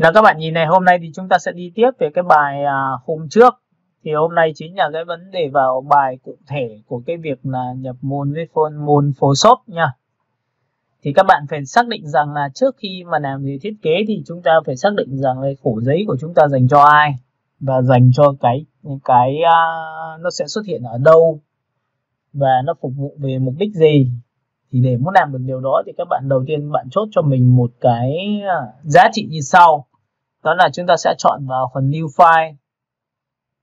Nào các bạn nhìn này, hôm nay thì chúng ta sẽ đi tiếp về cái bài hôm trước. Thì hôm nay chính là cái vấn đề vào bài cụ thể của cái việc là nhập môn với môn Photoshop nha. Thì các bạn phải xác định rằng là trước khi mà làm gì thiết kế thì chúng ta phải xác định rằng cái khổ giấy của chúng ta dành cho ai và dành cho cái nó sẽ xuất hiện ở đâu và nó phục vụ về mục đích gì. Thì để muốn làm được điều đó thì các bạn đầu tiên bạn chốt cho mình một cái giá trị như sau. Đó là chúng ta sẽ chọn vào phần New File.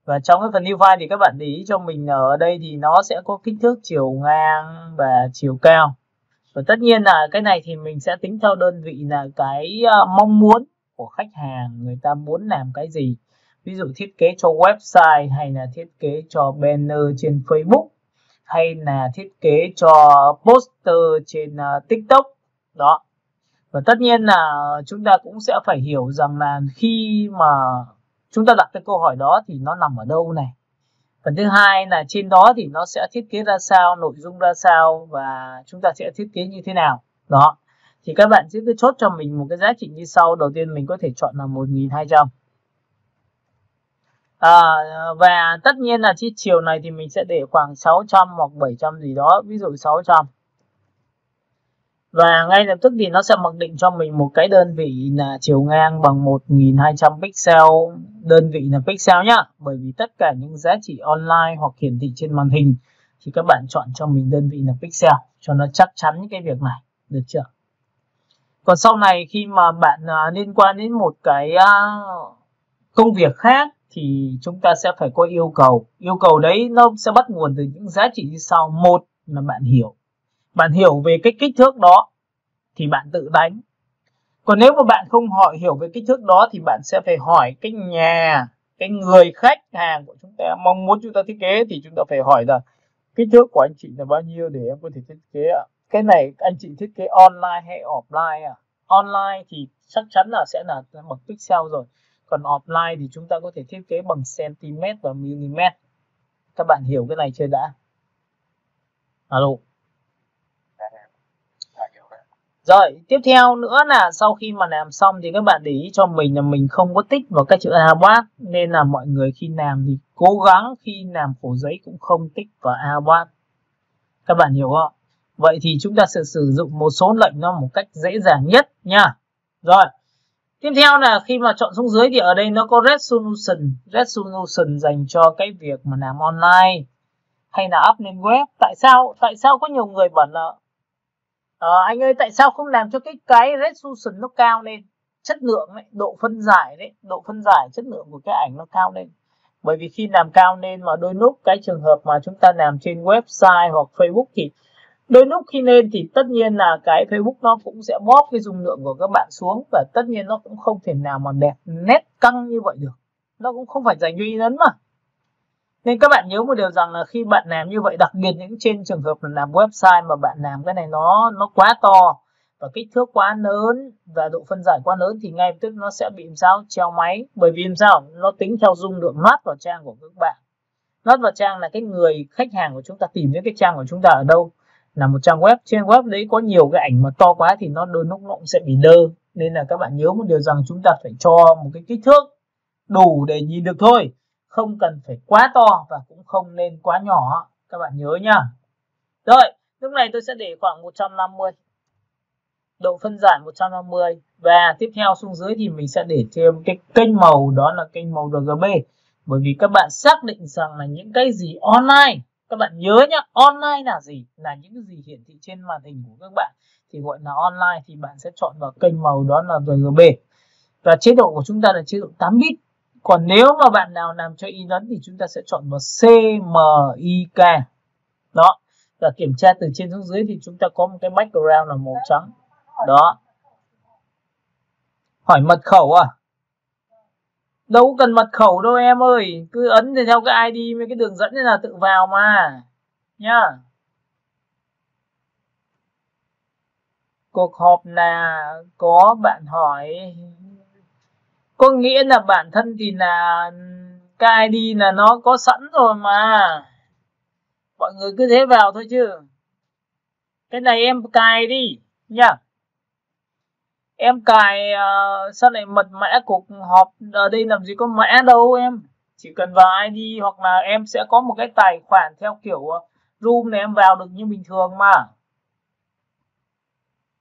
Và trong cái phần New File thì các bạn để ý cho mình ở đây thì nó sẽ có kích thước chiều ngang và chiều cao. Và tất nhiên là cái này thì mình sẽ tính theo đơn vị là cái mong muốn của khách hàng, người ta muốn làm cái gì. Ví dụ thiết kế cho website, hay là thiết kế cho banner trên Facebook, hay là thiết kế cho poster trên TikTok. Đó. Và tất nhiên là chúng ta cũng sẽ phải hiểu rằng là khi mà chúng ta đặt cái câu hỏi đó thì nó nằm ở đâu này. Phần thứ hai là trên đó thì nó sẽ thiết kế ra sao, nội dung ra sao và chúng ta sẽ thiết kế như thế nào. Đó. Thì các bạn sẽ cứ chốt cho mình một cái giá trị như sau. Đầu tiên mình có thể chọn là 1200. Và tất nhiên là chiều này thì mình sẽ để khoảng 600 hoặc 700 gì đó, ví dụ 600. Và ngay lập tức thì nó sẽ mặc định cho mình một cái đơn vị là chiều ngang bằng 1200 pixel, đơn vị là pixel nhá. Bởi vì tất cả những giá trị online hoặc hiển thị trên màn hình thì các bạn chọn cho mình đơn vị là pixel cho nó chắc chắn những cái việc này, được chưa? Còn sau này khi mà bạn liên quan đến một cái công việc khác thì chúng ta sẽ phải có yêu cầu. Yêu cầu đấy nó sẽ bắt nguồn từ những giá trị như sau. Một là bạn hiểu về cái kích thước đó thì bạn tự đánh. Còn nếu mà bạn không hiểu về kích thước đó thì bạn sẽ phải hỏi cái người khách hàng của chúng ta mong muốn chúng ta thiết kế, thì chúng ta phải hỏi là kích thước của anh chị là bao nhiêu để em có thể thiết kế ạ. Cái này anh chị thiết kế online hay offline ạ? Online thì chắc chắn là sẽ là bằng pixel rồi. Còn offline thì chúng ta có thể thiết kế bằng cm và mm. Các bạn hiểu cái này chưa đã? Alo. Rồi, tiếp theo nữa là sau khi mà làm xong thì các bạn để ý cho mình là mình không có tích vào cái chữ AWAT. Nên là mọi người khi làm thì cố gắng khi làm khổ giấy cũng không tích vào AWAT. Các bạn hiểu không? Vậy thì chúng ta sẽ sử dụng một số lệnh nó một cách dễ dàng nhất nha. Rồi, tiếp theo là khi mà chọn xuống dưới thì ở đây nó có Resolution. Resolution dành cho cái việc mà làm online hay là up lên web. Tại sao có nhiều người bảo là anh ơi tại sao không làm cho cái resolution nó cao lên, chất lượng đấy, độ phân giải chất lượng của cái ảnh nó cao lên. Bởi vì khi làm cao lên mà đôi lúc cái trường hợp mà chúng ta làm trên website hoặc Facebook thì đôi lúc khi lên thì tất nhiên là cái Facebook nó cũng sẽ bóp cái dung lượng của các bạn xuống, và tất nhiên nó cũng không thể nào mà đẹp nét căng như vậy được, nó cũng không phải dành cho in ấn mà. Nên các bạn nhớ một điều rằng là khi bạn làm như vậy, đặc biệt những trên trường hợp là làm website mà bạn làm cái này nó quá to và kích thước quá lớn và độ phân giải quá lớn thì ngay lập tức nó sẽ bị làm sao? Treo máy. Bởi vì làm sao? Nó tính theo dung lượng load vào trang của các bạn. Load vào trang là cái người khách hàng của chúng ta tìm đến cái trang của chúng ta ở đâu, là một trang web. Trên web đấy có nhiều cái ảnh mà to quá thì nó đôi lúc nó cũng sẽ bị đơ. Nên là các bạn nhớ một điều rằng chúng ta phải cho một cái kích thước đủ để nhìn được thôi, không cần phải quá to và cũng không nên quá nhỏ. Các bạn nhớ nhá. Rồi, lúc này tôi sẽ để khoảng 150, độ phân giải 150. Và tiếp theo xuống dưới thì mình sẽ để thêm cái kênh màu, đó là kênh màu RGB. Bởi vì các bạn xác định rằng là những cái gì online, các bạn nhớ nhá, online là gì? Là những cái gì hiển thị trên màn hình của các bạn thì gọi là online, thì bạn sẽ chọn vào kênh màu đó là RGB. Và chế độ của chúng ta là chế độ 8 bit. Còn nếu mà bạn nào làm cho in ấn thì chúng ta sẽ chọn vào CMYK. Đó. Và kiểm tra từ trên xuống dưới thì chúng ta có một cái background là màu trắng. Đó. Hỏi mật khẩu à? Đâu cần mật khẩu đâu em ơi. Cứ ấn theo cái ID với cái đường dẫn là tự vào mà. Nhá. Cuộc họp là có bạn hỏi, có nghĩa là bản thân thì là cái ID là nó có sẵn rồi mà. Mọi người cứ thế vào thôi chứ. Cái này em cài đi nhá. Em cài sao lại mật mã cuộc họp ở đây làm gì có mã đâu em. Chỉ cần vào ID hoặc là em sẽ có một cái tài khoản theo kiểu room này em vào được như bình thường mà.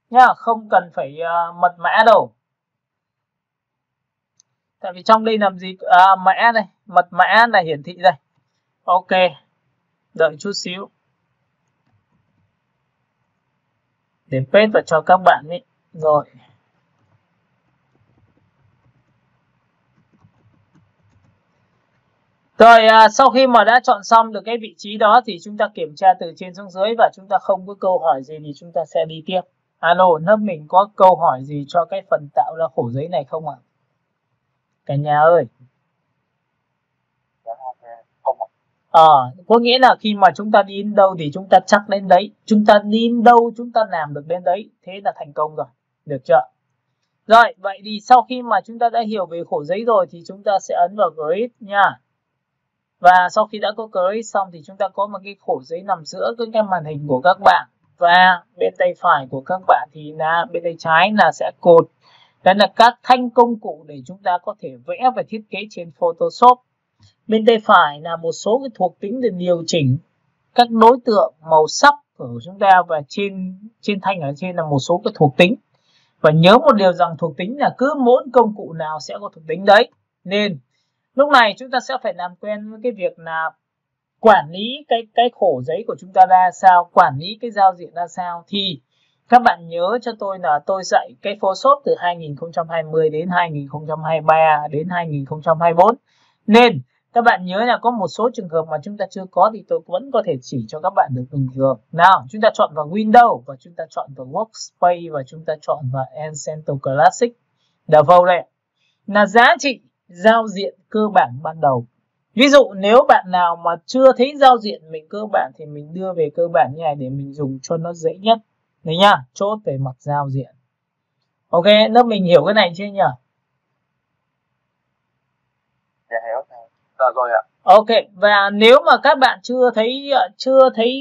Nhá, không cần phải mật mã đâu. Tại vì trong đây làm gì mã đây, mật mã này hiển thị đây. Ok. Đợi chút xíu. Để paste vào cho các bạn ấy. Rồi. Rồi sau khi mà đã chọn xong được cái vị trí đó thì chúng ta kiểm tra từ trên xuống dưới và chúng ta không có câu hỏi gì thì chúng ta sẽ đi tiếp. Alo, lớp mình có câu hỏi gì cho cái phần tạo ra khổ giấy này không ạ? Cả nhà ơi. Có nghĩa là khi mà chúng ta đi đến đâu thì chúng ta chắc đến đấy. Chúng ta đi đến đâu chúng ta làm được đến đấy. Thế là thành công rồi. Được chưa? Rồi, vậy thì sau khi mà chúng ta đã hiểu về khổ giấy rồi thì chúng ta sẽ ấn vào Grid nha. Và sau khi đã có Grid xong thì chúng ta có một cái khổ giấy nằm giữa cái màn hình của các bạn. Và bên tay phải của các bạn thì là bên tay trái là sẽ cột. Đó là các thanh công cụ để chúng ta có thể vẽ và thiết kế trên Photoshop. Bên tay phải là một số cái thuộc tính để điều chỉnh các đối tượng màu sắc của chúng ta, và trên thanh ở trên là một số cái thuộc tính. Và nhớ một điều rằng thuộc tính là cứ mỗi công cụ nào sẽ có thuộc tính đấy. Nên lúc này chúng ta sẽ phải làm quen với cái việc là quản lý cái khổ giấy của chúng ta ra sao, quản lý cái giao diện ra sao. Thì các bạn nhớ cho tôi là tôi dạy cái Photoshop từ 2020 đến 2023 đến 2024. Nên các bạn nhớ là có một số trường hợp mà chúng ta chưa có thì tôi vẫn có thể chỉ cho các bạn được bình thường. Nào, chúng ta chọn vào Windows và chúng ta chọn vào Workspace và chúng ta chọn vào Essential Classic. Default đây là giá trị giao diện cơ bản ban đầu. Ví dụ nếu bạn nào mà chưa thấy giao diện mình cơ bản thì mình đưa về cơ bản như này để mình dùng cho nó dễ nhất. Đấy nhá, chốt về mặt giao diện. Ok, lớp mình hiểu cái này chưa nhỉ? Dạ hiểu. Rồi ạ. Ok, và nếu mà các bạn chưa thấy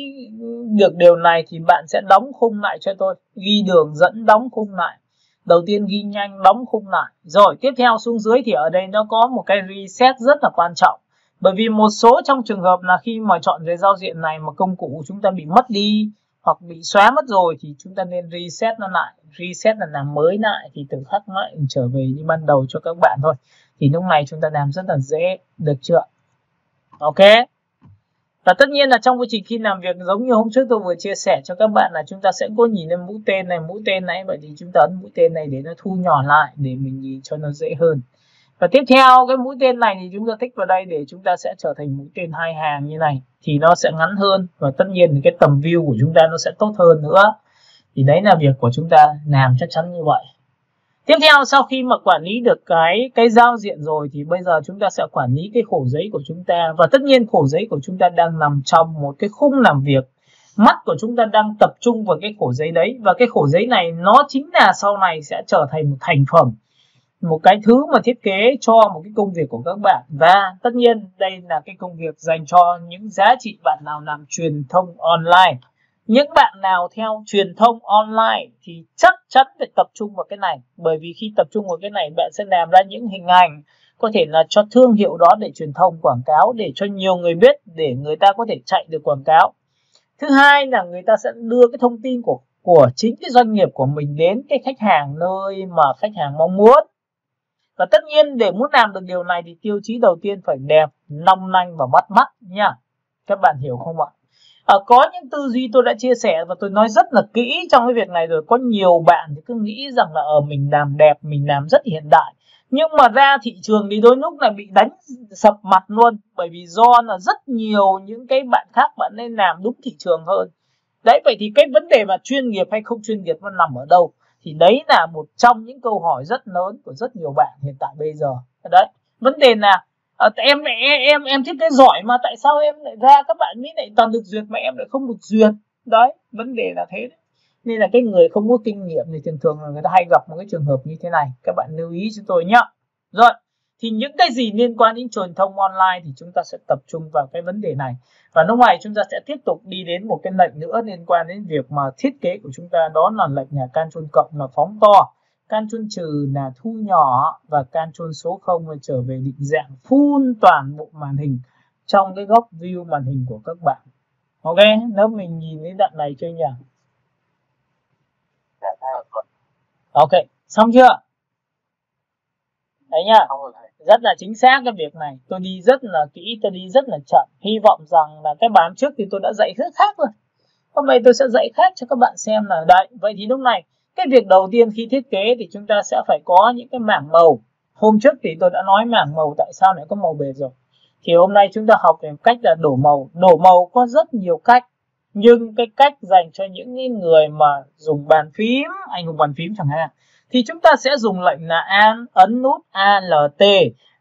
được điều này thì bạn sẽ đóng khung lại cho tôi, ghi đường dẫn đóng khung lại. Đầu tiên ghi nhanh đóng khung lại. Rồi tiếp theo xuống dưới thì ở đây nó có một cái reset rất là quan trọng. Bởi vì một số trong trường hợp là khi mà chọn về giao diện này mà công cụ chúng ta bị mất đi hoặc bị xóa mất rồi thì chúng ta nên reset nó lại. Reset là làm mới lại thì từ khắc lại trở về như ban đầu cho các bạn thôi. Thì lúc này chúng ta làm rất là dễ, được chưa? Ok. Và tất nhiên là trong quá trình khi làm việc giống như hôm trước tôi vừa chia sẻ cho các bạn là chúng ta sẽ có nhìn lên mũi tên này, vậy thì chúng ta ấn mũi tên này để nó thu nhỏ lại để mình nhìn cho nó dễ hơn. Và tiếp theo cái mũi tên này thì chúng ta tích vào đây để chúng ta sẽ trở thành mũi tên 2 hàng như này thì nó sẽ ngắn hơn, và tất nhiên cái tầm view của chúng ta nó sẽ tốt hơn nữa. Thì đấy là việc của chúng ta làm chắc chắn như vậy. Tiếp theo sau khi mà quản lý được cái giao diện rồi thì bây giờ chúng ta sẽ quản lý cái khổ giấy của chúng ta. Và tất nhiên khổ giấy của chúng ta đang nằm trong một cái khung làm việc. Mắt của chúng ta đang tập trung vào cái khổ giấy đấy. Và cái khổ giấy này nó chính là sau này sẽ trở thành một thành phẩm, một cái thứ mà thiết kế cho một cái công việc của các bạn. Và tất nhiên đây là cái công việc dành cho những giá trị bạn nào làm truyền thông online. Những bạn nào theo truyền thông online thì chắc chắn phải tập trung vào cái này. Bởi vì khi tập trung vào cái này bạn sẽ làm ra những hình ảnh có thể là cho thương hiệu đó để truyền thông quảng cáo, để cho nhiều người biết, để người ta có thể chạy được quảng cáo. Thứ hai là người ta sẽ đưa cái thông tin của chính cái doanh nghiệp của mình đến cái khách hàng nơi mà khách hàng mong muốn. Và tất nhiên để muốn làm được điều này thì tiêu chí đầu tiên phải đẹp, long lanh và bắt mắt nha. Các bạn hiểu không ạ? Có những tư duy tôi đã chia sẻ và tôi nói rất là kỹ trong cái việc này rồi. Có nhiều bạn thì cứ nghĩ rằng là mình làm đẹp, mình làm rất hiện đại, nhưng mà ra thị trường thì đôi lúc là bị đánh sập mặt luôn. Bởi vì do là rất nhiều những cái bạn khác bạn nên làm đúng thị trường hơn. Đấy, vậy thì cái vấn đề mà chuyên nghiệp hay không chuyên nghiệp nó nằm ở đâu? Thì đấy là một trong những câu hỏi rất lớn của rất nhiều bạn hiện tại bây giờ. Đấy, vấn đề là em thiết kế giỏi mà tại sao em lại ra các bạn nghĩ lại toàn được duyệt mà em lại không được duyệt. Đấy, vấn đề là thế đấy. Nên là cái người không có kinh nghiệm thì thường thường là người ta hay gặp một cái trường hợp như thế này. Các bạn lưu ý cho tôi nhá. Rồi, thì những cái gì liên quan đến truyền thông online thì chúng ta sẽ tập trung vào cái vấn đề này. Và lúc này chúng ta sẽ tiếp tục đi đến một cái lệnh nữa liên quan đến việc mà thiết kế của chúng ta, đó là lệnh nhà Ctrl cộng là phóng to. Ctrl trừ là thu nhỏ và Ctrl số 0 là trở về định dạng full toàn bộ màn hình trong cái góc view màn hình của các bạn. Ok, nếu mình nhìn đến đoạn này chưa nhỉ? Ok, xong chưa? Đấy nhá, rất là chính xác cái việc này. Tôi đi rất là kỹ, tôi đi rất là chậm. Hy vọng rằng là cái bài trước thì tôi đã dạy rất khác rồi. Hôm nay tôi sẽ dạy khác cho các bạn xem là đấy. Vậy thì lúc này, cái việc đầu tiên khi thiết kế thì chúng ta sẽ phải có những cái mảng màu. Hôm trước thì tôi đã nói mảng màu tại sao lại có màu bệt rồi. Thì hôm nay chúng ta học về cách là đổ màu. Đổ màu có rất nhiều cách. Nhưng cái cách dành cho những người mà dùng bàn phím, anh dùng bàn phím chẳng hạn, thì chúng ta sẽ dùng lệnh là ấn nút Alt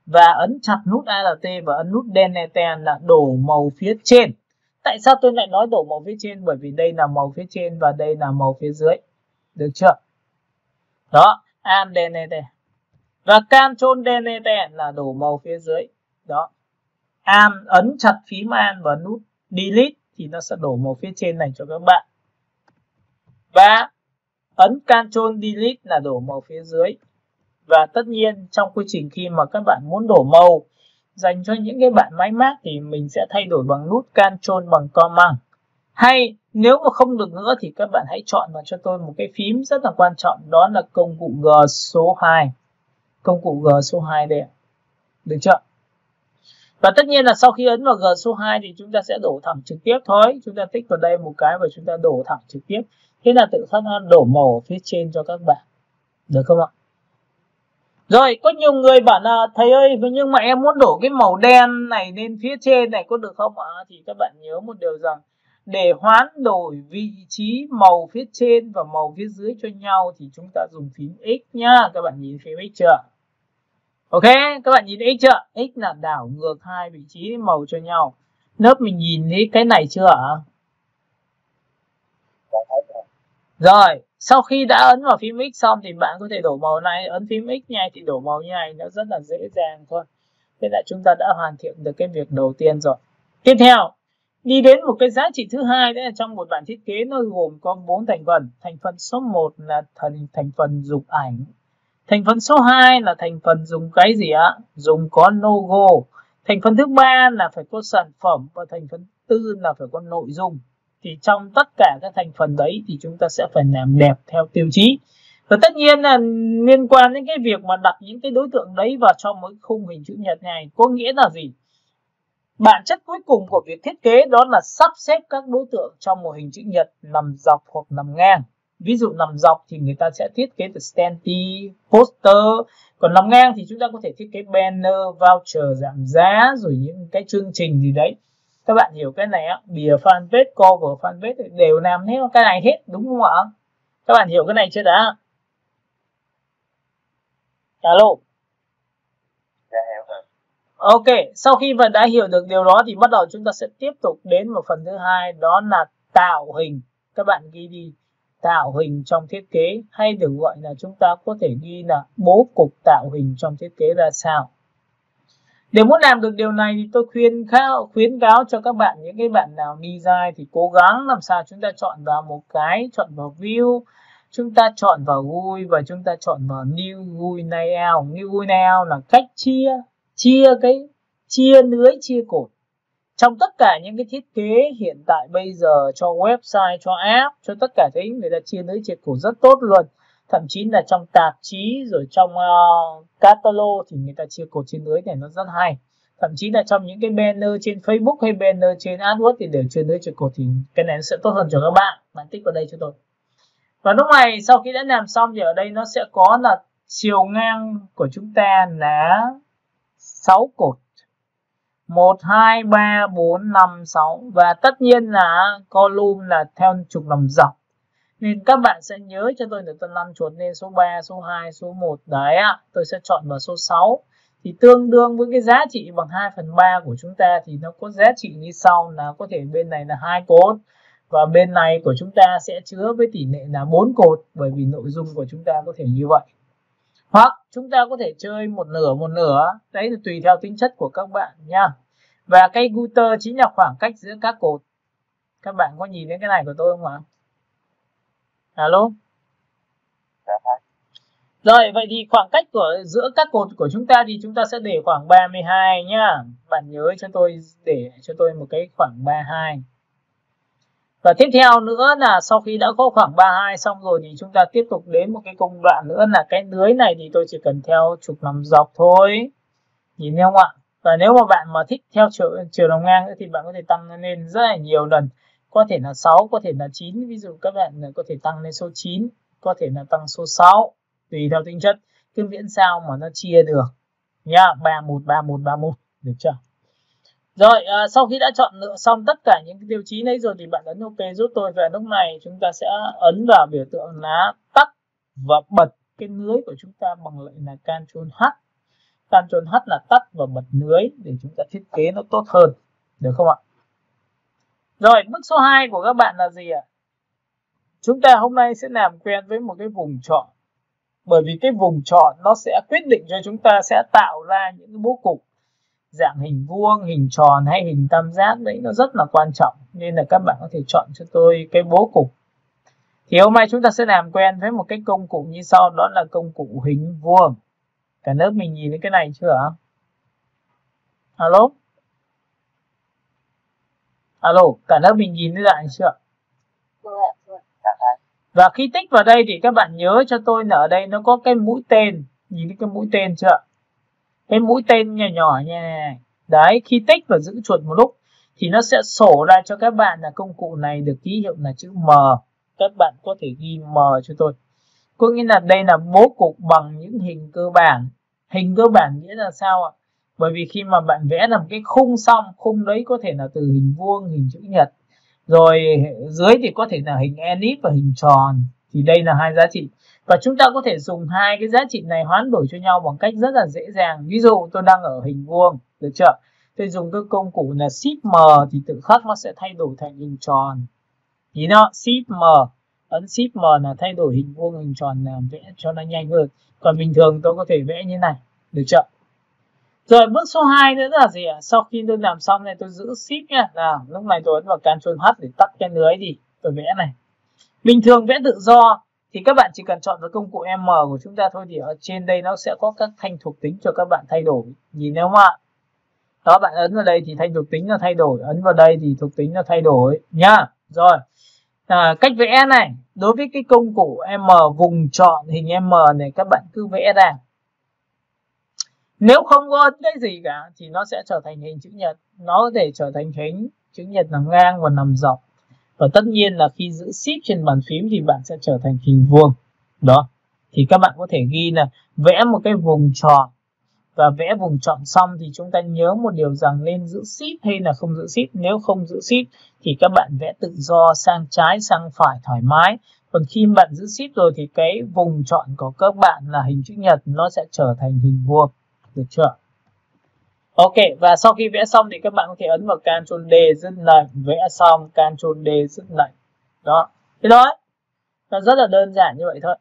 và ấn chặt nút Alt và ấn nút Delete là đổ màu phía trên. Tại sao tôi lại nói đổ màu phía trên? Bởi vì đây là màu phía trên và đây là màu phía dưới. Được chưa? Đó, Alt Delete. Và Ctrl Delete là đổ màu phía dưới. Đó. Ấn chặt phím Alt và nút Delete thì nó sẽ đổ màu phía trên này cho các bạn. Và ấn Ctrl Delete là đổ màu phía dưới. Và tất nhiên trong quy trình khi mà các bạn muốn đổ màu dành cho những cái bạn máy Mac thì mình sẽ thay đổi bằng nút Ctrl bằng Command. Hay nếu mà không được nữa thì các bạn hãy chọn vào cho tôi một cái phím rất là quan trọng, đó là công cụ G số 2. Công cụ G số 2 đây. Được chưa? Và tất nhiên là sau khi ấn vào G số 2 thì chúng ta sẽ đổ thẳng trực tiếp thôi. Chúng ta tích vào đây một cái và chúng ta đổ thẳng trực tiếp. Thế là tự khắc nó đổ màu ở phía trên cho các bạn. Được không ạ? Rồi, có nhiều người bảo là thầy ơi, nhưng mà em muốn đổ cái màu đen này lên phía trên này có được không ạ? Thì các bạn nhớ một điều rằng để hoán đổi vị trí màu phía trên và màu phía dưới cho nhau thì chúng ta dùng phím X nhá. Các bạn nhìn phím X chưa? Ok, các bạn nhìn X chưa? X là đảo ngược hai vị trí màu cho nhau. Lớp mình nhìn thấy cái này chưa ạ? Rồi, sau khi đã ấn vào phím X xong thì bạn có thể đổ màu này, ấn phím X như này thì đổ màu như này, nó rất là dễ dàng thôi. Thế là chúng ta đã hoàn thiện được cái việc đầu tiên rồi. Tiếp theo, đi đến một cái giá trị thứ hai, đấy là trong một bản thiết kế nó gồm có 4 thành phần. Thành phần số 1 là thành phần dùng ảnh. Thành phần số 2 là thành phần dùng cái gì ạ? Dùng có logo. Thành phần thứ 3 là phải có sản phẩm và thành phần thứ 4 là phải có nội dung. Thì trong tất cả các thành phần đấy thì chúng ta sẽ phải làm đẹp theo tiêu chí. Và tất nhiên là liên quan đến cái việc mà đặt những cái đối tượng đấy vào trong một khung hình chữ nhật này có nghĩa là gì? Bản chất cuối cùng của việc thiết kế đó là sắp xếp các đối tượng trong một hình chữ nhật nằm dọc hoặc nằm ngang. Ví dụ nằm dọc thì người ta sẽ thiết kế từ standee, poster. Còn nằm ngang thì chúng ta có thể thiết kế banner, voucher giảm giá rồi những cái chương trình gì đấy. Các bạn hiểu cái này á, bìa fanpage, cover fanpage đều làm hết cái này hết, đúng không ạ? Các bạn hiểu cái này chưa đã? Alo. Dạ hiểu rồi. Ok, sau khi mà đã hiểu được điều đó thì bắt đầu chúng ta sẽ tiếp tục đến một phần thứ hai, đó là tạo hình. Các bạn ghi đi, tạo hình trong thiết kế, hay được gọi là chúng ta có thể ghi là bố cục tạo hình trong thiết kế ra sao. Để muốn làm được điều này thì tôi khuyến cáo cho các bạn, những cái bạn nào design thì cố gắng làm sao chúng ta chọn vào một cái, chọn vào view, chúng ta chọn vào GUI và chúng ta chọn vào new GUI layout. New GUI layout là cách chia lưới, chia cột. Trong tất cả những cái thiết kế hiện tại bây giờ cho website, cho app, cho tất cả đấy người ta chia lưới chia cột rất tốt luôn. Thậm chí là trong tạp chí rồi trong catalog thì người ta chia cột chia lưới này nó rất hay. Thậm chí là trong những cái banner trên Facebook hay banner trên AdWords thì đều chia lưới chia cột, thì cái này nó sẽ tốt hơn cho các bạn. Bạn tích vào đây cho tôi. Và lúc này sau khi đã làm xong thì ở đây nó sẽ có là chiều ngang của chúng ta là 6 cột. 1, 2, 3, 4, 5, 6. Và tất nhiên là column là theo trục nằm dọc. Nên các bạn sẽ nhớ cho tôi được, tôi lăn chuột lên số 3, số 2, số 1. Đấy ạ, tôi sẽ chọn vào số 6. Thì tương đương với cái giá trị bằng 2/3 của chúng ta thì nó có giá trị như sau, là có thể bên này là 2 cột. Và bên này của chúng ta sẽ chứa với tỷ lệ là 4 cột, bởi vì nội dung của chúng ta có thể như vậy. Hoặc chúng ta có thể chơi một nửa, đấy là tùy theo tính chất của các bạn nha. Và cái gutter chính là khoảng cách giữa các cột. Các bạn có nhìn thấy cái này của tôi không ạ? Alo? Rồi, vậy thì khoảng cách giữa các cột của chúng ta thì chúng ta sẽ để khoảng 32 nhá. Bạn nhớ cho tôi để cho tôi một cái khoảng 32. Và tiếp theo nữa là sau khi đã có khoảng 32 xong rồi thì chúng ta tiếp tục đến một cái công đoạn nữa là cái lưới này thì tôi chỉ cần theo trục làm dọc thôi. Nhìn thấy không ạ? Và nếu mà bạn mà thích theo chiều lòng ngang nữa thì bạn có thể tăng lên rất là nhiều lần. Có thể là 6, có thể là 9. Ví dụ các bạn có thể tăng lên số 9, có thể là tăng số 6. Tùy theo tính chất. Cứ miễn sao mà nó chia được. Nhá, 31, 31, 31. Được chưa? Rồi, sau khi đã chọn lựa xong tất cả những cái tiêu chí đấy rồi thì bạn ấn OK giúp tôi. Và lúc này chúng ta sẽ ấn vào biểu tượng là tắt và bật cái lưới của chúng ta bằng lệnh là Ctrl H. Ctrl H là tắt và bật lưới để chúng ta thiết kế nó tốt hơn. Được không ạ? Rồi, bước số 2 của các bạn là gì ạ? Chúng ta hôm nay sẽ làm quen với một cái vùng chọn. Bởi vì cái vùng chọn nó sẽ quyết định cho chúng ta sẽ tạo ra những cái bố cục dạng hình vuông, hình tròn hay hình tam giác, đấy nó rất là quan trọng. Nên là các bạn có thể chọn cho tôi cái bố cục. Thì hôm nay chúng ta sẽ làm quen với một cái công cụ như sau, đó là công cụ hình vuông. Cả lớp mình nhìn thấy cái này chưa ạ? Alo? Alo, cả lớp mình nhìn thấy lại chưa? Và khi tích vào đây thì các bạn nhớ cho tôi là ở đây nó có cái mũi tên. Nhìn thấy cái mũi tên chưa? Cái mũi tên nhỏ nhỏ như này. Đấy, khi tích và giữ chuột một lúc thì nó sẽ sổ ra cho các bạn là công cụ này được ký hiệu là chữ M. Các bạn có thể ghi M cho tôi. Có nghĩa là đây là bố cục bằng những hình cơ bản. Hình cơ bản nghĩa là sao ạ? Bởi vì khi mà bạn vẽ làm cái khung xong, khung đấy có thể là từ hình vuông, hình chữ nhật. Rồi dưới thì có thể là hình elip và hình tròn. Thì đây là hai giá trị. Và chúng ta có thể dùng hai cái giá trị này hoán đổi cho nhau bằng cách rất là dễ dàng. Ví dụ tôi đang ở hình vuông, được chưa? Tôi dùng cái công cụ là Shift M thì tự khắc nó sẽ thay đổi thành hình tròn. Nhìn nó, Shift M, ấn Shift M là thay đổi hình vuông, hình tròn là vẽ cho nó nhanh hơn. Còn bình thường tôi có thể vẽ như này, được chưa? Rồi bước số 2 nữa là gì ạ? Sau khi tôi làm xong này tôi giữ Shift nhá. Nào, lúc này tôi ấn vào Ctrl H để tắt cái lưới đi. Tôi vẽ này. Bình thường vẽ tự do thì các bạn chỉ cần chọn vào công cụ M của chúng ta thôi, thì ở trên đây nó sẽ có các thanh thuộc tính cho các bạn thay đổi. Nhìn thấy không ạ? Đó, bạn ấn vào đây thì thanh thuộc tính nó thay đổi, ấn vào đây thì thuộc tính nó thay đổi nhá. Rồi, cách vẽ này, đối với cái công cụ M vùng chọn hình M này các bạn cứ vẽ ra. Nếu không có cái gì cả thì nó sẽ trở thành hình chữ nhật, nó có thể trở thành hình chữ nhật nằm ngang và nằm dọc. Và tất nhiên là khi giữ Shift trên bàn phím thì bạn sẽ trở thành hình vuông. Đó, thì các bạn có thể ghi là vẽ một cái vùng tròn. Và vẽ vùng chọn xong thì chúng ta nhớ một điều rằng nên giữ Shift hay là không giữ Shift. Nếu không giữ Shift thì các bạn vẽ tự do sang trái sang phải thoải mái. Còn khi bạn giữ Shift rồi thì cái vùng chọn của các bạn là hình chữ nhật nó sẽ trở thành hình vuông. Được chưa? Ok, và sau khi vẽ xong thì các bạn có thể ấn vào Ctrl D dứt lệnh, vẽ xong Ctrl D dứt lệnh. Đó, thế đó, nó rất là đơn giản như vậy thôi.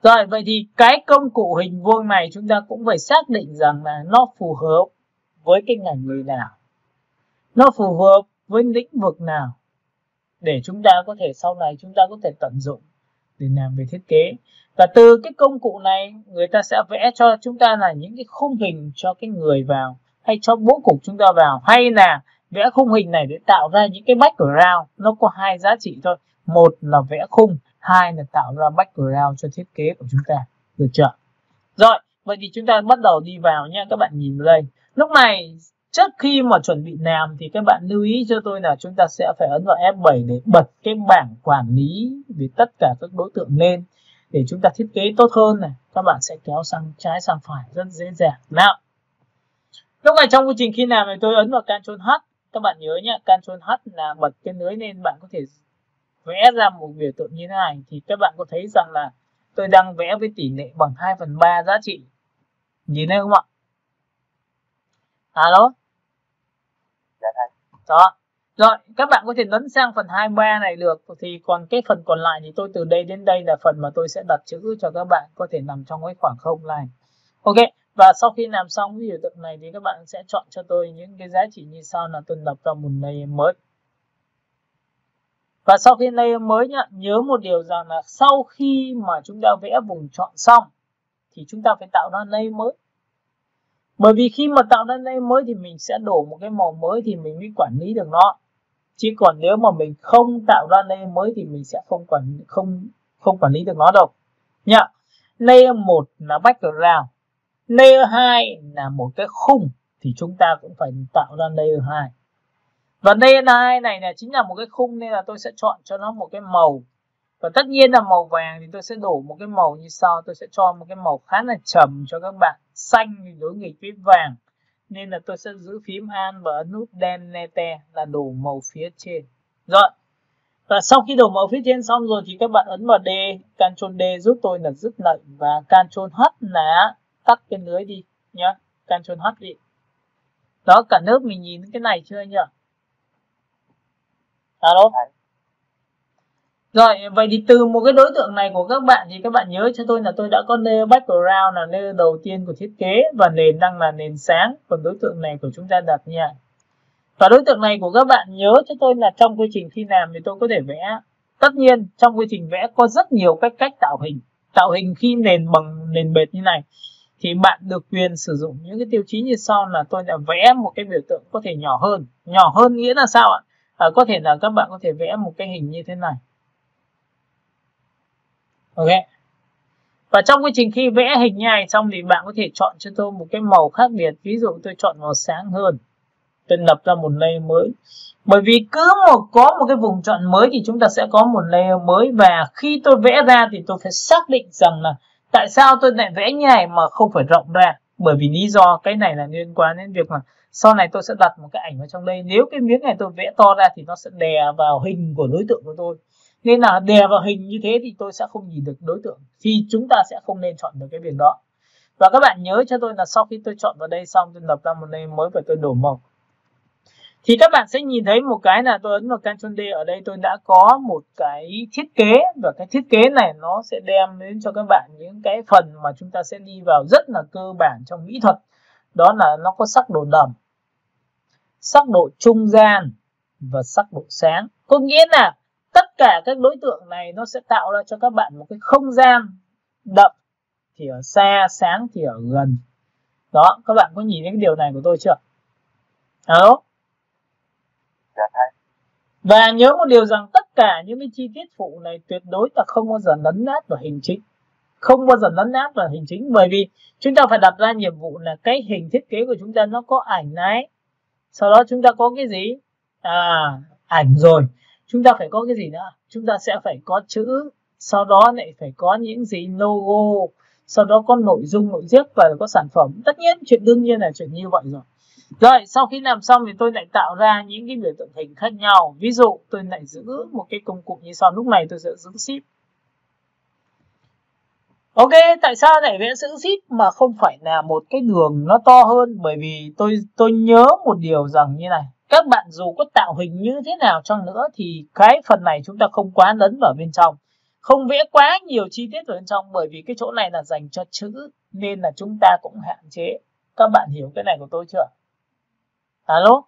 Rồi, vậy thì cái công cụ hình vuông này chúng ta cũng phải xác định rằng là nó phù hợp với cái ngành nghề nào, nó phù hợp với lĩnh vực nào, để chúng ta có thể sau này chúng ta có thể tận dụng để làm về thiết kế. Và từ cái công cụ này người ta sẽ vẽ cho chúng ta là những cái khung hình cho cái người vào, hay cho bố cục chúng ta vào, hay là vẽ khung hình này để tạo ra những cái background. Nó có hai giá trị thôi, một là vẽ khung, hai là tạo ra background cho thiết kế của chúng ta. Được chưa? Rồi, vậy thì chúng ta bắt đầu đi vào nhé. Các bạn nhìn vào đây. Lúc này trước khi mà chuẩn bị làm thì các bạn lưu ý cho tôi là chúng ta sẽ phải ấn vào F7 để bật cái bảng quản lý về tất cả các đối tượng lên, để chúng ta thiết kế tốt hơn này. Các bạn sẽ kéo sang trái sang phải rất dễ dàng. Nào, lúc này trong quy trình khi làm thì tôi ấn vào Ctrl H. Các bạn nhớ nhé, Ctrl H là bật cái lưới lên. Bạn có thể vẽ ra một biểu tượng như thế này. Thì các bạn có thấy rằng là tôi đang vẽ với tỷ lệ bằng 2/3 giá trị. Nhìn thấy không ạ? Alo? Dạ thầy. Đó. Rồi, các bạn có thể nhấn sang phần 23 này được. Thì còn cái phần còn lại thì tôi từ đây đến đây là phần mà tôi sẽ đặt chữ cho các bạn có thể nằm trong cái khoảng không này. Ok, và sau khi làm xong cái biểu tượng này thì các bạn sẽ chọn cho tôi những cái giá trị như sau, là tôi lập ra một layer mới. Và sau khi layer mới nhá, nhớ một điều rằng là sau khi mà chúng ta vẽ vùng chọn xong thì chúng ta phải tạo ra layer mới. Bởi vì khi mà tạo ra layer mới thì mình sẽ đổ một cái màu mới thì mình mới quản lý được nó. Chứ còn nếu mà mình không tạo ra layer mới thì mình sẽ không quản lý được nó đâu nhá. Layer 1 là background, layer 2 là một cái khung thì chúng ta cũng phải tạo ra layer 2. Và layer 2 này là chính là một cái khung nên là tôi sẽ chọn cho nó một cái màu. Và tất nhiên là màu vàng thì tôi sẽ đổ một cái màu như sau, tôi sẽ cho một cái màu khá là trầm cho các bạn. Xanh thì đối nghịch với vàng nên là tôi sẽ giữ phím Alt và ấn nút Delete là đổ màu phía trên. Rồi. Và sau khi đổ màu phía trên xong rồi thì các bạn ấn vào D, Ctrl D giúp tôi là dứt lệnh và Ctrl H là tắt cái lưới đi nhá. Ctrl H đi. Đó, cả lớp mình nhìn cái này chưa nhỉ? Alo. Rồi, vậy thì từ một cái đối tượng này của các bạn thì các bạn nhớ cho tôi là tôi đã có layer background là layer đầu tiên của thiết kế và nền đang là nền sáng, còn đối tượng này của chúng ta đặt nha. Và đối tượng này của các bạn nhớ cho tôi là trong quy trình khi làm thì tôi có thể vẽ. Tất nhiên trong quy trình vẽ có rất nhiều cách tạo hình. Tạo hình khi nền bằng nền bệt như này thì bạn được quyền sử dụng những cái tiêu chí như sau là tôi đã vẽ một cái biểu tượng có thể nhỏ hơn. Nhỏ hơn nghĩa là sao ạ? Có thể là các bạn có thể vẽ một cái hình như thế này. Ok. Và trong quy trình khi vẽ hình như này xong thì bạn có thể chọn cho tôi một cái màu khác biệt. Ví dụ tôi chọn màu sáng hơn. Tôi lập ra một layer mới. Bởi vì cứ có một cái vùng chọn mới thì chúng ta sẽ có một layer mới. Và khi tôi vẽ ra thì tôi phải xác định rằng là tại sao tôi lại vẽ như này mà không phải rộng ra. Bởi vì lý do cái này là liên quan đến việc là sau này tôi sẽ đặt một cái ảnh vào trong đây. Nếu cái miếng này tôi vẽ to ra thì nó sẽ đè vào hình của đối tượng của tôi. Nên là đè vào hình như thế thì tôi sẽ không nhìn được đối tượng. Thì chúng ta sẽ không nên chọn được cái việc đó. Và các bạn nhớ cho tôi là sau khi tôi chọn vào đây xong tôi lập ra một layer mới và tôi đổ màu. Thì các bạn sẽ nhìn thấy một cái là tôi ấn vào Ctrl D, ở đây tôi đã có một cái thiết kế và cái thiết kế này nó sẽ đem đến cho các bạn những cái phần mà chúng ta sẽ đi vào rất là cơ bản trong mỹ thuật. Đó là nó có sắc độ đậm, sắc độ trung gian và sắc độ sáng. Có nghĩa là tất cả các đối tượng này nó sẽ tạo ra cho các bạn một cái không gian đậm thì ở xa, sáng thì ở gần. Đó, các bạn có nhìn thấy cái điều này của tôi chưa? Alo? Dạ thầy. Và nhớ một điều rằng tất cả những cái chi tiết phụ này tuyệt đối là không bao giờ lấn át vào hình chính. Không bao giờ lấn át vào hình chính, bởi vì chúng ta phải đặt ra nhiệm vụ là cái hình thiết kế của chúng ta nó có ảnh này. Sau đó chúng ta có cái gì? Ảnh rồi. Chúng ta phải có cái gì nữa? Chúng ta sẽ phải có chữ. Sau đó lại phải có những gì? Logo. Sau đó có nội dung, nội giếc và có sản phẩm. Tất nhiên, chuyện đương nhiên là chuyện như vậy rồi. Rồi, sau khi làm xong thì tôi lại tạo ra những cái biểu tượng hình khác nhau. Ví dụ, tôi lại giữ một cái công cụ như sau. Lúc này tôi sẽ giữ Shift. Ok, tại sao lại vẽ giữ Shift mà không phải là một cái đường nó to hơn? Bởi vì tôi nhớ một điều rằng như này. Các bạn dù có tạo hình như thế nào chăng nữa thì cái phần này chúng ta không quá lấn vào bên trong. Không vẽ quá nhiều chi tiết vào bên trong, bởi vì cái chỗ này là dành cho chữ nên là chúng ta cũng hạn chế. Các bạn hiểu cái này của tôi chưa? Alo?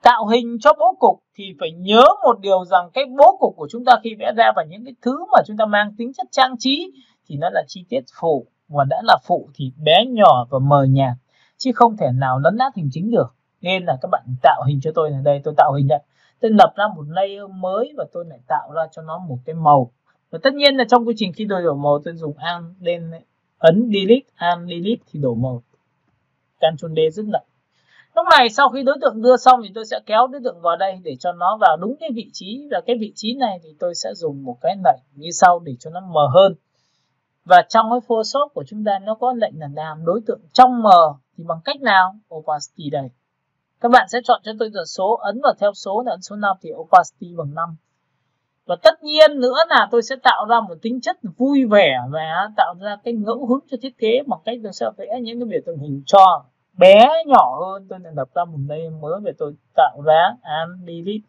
Tạo hình cho bố cục thì phải nhớ một điều rằng cái bố cục của chúng ta khi vẽ ra và những cái thứ mà chúng ta mang tính chất trang trí thì nó là chi tiết phụ, và đã là phụ thì bé nhỏ và mờ nhạt chứ không thể nào lấn át hình chính được. Nên là các bạn tạo hình cho tôi là đây, tôi tạo hình đây, tôi lập ra một layer mới và tôi lại tạo ra cho nó một cái màu. Và tất nhiên là trong quy trình khi tôi đổ màu tôi dùng Alt lên ấn Delete, Alt Delete thì đổ màu, Ctrl D dứt lệnh. Lúc này sau khi đối tượng đưa xong thì tôi sẽ kéo đối tượng vào đây để cho nó vào đúng cái vị trí. Và cái vị trí này thì tôi sẽ dùng một cái lệnh như sau để cho nó mờ hơn. Và trong cái Photoshop của chúng ta nó có lệnh là làm đối tượng trong mờ thì bằng cách nào? Opacity đây. Các bạn sẽ chọn cho tôi là số, ấn vào theo số là ấn số 5 thì opacity bằng 5. Và tất nhiên nữa là tôi sẽ tạo ra một tính chất vui vẻ và tạo ra cái ngẫu hứng cho thiết kế bằng cách tôi sẽ vẽ những cái biểu tượng hình tròn bé nhỏ hơn. Tôi lại lập ra một layer mới để tôi tạo ra Alt Delete.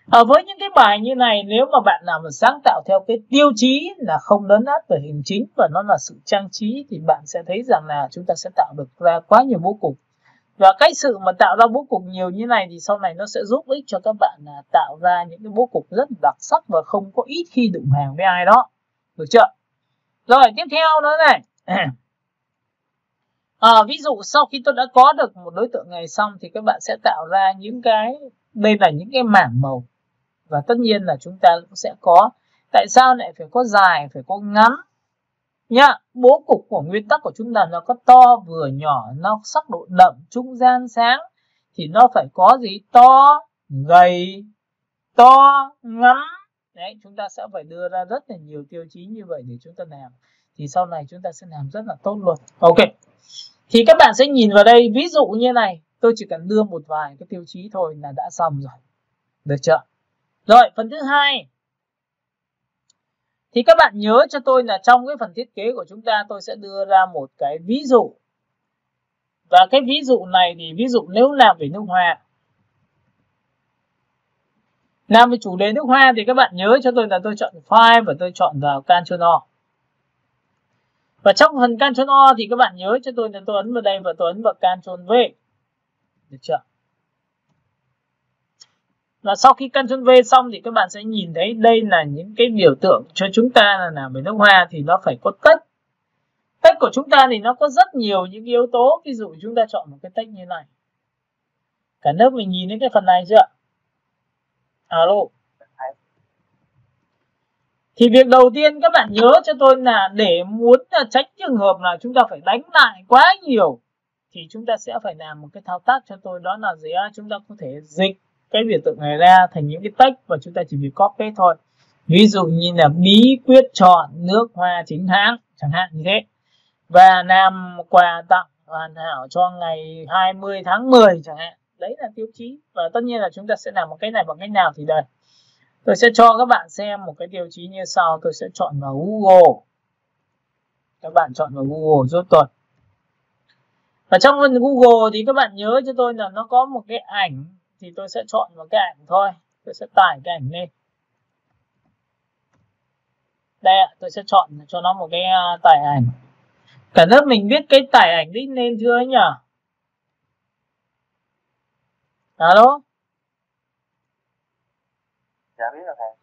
Với những cái bài như này, nếu mà bạn nào mà sáng tạo theo cái tiêu chí là không lấn át về hình chính và nó là sự trang trí thì bạn sẽ thấy rằng là chúng ta sẽ tạo được ra quá nhiều bố cục. Và cái sự mà tạo ra bố cục nhiều như này thì sau này nó sẽ giúp ích cho các bạn là tạo ra những cái bố cục rất đặc sắc và không có ít khi đụng hàng với ai đó. Được chưa? Rồi tiếp theo nữa này. Ví dụ sau khi tôi đã có được một đối tượng này xong thì các bạn sẽ tạo ra những cái, đây là những cái mảng màu. Và tất nhiên là chúng ta cũng sẽ có, tại sao lại phải có dài, phải có ngắn nhá. Bố cục của nguyên tắc của chúng ta nó có to vừa nhỏ, nó sắc độ đậm, trung gian, sáng. Thì nó phải có gì? To, gầy, to, ngắn. Đấy, chúng ta sẽ phải đưa ra rất là nhiều tiêu chí như vậy để chúng ta làm. Thì sau này chúng ta sẽ làm rất là tốt luôn. Ok. Thì các bạn sẽ nhìn vào đây, ví dụ như này, tôi chỉ cần đưa một vài cái tiêu chí thôi là đã xong rồi. Được chưa? Rồi, phần thứ hai. Thì các bạn nhớ cho tôi là trong cái phần thiết kế của chúng ta tôi sẽ đưa ra một cái ví dụ. Và cái ví dụ này thì ví dụ nếu làm về nước hoa. Làm về chủ đề nước hoa thì các bạn nhớ cho tôi là tôi chọn file và tôi chọn vào Ctrl O. Và trong phần Ctrl O thì các bạn nhớ cho tôi là tôi ấn vào đây và tôi ấn vào Ctrl V. Được chưa? Và sau khi Ctrl V xong thì các bạn sẽ nhìn thấy đây là những cái biểu tượng cho chúng ta là làm về nước hoa thì nó phải có text. Text của chúng ta thì nó có rất nhiều những yếu tố. Ví dụ chúng ta chọn một cái text như này. Cả lớp mình nhìn thấy cái phần này chưa? Alo. Thì việc đầu tiên các bạn nhớ cho tôi là để muốn tránh trường hợp là chúng ta phải đánh lại quá nhiều thì chúng ta sẽ phải làm một cái thao tác cho tôi, đó là gì? Chúng ta có thể dịch cái biểu tượng này ra thành những cái text và chúng ta chỉ việc copy thôi. Ví dụ như là bí quyết chọn nước hoa chính hãng chẳng hạn như thế. Và làm quà tặng hoàn hảo cho ngày 20 tháng 10 chẳng hạn. Đấy là tiêu chí. Và tất nhiên là chúng ta sẽ làm một cái này bằng cách nào thì đây. Tôi sẽ cho các bạn xem một cái tiêu chí như sau. Tôi sẽ chọn vào Google. Các bạn chọn vào Google giúp tôi. Và trong phần Google thì các bạn nhớ cho tôi là nó có một cái ảnh. Thì tôi sẽ chọn một cái ảnh thôi. Tôi sẽ tải cái ảnh lên. Đây ạ, tôi sẽ chọn cho nó một cái tải ảnh. Cả lớp mình biết cái tải ảnh đi lên chưa ấy nhỉ? Alo? Dạ biết rồi thầy.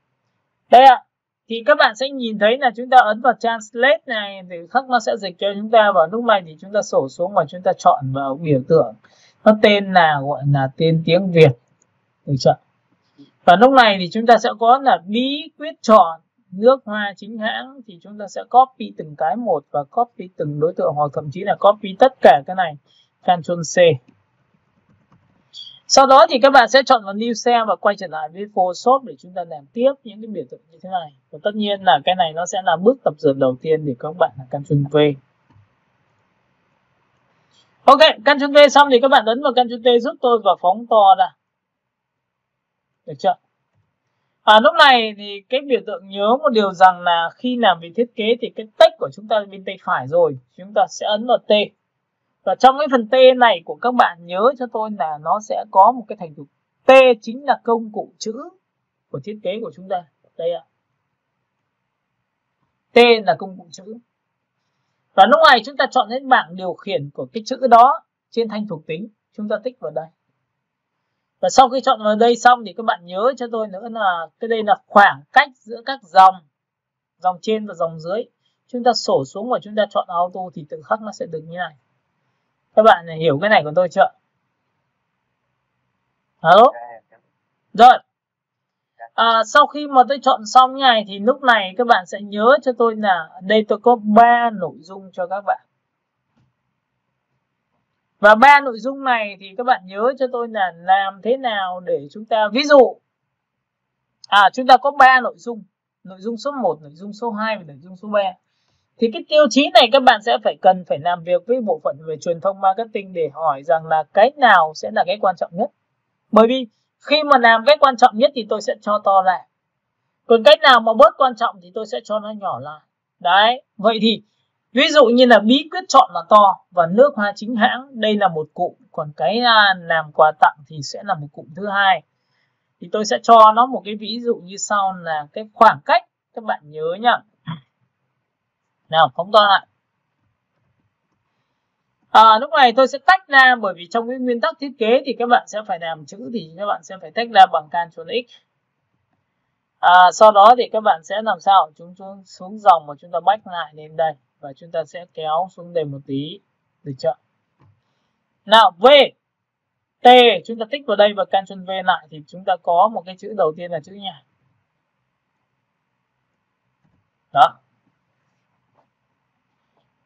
Đây ạ. Thì các bạn sẽ nhìn thấy là chúng ta ấn vào Translate này thì khắc nó sẽ dịch cho chúng ta, và lúc này thì chúng ta xổ xuống và chúng ta chọn vào biểu tượng. Nó tên là gọi là tên tiếng Việt. Được chưa? Và lúc này thì chúng ta sẽ có là bí quyết chọn nước hoa chính hãng, thì chúng ta sẽ copy từng cái một và copy từng đối tượng hoặc thậm chí là copy tất cả cái này. Ctrl C. Sau đó thì các bạn sẽ chọn vào New Cell và quay trở lại với Photoshop để chúng ta làm tiếp những cái biểu tượng như thế này. Và tất nhiên là cái này nó sẽ là bước tập dượt đầu tiên để các bạn là Ctrl V. Ok, Ctrl V xong thì các bạn ấn vào Ctrl T giúp tôi và phóng to ra. Được chưa? Lúc này thì cái biểu tượng nhớ một điều rằng là khi làm về thiết kế thì cái text của chúng ta bên tay phải rồi, chúng ta sẽ ấn vào T. Và trong cái phần T này của các bạn nhớ cho tôi là nó sẽ có một cái thành tựu. T chính là công cụ chữ của thiết kế của chúng ta. Đây ạ. T là công cụ chữ. Và lúc này chúng ta chọn đến bảng điều khiển của cái chữ đó trên thanh thuộc tính. Chúng ta tích vào đây. Và sau khi chọn vào đây xong thì các bạn nhớ cho tôi nữa là cái đây là khoảng cách giữa các dòng. Dòng trên và dòng dưới. Chúng ta xổ xuống và chúng ta chọn auto thì tự khắc nó sẽ được như này. Các bạn hiểu cái này của tôi chưa? Alo? Rồi. Sau khi mà tôi chọn xong như này thì lúc này các bạn sẽ nhớ cho tôi là đây tôi có 3 nội dung cho các bạn. Và 3 nội dung này thì các bạn nhớ cho tôi là làm thế nào để chúng ta, ví dụ chúng ta có 3 nội dung. Nội dung số 1, nội dung số 2 và nội dung số 3. Thì cái tiêu chí này các bạn sẽ cần phải làm việc với bộ phận về truyền thông marketing để hỏi rằng là cái nào sẽ là cái quan trọng nhất. Bởi vì khi mà làm cái quan trọng nhất thì tôi sẽ cho to lại. Còn cái nào mà bớt quan trọng thì tôi sẽ cho nó nhỏ lại. Đấy, vậy thì ví dụ như là bí quyết chọn là to và nước hoa chính hãng đây là một cụm, còn cái làm quà tặng thì sẽ là một cụm thứ hai. Thì tôi sẽ cho nó một cái ví dụ như sau là cái khoảng cách, các bạn nhớ nhá. Nào, phóng to lại. Lúc này tôi sẽ tách ra, bởi vì trong cái nguyên tắc thiết kế thì các bạn sẽ phải làm chữ thì các bạn sẽ phải tách ra bằng Ctrl X. Sau đó thì các bạn sẽ làm sao? Chúng xuống dòng và chúng ta back lại lên đây và chúng ta sẽ kéo xuống đây một tí, được chưa? Nào, V, T chúng ta tích vào đây và Ctrl V lại thì chúng ta có một cái chữ đầu tiên là chữ nhà. Đó.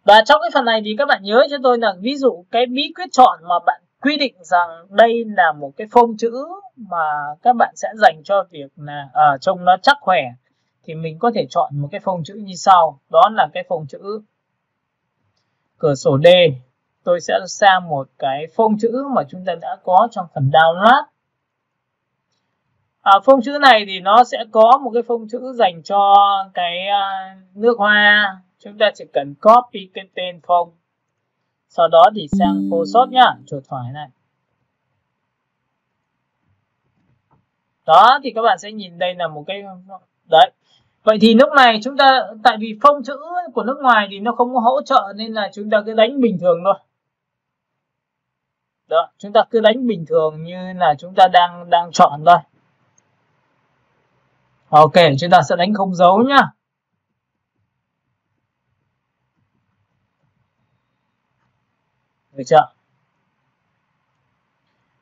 Và trong cái phần này thì các bạn nhớ cho tôi là ví dụ cái bí quyết chọn mà bạn quy định rằng đây là một cái phông chữ mà các bạn sẽ dành cho việc là trông nó chắc khỏe thì mình có thể chọn một cái phông chữ như sau. Đó là cái phông chữ cửa sổ D. Tôi sẽ sang một cái phông chữ mà chúng ta đã có trong phần download. Phông chữ này thì nó sẽ có một cái phông chữ dành cho cái nước hoa. Chúng ta chỉ cần copy cái tên phông. Sau đó thì sang Photoshop nhá, chuột phải này. Đó thì các bạn sẽ nhìn đây là một cái đấy. Vậy thì lúc này chúng ta, tại vì phông chữ của nước ngoài thì nó không có hỗ trợ nên là chúng ta cứ đánh bình thường thôi. Đó, chúng ta cứ đánh bình thường như là chúng ta đang chọn thôi. Ok, chúng ta sẽ đánh không dấu nhá. Được chưa?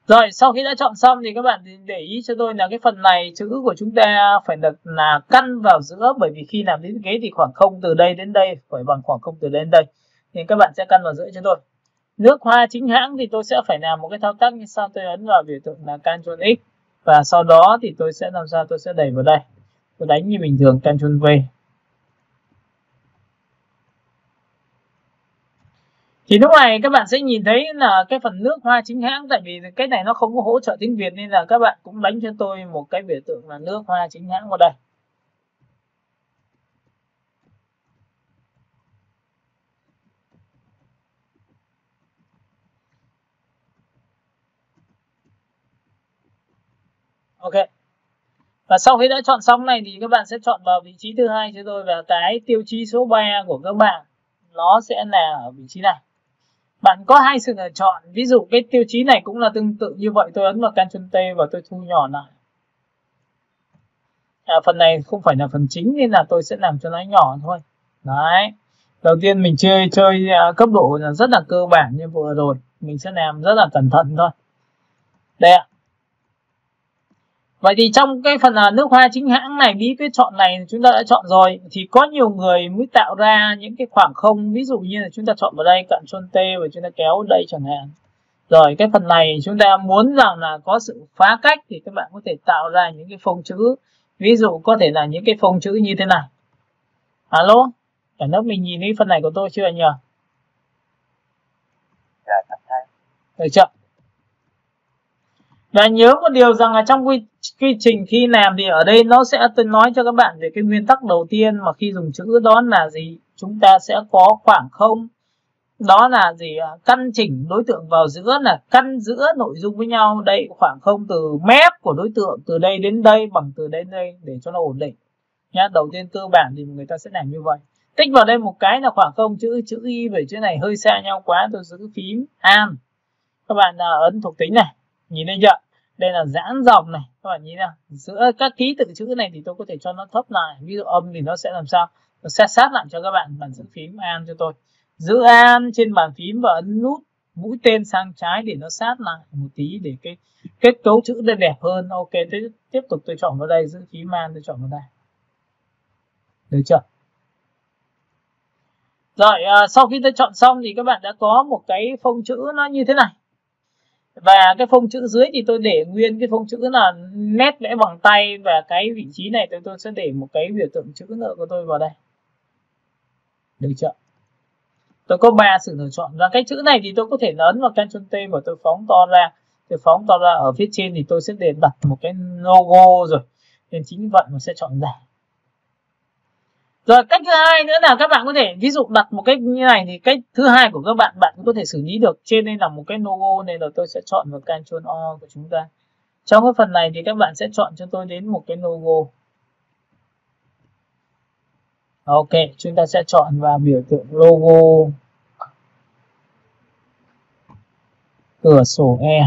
Rồi, sau khi đã chọn xong thì các bạn để ý cho tôi là cái phần này chữ của chúng ta phải được là căn vào giữa, bởi vì khi làm thiết kế thì khoảng không từ đây đến đây phải bằng khoảng không từ đây đến đây. Thì các bạn sẽ căn vào giữa cho tôi. Nước hoa chính hãng thì tôi sẽ phải làm một cái thao tác như sau, tôi ấn vào biểu tượng là Ctrl X và sau đó thì tôi sẽ làm sao, tôi sẽ đẩy vào đây. Tôi đánh như bình thường, Ctrl V. Thì lúc này các bạn sẽ nhìn thấy là cái phần nước hoa chính hãng, tại vì cái này nó không có hỗ trợ tiếng Việt nên là các bạn cũng đánh cho tôi một cái biểu tượng là nước hoa chính hãng vào đây. Ok. Và sau khi đã chọn xong này thì các bạn sẽ chọn vào vị trí thứ hai cho tôi, và cái tiêu chí số 3 của các bạn nó sẽ là ở vị trí này. Bạn có hai sự lựa chọn, ví dụ cái tiêu chí này cũng là tương tự như vậy, tôi ấn vào Ctrl T và tôi thu nhỏ lại. Phần này không phải là phần chính nên là tôi sẽ làm cho nó nhỏ thôi. Đấy. Đầu tiên mình chơi cấp độ là rất là cơ bản như vừa rồi, mình sẽ làm rất là cẩn thận thôi. Đây ạ. Vậy thì trong cái phần nước hoa chính hãng này, bí quyết chọn này chúng ta đã chọn rồi, thì có nhiều người mới tạo ra những cái khoảng không, ví dụ như là chúng ta chọn vào đây Ctrl T và chúng ta kéo đây chẳng hạn. Rồi cái phần này chúng ta muốn rằng là có sự phá cách thì các bạn có thể tạo ra những cái phông chữ, ví dụ có thể là những cái phông chữ như thế này. Alo, cả lớp mình nhìn thấy phần này của tôi chưa nhỉ? Dạ, thấy. Được chưa? Và nhớ một điều rằng là trong quy trình khi làm thì ở đây nó sẽ nói cho các bạn về cái nguyên tắc đầu tiên mà khi dùng chữ, đó là gì? Chúng ta sẽ có khoảng không. Đó là gì? Căn chỉnh đối tượng vào giữa, là căn giữa nội dung với nhau. Đây khoảng không từ mép của đối tượng từ đây đến đây bằng từ đây đến đây để cho nó ổn định. Nhá, đầu tiên cơ bản thì người ta sẽ làm như vậy. Tích vào đây một cái là khoảng không, chữ Y về chữ này hơi xa nhau quá, tôi giữ phím An. Các bạn ấn thuộc tính này, nhìn thấy chưa? Đây là giãn dòng này, các bạn nhìn nào, giữa các ký tự chữ này thì tôi có thể cho nó thấp lại, ví dụ âm thì nó sẽ làm sao, nó sẽ sát lại cho các bạn giữ phím An cho tôi, giữ An trên bàn phím và ấn nút mũi tên sang trái để nó sát lại một tí để cái kết cấu chữ nó đẹp hơn. Ok, tiếp tục tôi chọn vào đây, giữ phím An, tôi chọn vào đây, được chưa? Rồi sau khi tôi chọn xong thì các bạn đã có một cái phông chữ nó như thế này. Và cái phông chữ dưới thì tôi để nguyên cái phông chữ là nét vẽ bằng tay, và cái vị trí này tôi sẽ để một cái biểu tượng chữ nữa của tôi vào đây. Được chưa? Tôi có 3 sự lựa chọn, và cái chữ này thì tôi có thể ấn vào Ctrl T và tôi phóng to ra. Tôi phóng to ra ở phía trên thì tôi sẽ để đặt một cái logo rồi. Nên chính vậy mà sẽ chọn ra. Rồi cách thứ hai nữa là các bạn có thể ví dụ đặt một cái như này, thì cách thứ hai của các bạn cũng có thể xử lý được. Trên đây là một cái logo này, là tôi sẽ chọn vào Ctrl O của chúng ta. Trong cái phần này thì các bạn sẽ chọn cho tôi đến một cái logo. Ok, chúng ta sẽ chọn vào biểu tượng logo. cửa sổ E.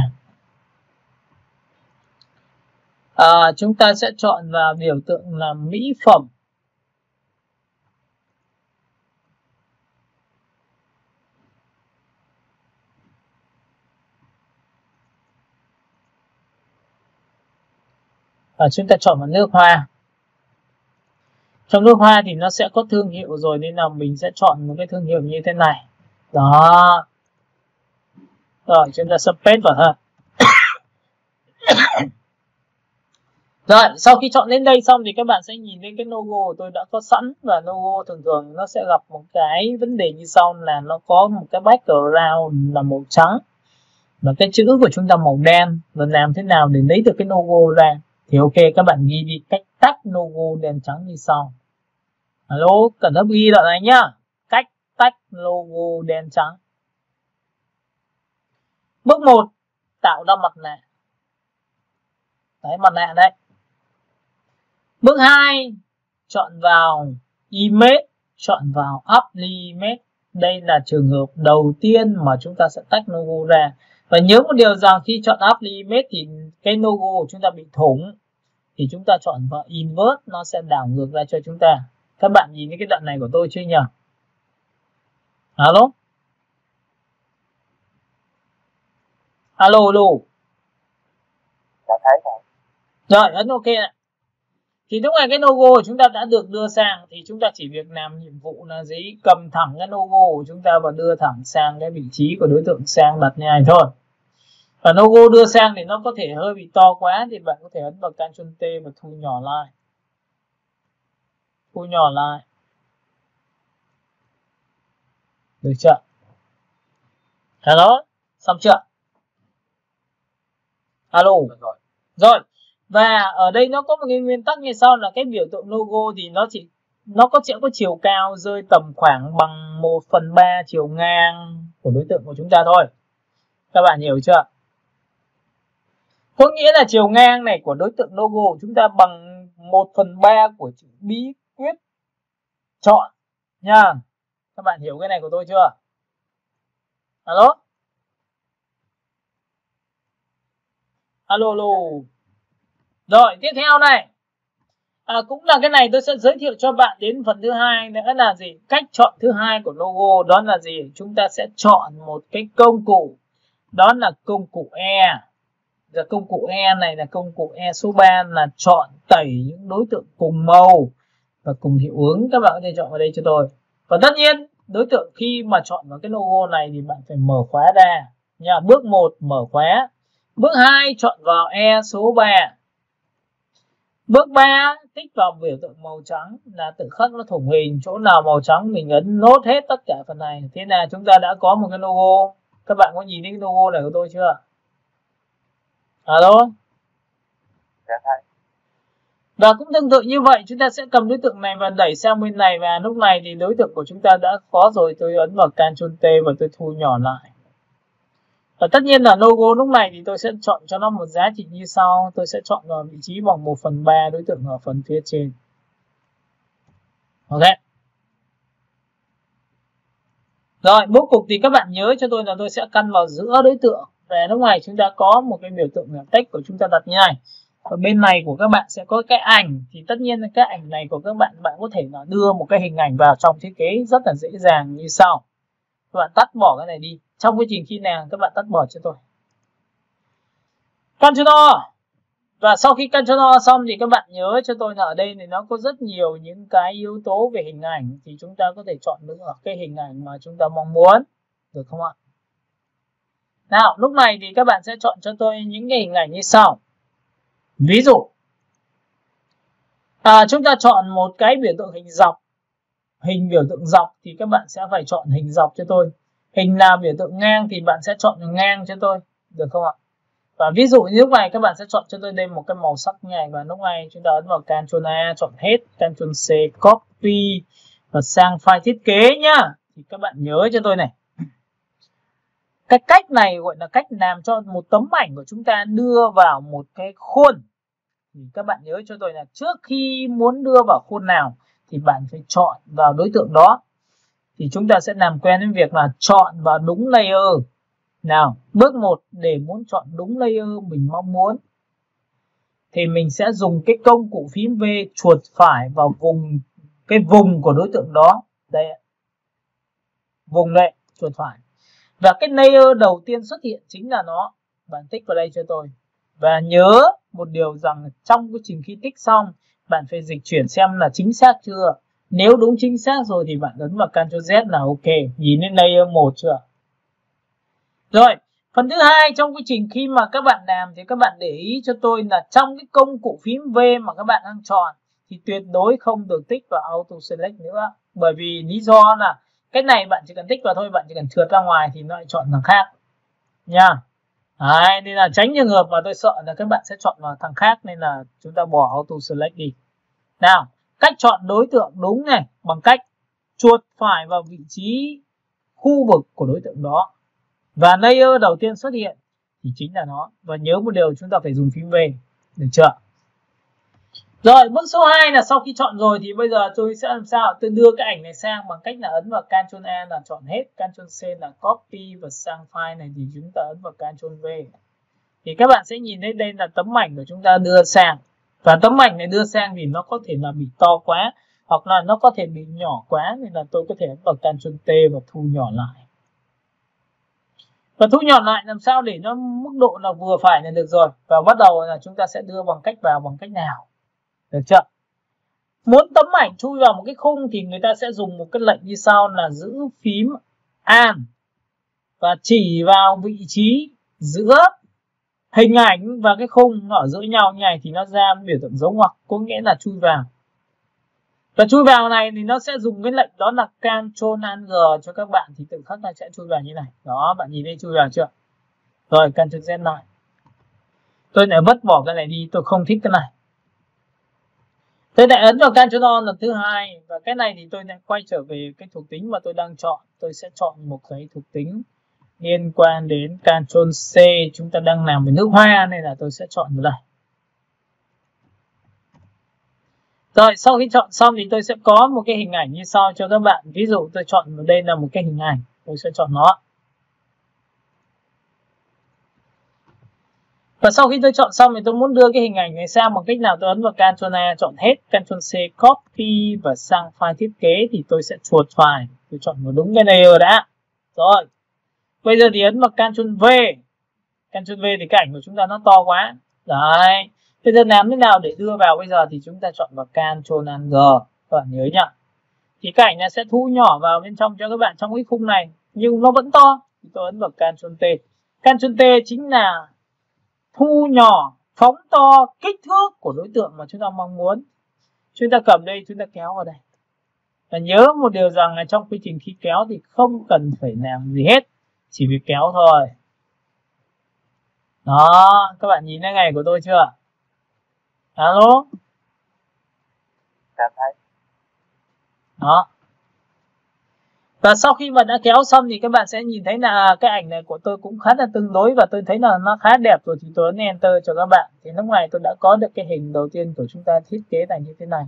Chúng ta sẽ chọn vào biểu tượng là mỹ phẩm. Chúng ta chọn vào nước hoa. Trong nước hoa thì nó sẽ có thương hiệu rồi, nên là mình sẽ chọn một cái thương hiệu như thế này. Đó. Rồi chúng ta space vào thôi. Rồi sau khi chọn đến đây xong thì các bạn sẽ nhìn đến cái logo tôi đã có sẵn, và logo thường thường nó sẽ gặp một cái vấn đề như sau là nó có một cái background là màu trắng và cái chữ của chúng ta màu đen. Và làm thế nào để lấy được cái logo ra thì ok, các bạn ghi đi cách tách logo đen trắng như sau. Alo, cẩn thận ghi đoạn này nhá. Cách tách logo đen trắng. Bước 1, tạo ra mặt nạ. Đấy, mặt nạ đấy. Bước 2, chọn vào image, chọn vào apply image. Đây là trường hợp đầu tiên mà chúng ta sẽ tách logo ra. Và nhớ một điều rằng khi chọn apply image thì cái logo của chúng ta bị thủng, thì chúng ta chọn vào invert, nó sẽ đảo ngược ra cho chúng ta. Các bạn nhìn thấy cái đoạn này của tôi chưa nhỉ? Alo? Alo, alo. Đã thấy rồi. Rồi, ấn ok này. Thì lúc này cái logo của chúng ta đã được đưa sang, thì chúng ta chỉ việc làm nhiệm vụ là gì? Cầm thẳng cái logo của chúng ta và đưa thẳng sang cái vị trí của đối tượng sang đặt như này thôi. Và logo đưa sang thì nó có thể hơi bị to quá, thì bạn có thể ấn vào Ctrl T và thu nhỏ lại. Thu nhỏ lại. Được chưa? Hello, xong chưa? Alo. Rồi. Và ở đây nó có một cái nguyên tắc như sau là cái biểu tượng logo thì nó sẽ có chiều cao rơi tầm khoảng bằng 1/3 chiều ngang của đối tượng của chúng ta thôi. Các bạn hiểu chưa? Có nghĩa là chiều ngang này của đối tượng logo của chúng ta bằng 1/3 của chữ bí quyết chọn nha. Các bạn hiểu cái này của tôi chưa? Alo? Alo, alo. Rồi, tiếp theo này. Cũng là cái này tôi sẽ giới thiệu cho bạn đến phần thứ hai nữa là gì? Cách chọn thứ hai của logo đó là gì? Chúng ta sẽ chọn một cái công cụ. Đó là công cụ E. Và công cụ E này là công cụ E số 3 là chọn tẩy những đối tượng cùng màu và cùng hiệu ứng. Các bạn có thể chọn vào đây cho tôi. Và tất nhiên, đối tượng khi mà chọn vào cái logo này thì bạn phải mở khóa ra nha. Bước 1 mở khóa. Bước 2 chọn vào E số 3. Bước 3 tích vào biểu tượng màu trắng là tự khắc nó thủng hình. Chỗ nào màu trắng mình ấn nốt hết tất cả phần này. Thế là chúng ta đã có một cái logo. Các bạn có nhìn thấy cái logo này của tôi chưa? Alo? Đã thấy. Và cũng tương tự như vậy, chúng ta sẽ cầm đối tượng này và đẩy sang bên này. Và lúc này thì đối tượng của chúng ta đã có rồi. Tôi ấn vào Ctrl T và tôi thu nhỏ lại. Và tất nhiên là logo lúc này thì tôi sẽ chọn cho nó một giá trị như sau. Tôi sẽ chọn vào vị trí bằng 1/3 đối tượng ở phần phía trên. Ok. Rồi, bố cục thì các bạn nhớ cho tôi là tôi sẽ căn vào giữa đối tượng. Và lúc này chúng ta có một cái biểu tượng là text của chúng ta đặt như này. Và bên này của các bạn sẽ có cái ảnh. Thì tất nhiên là cái ảnh này của các bạn có thể là đưa một cái hình ảnh vào trong thiết kế rất là dễ dàng như sau. Các bạn tắt bỏ cái này đi. Trong quá trình khi nào các bạn tắt bỏ cho tôi. Ctrl O. Và sau khi Ctrl O xong thì các bạn nhớ cho tôi là ở đây thì nó có rất nhiều những cái yếu tố về hình ảnh. Thì chúng ta có thể chọn được ở cái hình ảnh mà chúng ta mong muốn. Được không ạ? Nào, lúc này thì các bạn sẽ chọn cho tôi những cái hình ảnh như sau. Ví dụ, chúng ta chọn một cái biểu tượng hình dọc. Hình biểu tượng dọc thì các bạn sẽ phải chọn hình dọc cho tôi. Hình nào biểu tượng ngang thì bạn sẽ chọn ngang cho tôi. Được không ạ? Và ví dụ như lúc này các bạn sẽ chọn cho tôi đây một cái màu sắc như này. Và lúc này chúng ta ấn vào Ctrl A, chọn hết, Ctrl C, copy và sang file thiết kế nhá. Thì các bạn nhớ cho tôi này. Cái cách này gọi là cách làm cho một tấm ảnh của chúng ta đưa vào một cái khuôn. Thì các bạn nhớ cho tôi là trước khi muốn đưa vào khuôn nào thì bạn phải chọn vào đối tượng đó. Thì chúng ta sẽ làm quen với việc là chọn vào đúng layer. Nào, bước 1 để muốn chọn đúng layer mình mong muốn thì mình sẽ dùng cái công cụ phím V chuột phải vào cái vùng của đối tượng đó. Đây, vùng đây, chuột phải. Và cái layer đầu tiên xuất hiện chính là nó. Bạn tích vào đây cho tôi. Và nhớ một điều rằng trong quá trình khi tích xong, bạn phải dịch chuyển xem là chính xác chưa. Nếu đúng chính xác rồi thì bạn ấn vào Ctrl Z là ok. Nhìn lên layer 1 chưa? Rồi, phần thứ hai trong quá trình khi mà các bạn làm thì các bạn để ý cho tôi là trong cái công cụ phím V mà các bạn đang chọn thì tuyệt đối không được tích vào Auto Select nữa. Bởi vì lý do là cái này bạn chỉ cần tích vào thôi, bạn chỉ cần trượt ra ngoài thì nó lại chọn thằng khác nha. Đấy, nên là tránh trường hợp mà tôi sợ là các bạn sẽ chọn vào thằng khác nên là chúng ta bỏ Auto Select đi. Nào, cách chọn đối tượng đúng này bằng cách chuột phải vào vị trí khu vực của đối tượng đó. Và layer đầu tiên xuất hiện thì chính là nó. Và nhớ một điều, chúng ta phải dùng phím V. Được chưa? Rồi, bước số 2 là sau khi chọn rồi thì bây giờ tôi sẽ làm sao? Tôi đưa cái ảnh này sang bằng cách là ấn vào Ctrl A là chọn hết, Ctrl C là copy, và sang file này thì chúng ta ấn vào Ctrl V. Thì các bạn sẽ nhìn thấy đây là tấm ảnh của chúng ta đưa sang. Và tấm ảnh này đưa sang thì nó có thể là bị to quá, hoặc là nó có thể bị nhỏ quá, nên là tôi có thể ấn vào Ctrl T và thu nhỏ lại. Và thu nhỏ lại làm sao để nó mức độ là vừa phải là được rồi. Và bắt đầu là chúng ta sẽ đưa bằng cách vào bằng cách nào. Được chưa? Muốn tấm ảnh chui vào một cái khung thì người ta sẽ dùng một cái lệnh như sau là giữ phím Alt và chỉ vào vị trí giữa hình ảnh và cái khung nó ở giữa nhau như này thì nó ra biểu tượng dấu ngoặc, có nghĩa là chui vào. Và chui vào này thì nó sẽ dùng cái lệnh đó là Ctrl Alt G cho các bạn thì tự khắc là sẽ chui vào như này. Đó, bạn nhìn thấy chui vào chưa? Rồi, Ctrl Z lại. Tôi lại vứt bỏ cái này đi, tôi không thích cái này. Tôi lại ấn vào Ctrl On lần thứ hai và cái này thì tôi lại quay trở về cái thuộc tính mà tôi đang chọn. Tôi sẽ chọn một cái thuộc tính liên quan đến Ctrl C. Chúng ta đang làm về nước hoa nên là tôi sẽ chọn vào đây. Rồi, sau khi chọn xong thì tôi sẽ có một cái hình ảnh như sau cho các bạn. Ví dụ tôi chọn vào đây là một cái hình ảnh, tôi sẽ chọn nó. Và sau khi tôi chọn xong thì tôi muốn đưa cái hình ảnh này sang bằng cách nào, tôi ấn vào Ctrl A, chọn hết, Ctrl C copy và sang file thiết kế thì tôi sẽ chuột phải, tôi chọn vào đúng cái layer đã. Rồi, bây giờ thì ấn vào Ctrl V. Ctrl V thì cái ảnh của chúng ta nó to quá. Đấy, bây giờ làm thế nào để đưa vào bây giờ thì chúng ta chọn vào Ctrl Alt G. Các bạn nhớ nhá. Thì cái ảnh này sẽ thu nhỏ vào bên trong cho các bạn trong cái khung này, nhưng nó vẫn to. Thì tôi ấn vào Ctrl T. Ctrl T chính là thu nhỏ, phóng to kích thước của đối tượng mà chúng ta mong muốn. Chúng ta cầm đây, chúng ta kéo vào đây. Và nhớ một điều rằng là trong quy trình khi kéo thì không cần phải làm gì hết, chỉ việc kéo thôi. Đó, các bạn nhìn thấy ngày của tôi chưa? Alo? Dạ thấy. Đó. Và sau khi mà đã kéo xong thì các bạn sẽ nhìn thấy là cái ảnh này của tôi cũng khá là tương đối và tôi thấy là nó khá đẹp rồi thì tôi ấn Enter cho các bạn. Thì lúc này tôi đã có được cái hình đầu tiên của chúng ta thiết kế thành như thế này.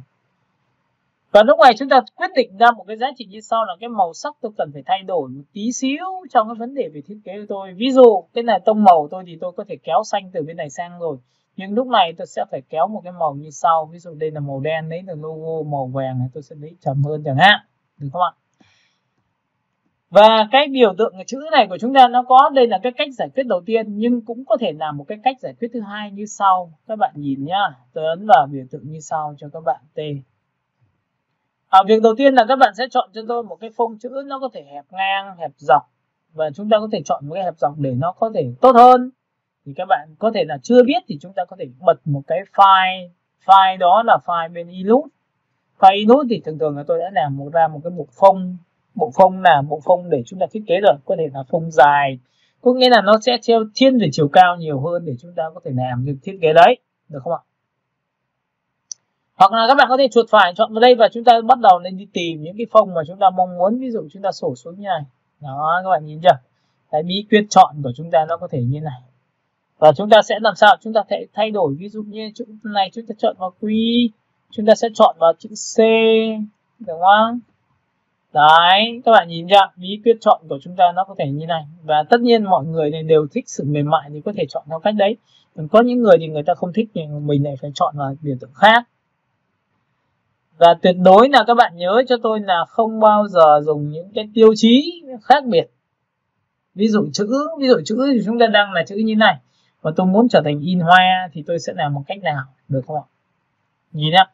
Và lúc này chúng ta quyết định ra một cái giá trị như sau là cái màu sắc tôi cần phải thay đổi một tí xíu trong cái vấn đề về thiết kế của tôi. Ví dụ cái này tông màu tôi thì tôi có thể kéo xanh từ bên này sang rồi. Nhưng lúc này tôi sẽ phải kéo một cái màu như sau. Ví dụ đây là màu đen, lấy là logo màu vàng này tôi sẽ lấy trầm hơn chẳng hạn. Được không ạ? Và cái biểu tượng chữ này của chúng ta nó có, đây là cái cách giải quyết đầu tiên nhưng cũng có thể là một cái cách giải quyết thứ hai như sau. Các bạn nhìn nhá, tôi ấn vào biểu tượng như sau cho các bạn T. Việc đầu tiên là các bạn sẽ chọn cho tôi một cái phông chữ nó có thể hẹp ngang, hẹp dọc. Và chúng ta có thể chọn một cái hẹp dọc để nó có thể tốt hơn. Thì các bạn có thể là chưa biết thì chúng ta có thể bật một cái file. File đó là file bên Inode. File Inode thì thường là tôi đã làm ra một cái bộ phông. Bộ phông là bộ phông để chúng ta thiết kế rồi. Có thể là phông dài. Có nghĩa là nó sẽ thiên về chiều cao nhiều hơn để chúng ta có thể làm được thiết kế đấy. Được không ạ? Hoặc là các bạn có thể chuột phải chọn vào đây và chúng ta bắt đầu lên đi tìm những cái phông mà chúng ta mong muốn. Ví dụ chúng ta sổ xuống như này. Đó, các bạn nhìn chưa? Cái bí quyết chọn của chúng ta nó có thể như này. Và chúng ta sẽ làm sao? Chúng ta sẽ thay đổi. Ví dụ như chỗ này chúng ta chọn vào Q. Chúng ta sẽ chọn vào chữ C. Được không? Đấy, các bạn nhìn chưa? Bí quyết chọn của chúng ta nó có thể như này. Và tất nhiên mọi người này đều thích sự mềm mại thì có thể chọn theo cách đấy. Còn có những người thì người ta không thích thì mình lại phải chọn vào biểu tượng khác. Và tuyệt đối là các bạn nhớ cho tôi là không bao giờ dùng những cái tiêu chí khác biệt. Ví dụ chữ thì chúng ta đang là chữ như này. Và tôi muốn trở thành in hoa thì tôi sẽ làm một cách nào, được không ạ? Nhìn nhá.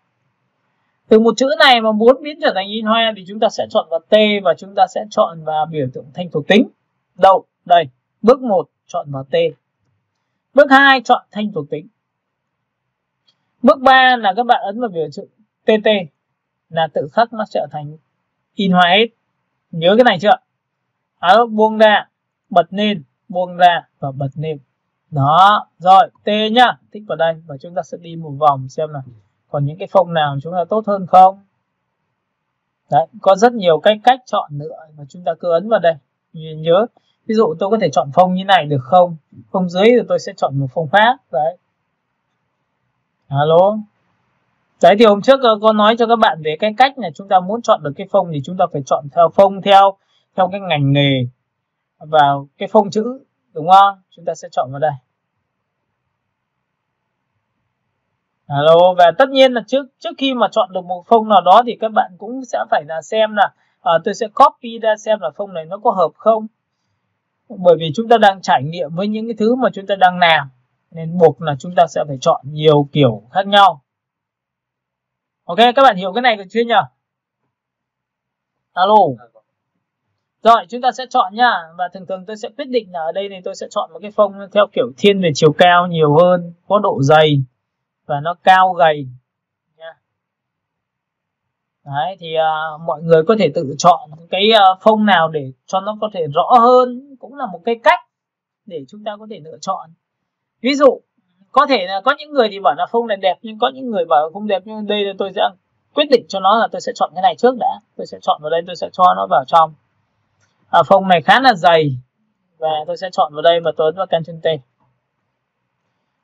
Từ một chữ này mà muốn biến trở thành in hoa thì chúng ta sẽ chọn vào T và chúng ta sẽ chọn vào biểu tượng thanh thuộc tính. Đâu? Đây. Bước 1 chọn vào T. Bước 2 chọn thanh thuộc tính. Bước 3 là các bạn ấn vào biểu tượng TT là tự khắc nó trở thành in hoa hết. Nhớ cái này chưa? Buông ra, bật lên, buông ra và bật lên. Đó, rồi T nhá, thích vào đây và chúng ta sẽ đi một vòng xem là còn những cái phông nào chúng ta tốt hơn không. Đấy, có rất nhiều cái cách chọn nữa mà chúng ta cứ ấn vào đây. Nhớ, ví dụ tôi có thể chọn phông như này được không? Phông dưới thì tôi sẽ chọn một phông khác. Đấy. Alo. Đấy thì hôm trước con nói cho các bạn về cái cách là chúng ta muốn chọn được cái phông thì chúng ta phải chọn theo phông theo cái ngành nghề vào cái phông chữ, đúng không? Chúng ta sẽ chọn vào đây. Alo, và tất nhiên là trước khi mà chọn được một phông nào đó thì các bạn cũng sẽ phải là xem là tôi sẽ copy ra xem là phông này nó có hợp không. Bởi vì chúng ta đang trải nghiệm với những cái thứ mà chúng ta đang làm nên buộc là chúng ta sẽ phải chọn nhiều kiểu khác nhau. Ok, các bạn hiểu cái này được chưa nhỉ? Alo. Rồi, chúng ta sẽ chọn nha. Và thường tôi sẽ quyết định là ở đây này tôi sẽ chọn một cái phông theo kiểu thiên về chiều cao nhiều hơn, có độ dày và nó cao gầy nha. Đấy thì mọi người có thể tự chọn cái phông nào để cho nó có thể rõ hơn, cũng là một cái cách để chúng ta có thể lựa chọn. Ví dụ có thể là có những người thì bảo là phông này đẹp nhưng có những người bảo không đẹp, nhưng đây là tôi sẽ quyết định cho nó là tôi sẽ chọn cái này trước đã. Tôi sẽ chọn vào đây, tôi sẽ cho nó vào trong. Phông này khá là dày và tôi sẽ chọn vào đây và tôi ấn vào Ctrl T.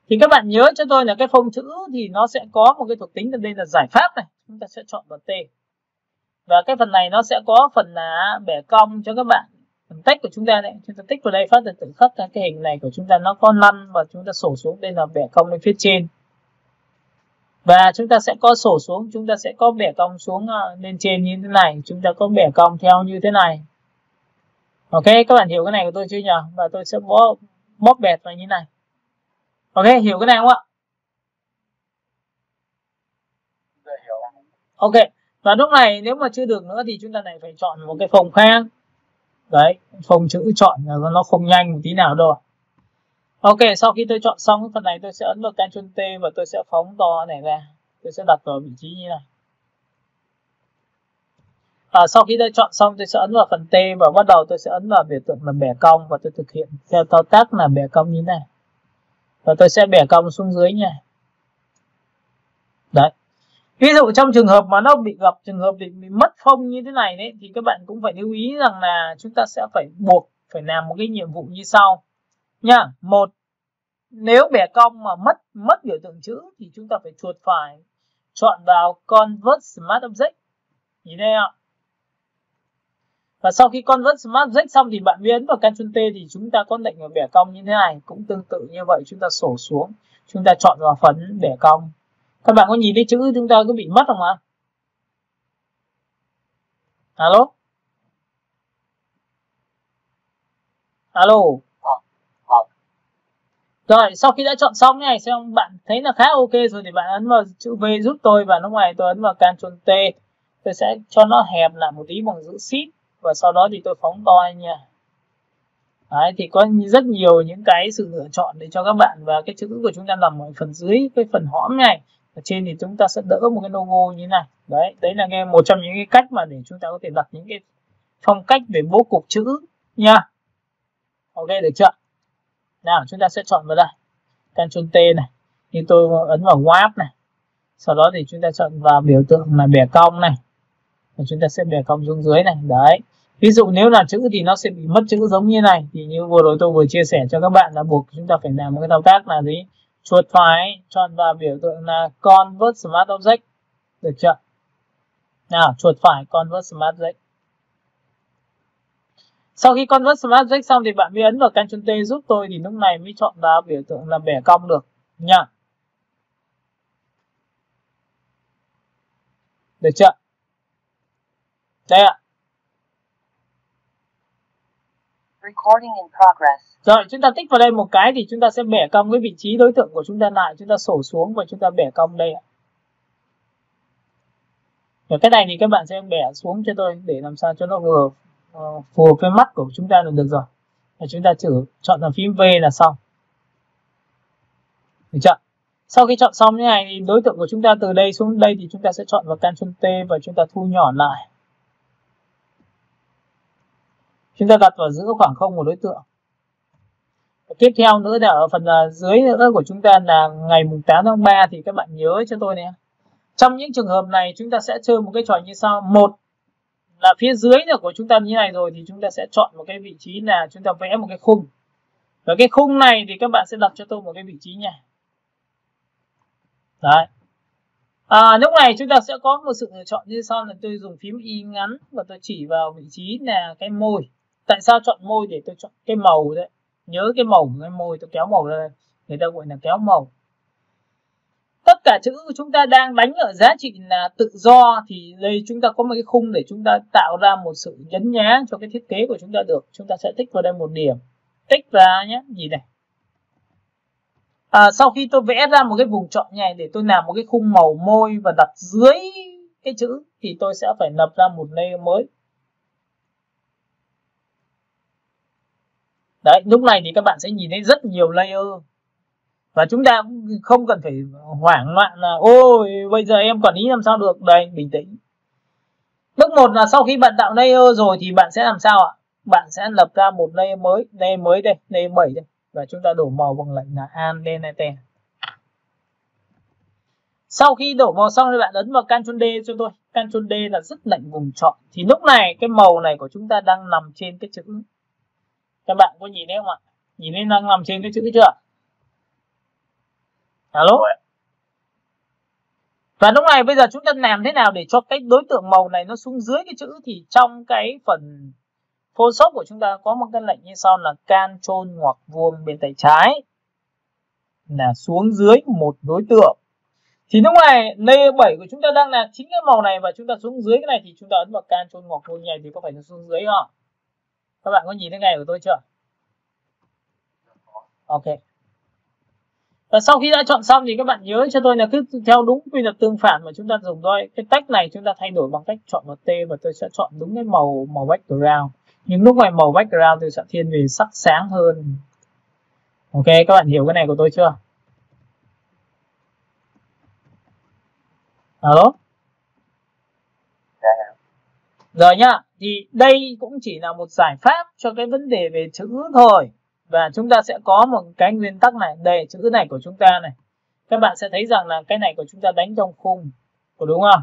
Thì các bạn nhớ cho tôi là cái phông chữ thì nó sẽ có một cái thuộc tính ở đây là giải pháp này, chúng ta sẽ chọn vào T. Và cái phần này nó sẽ có phần là bẻ cong cho các bạn. Phần text của chúng ta đấy, chúng ta tích vào đây phát là tự khắc cái hình này của chúng ta nó có lăn và chúng ta sổ xuống, đây là bẻ cong lên phía trên. Và chúng ta sẽ có sổ xuống, chúng ta sẽ có bẻ cong xuống lên trên như thế này, chúng ta có bẻ cong theo như thế này. Ok, các bạn hiểu cái này của tôi chưa nhỉ? Và tôi sẽ bóp bẹt vào như này. Ok, hiểu cái này không ạ? Hiểu. Ok, và lúc này nếu mà chưa được nữa thì chúng ta lại phải chọn một cái phông khác. Đấy, phông chữ chọn là nó không nhanh một tí nào đâu. Ok, sau khi tôi chọn xong cái phần này tôi sẽ ấn vào Ctrl T và tôi sẽ phóng to này ra. Tôi sẽ đặt vào vị trí như này. Sau khi tôi chọn xong tôi sẽ ấn vào phần T và bắt đầu tôi sẽ ấn vào biểu tượng là bẻ cong và tôi thực hiện theo thao tác là bẻ cong như thế này. Và tôi sẽ bẻ cong xuống dưới nha. Đấy. Ví dụ trong trường hợp mà nó bị gặp trường hợp bị mất phông như thế này đấy thì các bạn cũng phải lưu ý rằng là chúng ta sẽ phải buộc phải làm một cái nhiệm vụ như sau nha. Một, nếu bẻ cong mà mất biểu tượng chữ thì chúng ta phải chuột phải chọn vào Convert Smart Object. Nhìn đây ạ. Và sau khi Convert Smart Object xong thì bạn biến vào Ctrl T thì chúng ta có lệnh bẻ cong như thế này. Cũng tương tự như vậy, chúng ta sổ xuống, chúng ta chọn vào phần bẻ cong. Các bạn có nhìn thấy chữ chúng ta có bị mất không ạ? Alo? Alo? Rồi, sau khi đã chọn xong này, xem bạn thấy là khá ok rồi thì bạn ấn vào chữ V giúp tôi và lúc này tôi ấn vào Ctrl T. Tôi sẽ cho nó hẹp lại một tí bằng chữ Shift và sau đó thì tôi phóng to nha. Đấy, thì có rất nhiều những cái sự lựa chọn để cho các bạn, và cái chữ của chúng ta nằm ở phần dưới cái phần hõm này. Ở trên thì chúng ta sẽ đỡ một cái logo như thế này. Đấy là một trong những cái cách mà để chúng ta có thể đặt những cái phong cách về bố cục chữ nha. Ok, được chưa? Nào, chúng ta sẽ chọn vào đây Ctrl T này, như tôi ấn vào Warp này. Sau đó thì chúng ta chọn vào biểu tượng là bẻ cong này. Và chúng ta sẽ bẻ cong xuống dưới này. Đấy. Ví dụ nếu là chữ thì nó sẽ bị mất chữ giống như này. Thì như vừa rồi tôi vừa chia sẻ cho các bạn là buộc chúng ta phải làm một cái thao tác là gì? Chuột phải chọn vào biểu tượng là Convert Smart Object. Được chưa? Nào, chuột phải Convert Smart Object. Sau khi convert smart text xong thì bạn mới ấn vào Ctrl T giúp tôi, thì lúc này mới chọn ra biểu tượng là bẻ cong được nha. Được chưa? Đây ạ. Recording in progress. Rồi, chúng ta tích vào đây một cái thì chúng ta sẽ bẻ cong cái vị trí đối tượng của chúng ta lại, chúng ta xổ xuống và chúng ta bẻ cong đây ạ. Rồi cái này thì các bạn sẽ bẻ xuống cho tôi để làm sao cho nó phù hợp với mắt của chúng ta là được rồi. Và chúng ta chỉ chọn vào phím V là xong. Được chưa? Sau khi chọn xong như này thì đối tượng của chúng ta từ đây xuống đây thì chúng ta sẽ chọn vào Ctrl T và chúng ta thu nhỏ lại. Chúng ta đặt vào giữa khoảng không của đối tượng. Tiếp theo nữa là ở phần dưới nữa của chúng ta là ngày 8 tháng 3 thì các bạn nhớ cho tôi này. Trong những trường hợp này chúng ta sẽ chơi một cái trò như sau. Một là phía dưới của chúng ta như này rồi thì chúng ta sẽ chọn một cái vị trí là chúng ta vẽ một cái khung. Và cái khung này thì các bạn sẽ đặt cho tôi một cái vị trí nha. Đấy. Lúc này chúng ta sẽ có một sự lựa chọn như sau là tôi dùng phím Y ngắn và tôi chỉ vào vị trí là cái môi. Tại sao chọn môi? Để tôi chọn cái màu đấy. Nhớ cái màu của cái môi, tôi kéo màu ra đây. Người ta gọi là kéo màu. Tất cả chữ của chúng ta đang đánh ở giá trị là tự do thì đây chúng ta có một cái khung để chúng ta tạo ra một sự nhấn nhá cho cái thiết kế của chúng ta được. Chúng ta sẽ tích vào đây một điểm. Tích ra nhé, gì này. Sau khi tôi vẽ ra một cái vùng chọn này để tôi làm một cái khung màu môi và đặt dưới cái chữ thì tôi sẽ phải lập ra một layer mới. Đấy, lúc này thì các bạn sẽ nhìn thấy rất nhiều layer. Và chúng ta cũng không cần phải hoảng loạn là ôi bây giờ em quản lý làm sao được. Đây, bình tĩnh. Bước 1 là sau khi bạn tạo layer rồi thì bạn sẽ làm sao ạ? Bạn sẽ lập ra một layer mới đây, layer 7 đây. Và chúng ta đổ màu bằng lệnh là Alt Delete. Sau khi đổ màu xong thì bạn ấn vào Ctrl D cho tôi. Ctrl D là dứt lệnh vùng chọn. Thì lúc này cái màu này của chúng ta đang nằm trên cái chữ. Các bạn có nhìn thấy không ạ? Nhìn thấy đang nằm trên cái chữ chưa? Alo? Và lúc này bây giờ chúng ta làm thế nào để cho cái đối tượng màu này nó xuống dưới cái chữ, thì trong cái phần Photoshop của chúng ta có một cái lệnh như sau là Ctrl ngoặc vuông bên tay trái là xuống dưới một đối tượng. Thì lúc này layer 7 của chúng ta đang là chính cái màu này và chúng ta xuống dưới cái này thì chúng ta ấn vào Ctrl ngoặc vuông này thì có phải nó xuống dưới không? Các bạn có nhìn thấy ngày của tôi chưa? Ok. Và sau khi đã chọn xong thì các bạn nhớ cho tôi là cứ theo đúng quy luật tương phản mà chúng ta dùng thôi. Cái text này chúng ta thay đổi bằng cách chọn vào T và tôi sẽ chọn đúng cái màu background. Nhưng lúc này màu background tôi sẽ thiên về sắc sáng hơn. Ok, các bạn hiểu cái này của tôi chưa? Alo? Rồi nhá, thì đây cũng chỉ là một giải pháp cho cái vấn đề về chữ thôi. Và chúng ta sẽ có một cái nguyên tắc này. Đây, chữ này của chúng ta này. Các bạn sẽ thấy rằng là cái này của chúng ta đánh trong khung. Có đúng không?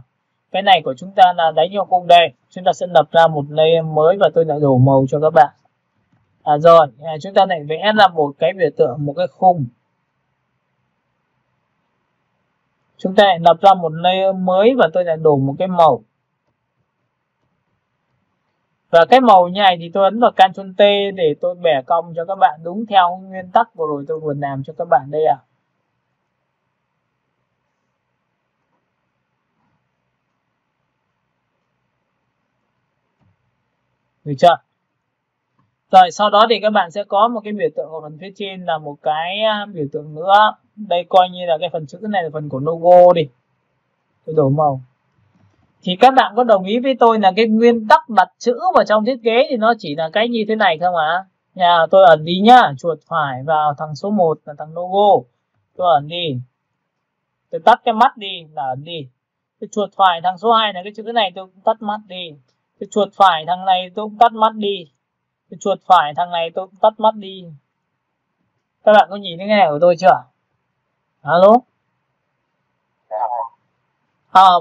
Cái này của chúng ta là đánh trong khung đây. Chúng ta sẽ lập ra một layer mới và tôi lại đổ màu cho các bạn. Rồi, chúng ta lại vẽ ra một cái biểu tượng, một cái khung. Chúng ta lại lập ra một layer mới và tôi lại đổ một cái màu. Và cái màu như này thì tôi ấn vào Ctrl T để tôi bẻ cong cho các bạn đúng theo nguyên tắc vừa rồi tôi vừa làm cho các bạn đây ạ. Được chưa? Rồi sau đó thì các bạn sẽ có một cái biểu tượng ở phần phía trên là một cái biểu tượng nữa. Đây coi như là cái phần chữ này là phần của logo đi. Tôi đổ màu. Thì các bạn có đồng ý với tôi là cái nguyên tắc đặt chữ vào trong thiết kế thì nó chỉ là cái như thế này không ạ? Nhà tôi ẩn đi nhá, chuột phải vào thằng số 1 là thằng logo. Tôi ẩn đi. Tôi tắt cái mắt đi là ẩn đi. Tôi chuột phải thằng số 2 là cái chữ này tôi cũng tắt mắt đi. Tôi chuột phải thằng này tôi cũng tắt mắt đi. Tôi chuột phải thằng này tôi cũng tắt mắt đi. Các bạn có nhìn thấy cái này của tôi chưa? Alo?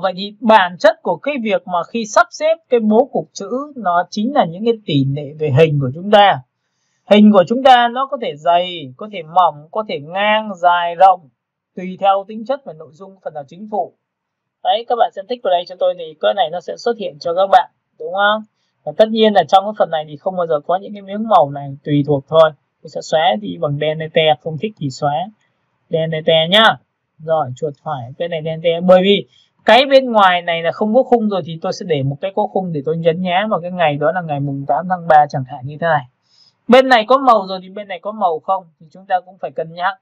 Vậy thì bản chất của cái việc mà khi sắp xếp cái bố cục chữ nó chính là những cái tỷ lệ về hình của chúng ta. Hình của chúng ta nó có thể dày, có thể mỏng, có thể ngang, dài, rộng, tùy theo tính chất và nội dung phần nào chính phủ. Đấy, các bạn sẽ tích vào đây cho tôi thì cái này nó sẽ xuất hiện cho các bạn, đúng không? Và tất nhiên là trong cái phần này thì không bao giờ có những cái miếng màu này, tùy thuộc thôi. Tôi sẽ xóa đi bằng đen te, không thích thì xóa đen te nhá. Rồi chuột phải cái này đen te, bởi vì cái bên ngoài này là không có khung rồi thì tôi sẽ để một cái có khung để tôi nhấn nhá vào cái ngày đó là ngày mùng 8 tháng 3 chẳng hạn như thế này. Bên này có màu rồi thì bên này có màu không thì chúng ta cũng phải cân nhắc.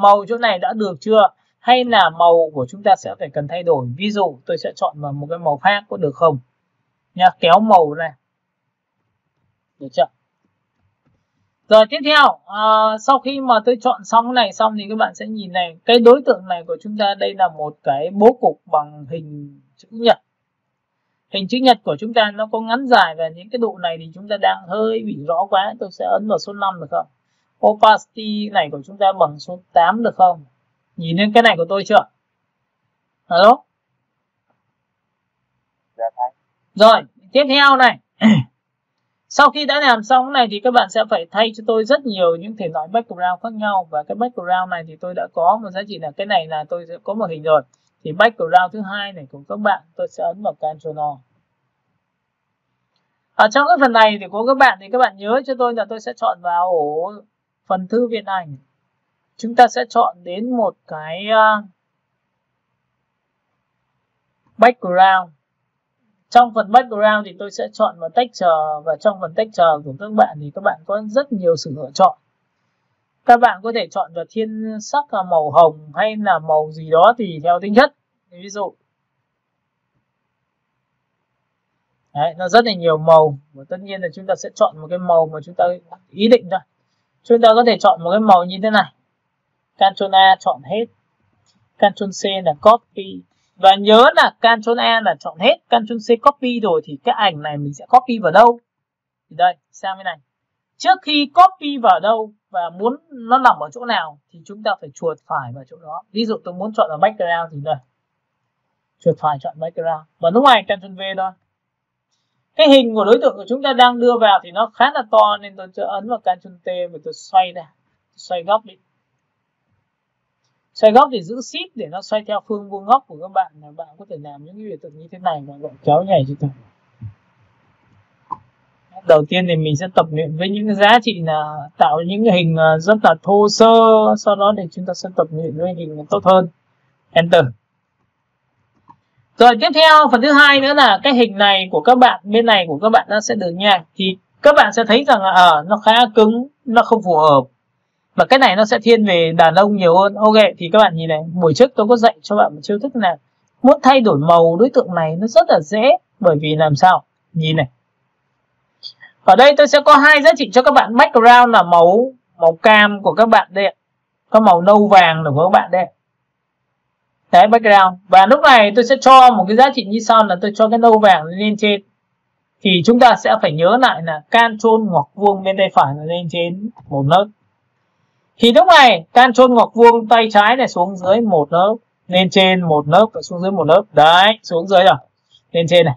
Màu chỗ này đã được chưa, hay là màu của chúng ta sẽ phải cần thay đổi. Ví dụ tôi sẽ chọn vào một cái màu khác có được không nha, kéo màu này được chưa. Rồi tiếp theo sau khi mà tôi chọn xong cái này xong thì các bạn sẽ nhìn này, cái đối tượng này của chúng ta đây là một cái bố cục bằng hình chữ nhật. Hình chữ nhật của chúng ta nó có ngắn dài và những cái độ này thì chúng ta đang hơi bị rõ quá. Tôi sẽ ấn vào số 5 được không? Opacity này của chúng ta bằng số 8 được không? Nhìn lên cái này của tôi chưa? Alo? Dạ thấy. Rồi, tiếp theo này. Sau khi đã làm xong cái này thì các bạn sẽ phải thay cho tôi rất nhiều những thể loại background khác nhau. Và cái background này thì tôi đã có một giá trị là cái này là tôi sẽ có một hình rồi. Thì background thứ hai này của các bạn tôi sẽ ấn vào Ctrl O. Ở trong cái phần này thì của các bạn thì các bạn nhớ cho tôi là tôi sẽ chọn vào ổ phần thư viện ảnh. Chúng ta sẽ chọn đến một cái background. Trong phần background thì tôi sẽ chọn vào texture, và trong phần texture của các bạn thì các bạn có rất nhiều sự lựa chọn. Các bạn có thể chọn vào thiên sắc là màu hồng hay là màu gì đó tùy theo tính chất. Ví dụ đấy, nó rất là nhiều màu và tất nhiên là chúng ta sẽ chọn một cái màu mà chúng ta ý định thôi. Chúng ta có thể chọn một cái màu như thế này. Ctrl A chọn hết, Ctrl C là copy. Và nhớ là Ctrl A là chọn hết, Ctrl C copy rồi thì cái ảnh này mình sẽ copy vào đâu? Thì đây, sang bên này. Trước khi copy vào đâu và muốn nó nằm ở chỗ nào thì chúng ta phải chuột phải vào chỗ đó. Ví dụ tôi muốn chọn vào background thì đây. Chuột phải chọn background. Và lúc này Ctrl V thôi. Cái hình của đối tượng của chúng ta đang đưa vào thì nó khá là to nên tôi sẽ ấn vào Ctrl T và tôi xoay ra. Xoay góc đi. Xoay góc thì giữ shift để nó xoay theo phương vuông góc của các bạn. Bạn có thể làm những cái biểu tượng như thế này và gọi kéo nhảy cho tôi. Đầu tiên thì mình sẽ tập luyện với những cái giá trị là tạo những cái hình rất là thô sơ. Sau đó thì chúng ta sẽ tập luyện với hình tốt hơn. Enter. Rồi tiếp theo phần thứ hai nữa là cái hình này của các bạn, bên này của các bạn nó sẽ được nha. Thì các bạn sẽ thấy rằng là nó khá cứng, nó không phù hợp. Và cái này nó sẽ thiên về đàn ông nhiều hơn. Ok, thì các bạn nhìn này, buổi trước tôi có dạy cho bạn một chiêu thức là muốn thay đổi màu đối tượng này nó rất là dễ. Bởi vì làm sao? Nhìn này. Ở đây tôi sẽ có hai giá trị cho các bạn. Background là màu cam của các bạn đây. Có màu nâu vàng của các bạn đây. Đấy, background. Và lúc này tôi sẽ cho một cái giá trị như sau là tôi cho cái nâu vàng lên trên. Thì chúng ta sẽ phải nhớ lại là Ctrl ngoặc vuông bên tay phải là lên trên một lớp. Thì lúc này Ctrl ngoặc vuông tay trái này xuống dưới một lớp, lên trên một lớp và xuống dưới một lớp. Đấy, xuống dưới rồi. Lên trên này.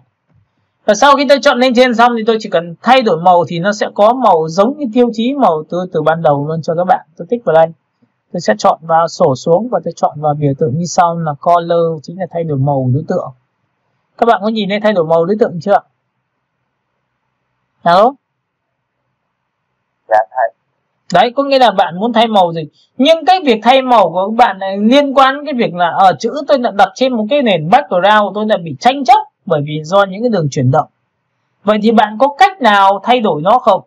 Và sau khi tôi chọn lên trên xong thì tôi chỉ cần thay đổi màu thì nó sẽ có màu giống như tiêu chí màu từ ban đầu luôn cho các bạn. Tôi tích vào đây. Tôi sẽ chọn vào sổ xuống và tôi chọn vào biểu tượng như sau là color, chính là thay đổi màu đối tượng. Các bạn có nhìn thấy thay đổi màu đối tượng chưa? Alo? Dạ thấy. Đấy, có nghĩa là bạn muốn thay màu gì. Nhưng cái việc thay màu của các bạn này liên quan đến cái việc là ở chữ tôi đã đặt trên một cái nền background, tôi đã bị tranh chấp bởi vì do những cái đường chuyển động. Vậy thì bạn có cách nào thay đổi nó không?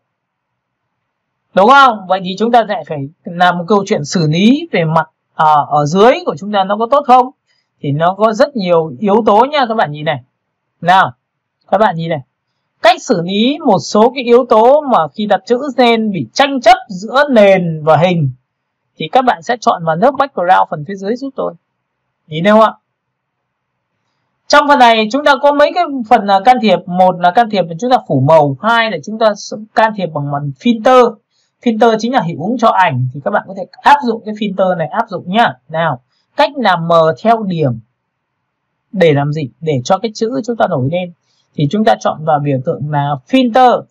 Đúng không? Vậy thì chúng ta sẽ phải làm một câu chuyện xử lý về mặt ở dưới của chúng ta nó có tốt không? Thì nó có rất nhiều yếu tố nha các bạn nhìn này. Nào, các bạn nhìn này. Cách xử lý một số cái yếu tố mà khi đặt chữ lên bị tranh chấp giữa nền và hình thì các bạn sẽ chọn vào lớp background phần phía dưới giúp tôi. Nhìn thấy không ạ? Trong phần này chúng ta có mấy cái phần là can thiệp. Một là can thiệp để chúng ta phủ màu. Hai là chúng ta can thiệp bằng mặt filter. Filter chính là hiệu ứng cho ảnh. Thì các bạn có thể áp dụng cái filter này, áp dụng nhá. Nào, cách làm mờ theo điểm. Để làm gì? Để cho cái chữ chúng ta nổi lên. Thì chúng ta chọn vào biểu tượng là filter.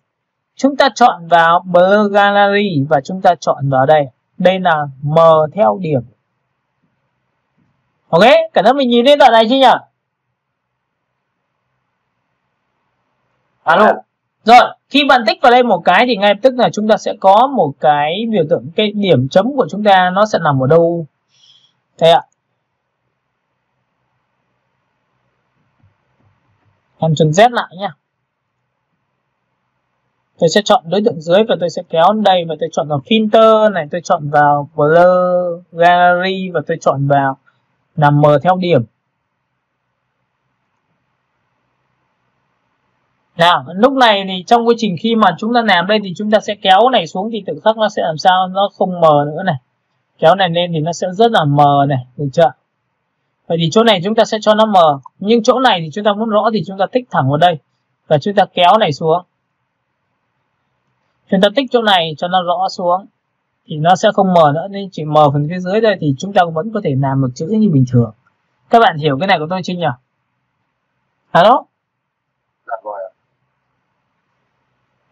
Chúng ta chọn vào Blur Gallery và chúng ta chọn vào đây. Đây là mờ theo điểm. Ok, cả lớp mình nhìn lên đoạn này chứ nhỉ? Alo. Rồi, khi bạn tích vào đây một cái thì ngay lập tức là chúng ta sẽ có một cái biểu tượng, cái điểm chấm của chúng ta nó sẽ nằm ở đâu? Đây ạ. Ctrl Z lại nhé. Tôi sẽ chọn đối tượng dưới và tôi sẽ kéo đến đây và tôi chọn vào filter này, tôi chọn vào blur gallery và tôi chọn vào nằm mờ theo điểm. Nào, lúc này thì trong quá trình khi mà chúng ta làm đây thì chúng ta sẽ kéo này xuống thì tự khắc nó sẽ làm sao nó không mờ nữa này. Kéo này lên thì nó sẽ rất là mờ này, được chưa? Vậy thì chỗ này chúng ta sẽ cho nó mờ, nhưng chỗ này thì chúng ta muốn rõ thì chúng ta tích thẳng vào đây và chúng ta kéo này xuống. Chúng ta tích chỗ này cho nó rõ xuống thì nó sẽ không mờ nữa, nên chỉ mờ phần phía dưới đây thì chúng ta vẫn có thể làm được chữ như bình thường. Các bạn hiểu cái này của tôi chưa nhỉ? Alo?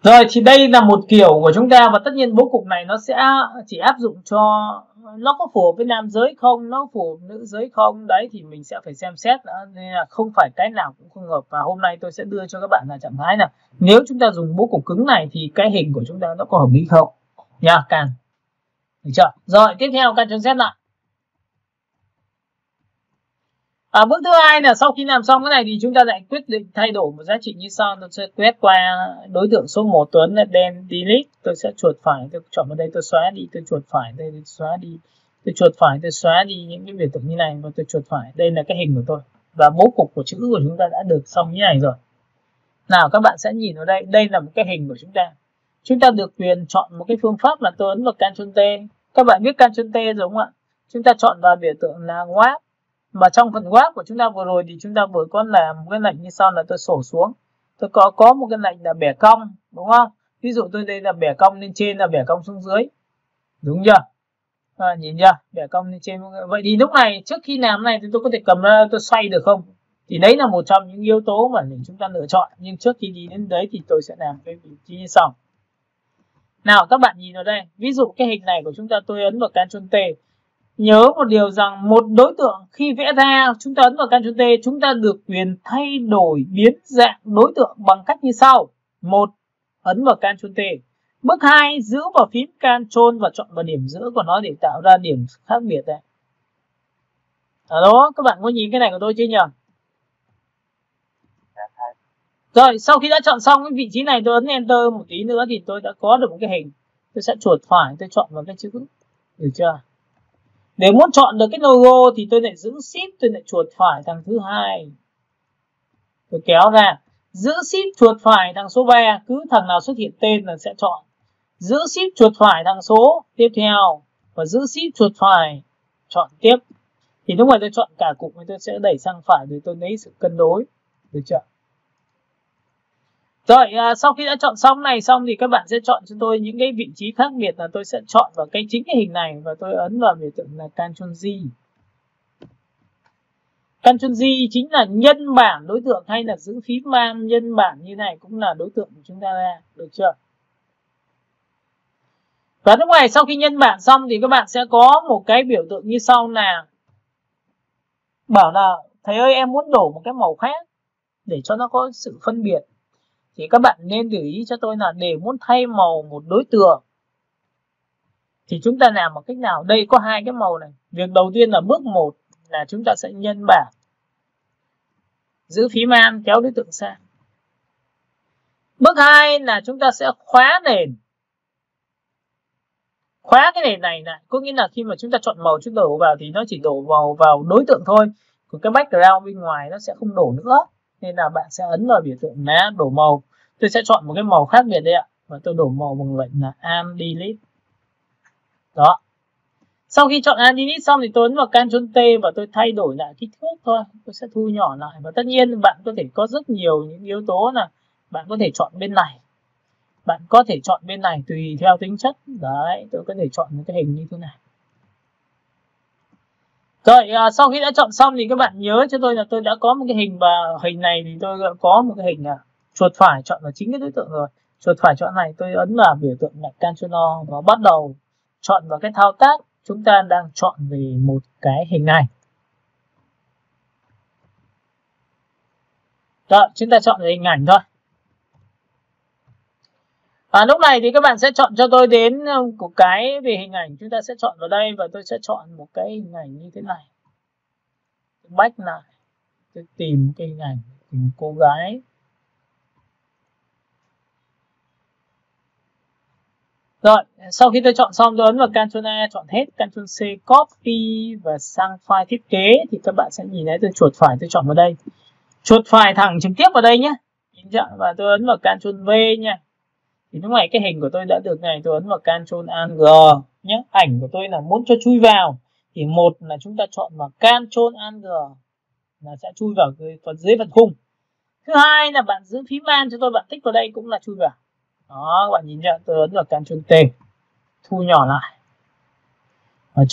Rồi thì đây là một kiểu của chúng ta, và tất nhiên bố cục này nó sẽ chỉ áp dụng cho nó có phù hợp với nam giới không, nó phù hợp với nữ giới không, đấy thì mình sẽ phải xem xét nữa, nên là không phải cái nào cũng không hợp. Và hôm nay tôi sẽ đưa cho các bạn là trạng thái là nếu chúng ta dùng bố cục cứng này thì cái hình của chúng ta nó có hợp lý không nha, Can, được chưa? Rồi tiếp theo Can chấm xét lại. Bước thứ hai là sau khi làm xong cái này thì chúng ta lại quyết định thay đổi một giá trị như sau. Tôi sẽ quét qua đối tượng số 1 Tuấn là đen delete, tôi sẽ chuột phải, tôi chọn vào đây, tôi xóa đi, tôi chuột phải đây, tôi xóa đi, tôi chuột phải, tôi xóa đi những cái biểu tượng như này và tôi chuột phải. Đây là cái hình của tôi và bố cục của chữ của chúng ta đã được xong như này rồi. Nào các bạn sẽ nhìn vào đây, đây là một cái hình của chúng ta. Chúng ta được quyền chọn một cái phương pháp là tôi ấn vào Ctrl T. Các bạn biết Ctrl T rồi đúng không ạ? Chúng ta chọn vào biểu tượng là Wrap. Mà trong phần wrap của chúng ta vừa rồi thì chúng ta vừa có làm một cái lệnh như sau là tôi sổ xuống. Tôi có một cái lệnh là bẻ cong, đúng không? Ví dụ tôi đây là bẻ cong lên trên là bẻ cong xuống dưới. Đúng chưa? Nhìn chưa? Bẻ cong lên trên. Vậy thì lúc này trước khi làm này thì tôi có thể cầm ra tôi xoay được không? Thì đấy là một trong những yếu tố mà để chúng ta lựa chọn. Nhưng trước khi đi đến đấy thì tôi sẽ làm cái vị trí như sau. Nào các bạn nhìn vào đây. Ví dụ cái hình này của chúng ta tôi ấn vào Ctrl T. Nhớ một điều rằng một đối tượng khi vẽ ra chúng ta ấn vào Ctrl T, chúng ta được quyền thay đổi biến dạng đối tượng bằng cách như sau. 1. Ấn vào Ctrl T. Bước 2. Giữ vào phím Ctrl và chọn vào điểm giữa của nó để tạo ra điểm khác biệt này. Đó, các bạn có nhìn cái này của tôi chưa nhỉ? Rồi, sau khi đã chọn xong cái vị trí này tôi ấn Enter một tí nữa thì tôi đã có được một cái hình. Tôi sẽ chuột phải, tôi chọn vào cái chữ. Được chưa? Để muốn chọn được cái logo thì tôi lại giữ Shift, tôi lại chuột phải thằng thứ hai. Tôi kéo ra. Giữ Shift chuột phải thằng số 3, cứ thằng nào xuất hiện tên là sẽ chọn. Giữ Shift chuột phải thằng số tiếp theo và giữ Shift chuột phải chọn tiếp. Thì lúc này tôi chọn cả cụm thì tôi sẽ đẩy sang phải để tôi lấy sự cân đối. Được chưa? Rồi, sau khi đã chọn xong này xong thì các bạn sẽ chọn cho tôi những cái vị trí khác biệt, là tôi sẽ chọn vào cái chính cái hình này và tôi ấn vào biểu tượng là Ctrl G. Ctrl G chính là nhân bản đối tượng, hay là giữ phím man nhân bản như này cũng là đối tượng của chúng ta ra, được chưa? Và lúc này sau khi nhân bản xong thì các bạn sẽ có một cái biểu tượng như sau là bảo là thầy ơi em muốn đổ một cái màu khác để cho nó có sự phân biệt. Thì các bạn nên để ý cho tôi là để muốn thay màu một đối tượng thì chúng ta làm một cách nào? Đây có hai cái màu này. Việc đầu tiên là bước 1 là chúng ta sẽ nhân bản. Giữ phím man kéo đối tượng sang. Bước 2 là chúng ta sẽ khóa nền. Khóa cái nền này lại, có nghĩa là khi mà chúng ta chọn màu chúng ta đổ vào thì nó chỉ đổ vào đối tượng thôi. Còn cái background bên ngoài nó sẽ không đổ nữa. Nên là bạn sẽ ấn vào biểu tượng là đổ màu. Tôi sẽ chọn một cái màu khác biệt đây ạ. Và tôi đổ màu bằng lệnh là Alt Delete. Đó. Sau khi chọn Alt Delete xong thì tôi ấn vào Ctrl T và tôi thay đổi lại kích thước thôi. Tôi sẽ thu nhỏ lại. Và tất nhiên bạn có thể có rất nhiều những yếu tố là bạn có thể chọn bên này. Bạn có thể chọn bên này tùy theo tính chất. Đấy, tôi có thể chọn một cái hình như thế này. Rồi, sau khi đã chọn xong thì các bạn nhớ cho tôi là tôi đã có một cái hình, và hình này thì tôi đã có một cái hình là chuột phải chọn vào chính cái đối tượng rồi. Chuột phải chọn này, tôi ấn vào biểu tượng là Ctrl O và bắt đầu chọn vào cái thao tác chúng ta đang chọn về một cái hình này. Rồi, chúng ta chọn về hình ảnh thôi. Lúc này thì các bạn sẽ chọn cho tôi đến của cái về hình ảnh, chúng ta sẽ chọn vào đây và tôi sẽ chọn một cái hình ảnh như thế này. Back lại, tôi tìm cái hình ảnh tìm cô gái. Rồi, sau khi tôi chọn xong tôi ấn vào Ctrl A chọn hết, Ctrl C copy và sang file thiết kế thì các bạn sẽ nhìn thấy tôi chuột phải tôi chọn vào đây. Chuột phải thẳng trực tiếp vào đây nhé. Và tôi ấn vào Ctrl V nha. Thì lúc này cái hình của tôi đã được này, tôi ấn vào Ctrl Alt G nhé. Ảnh của tôi là muốn cho chui vào thì một là chúng ta chọn vào Ctrl Alt G là sẽ chui vào phần dưới phần khung. Thứ hai là bạn giữ phím Alt cho tôi, bạn tích vào đây cũng là chui vào. Đó, các bạn nhìn chưa? Tôi ấn vào Ctrl T, thu nhỏ lại. Và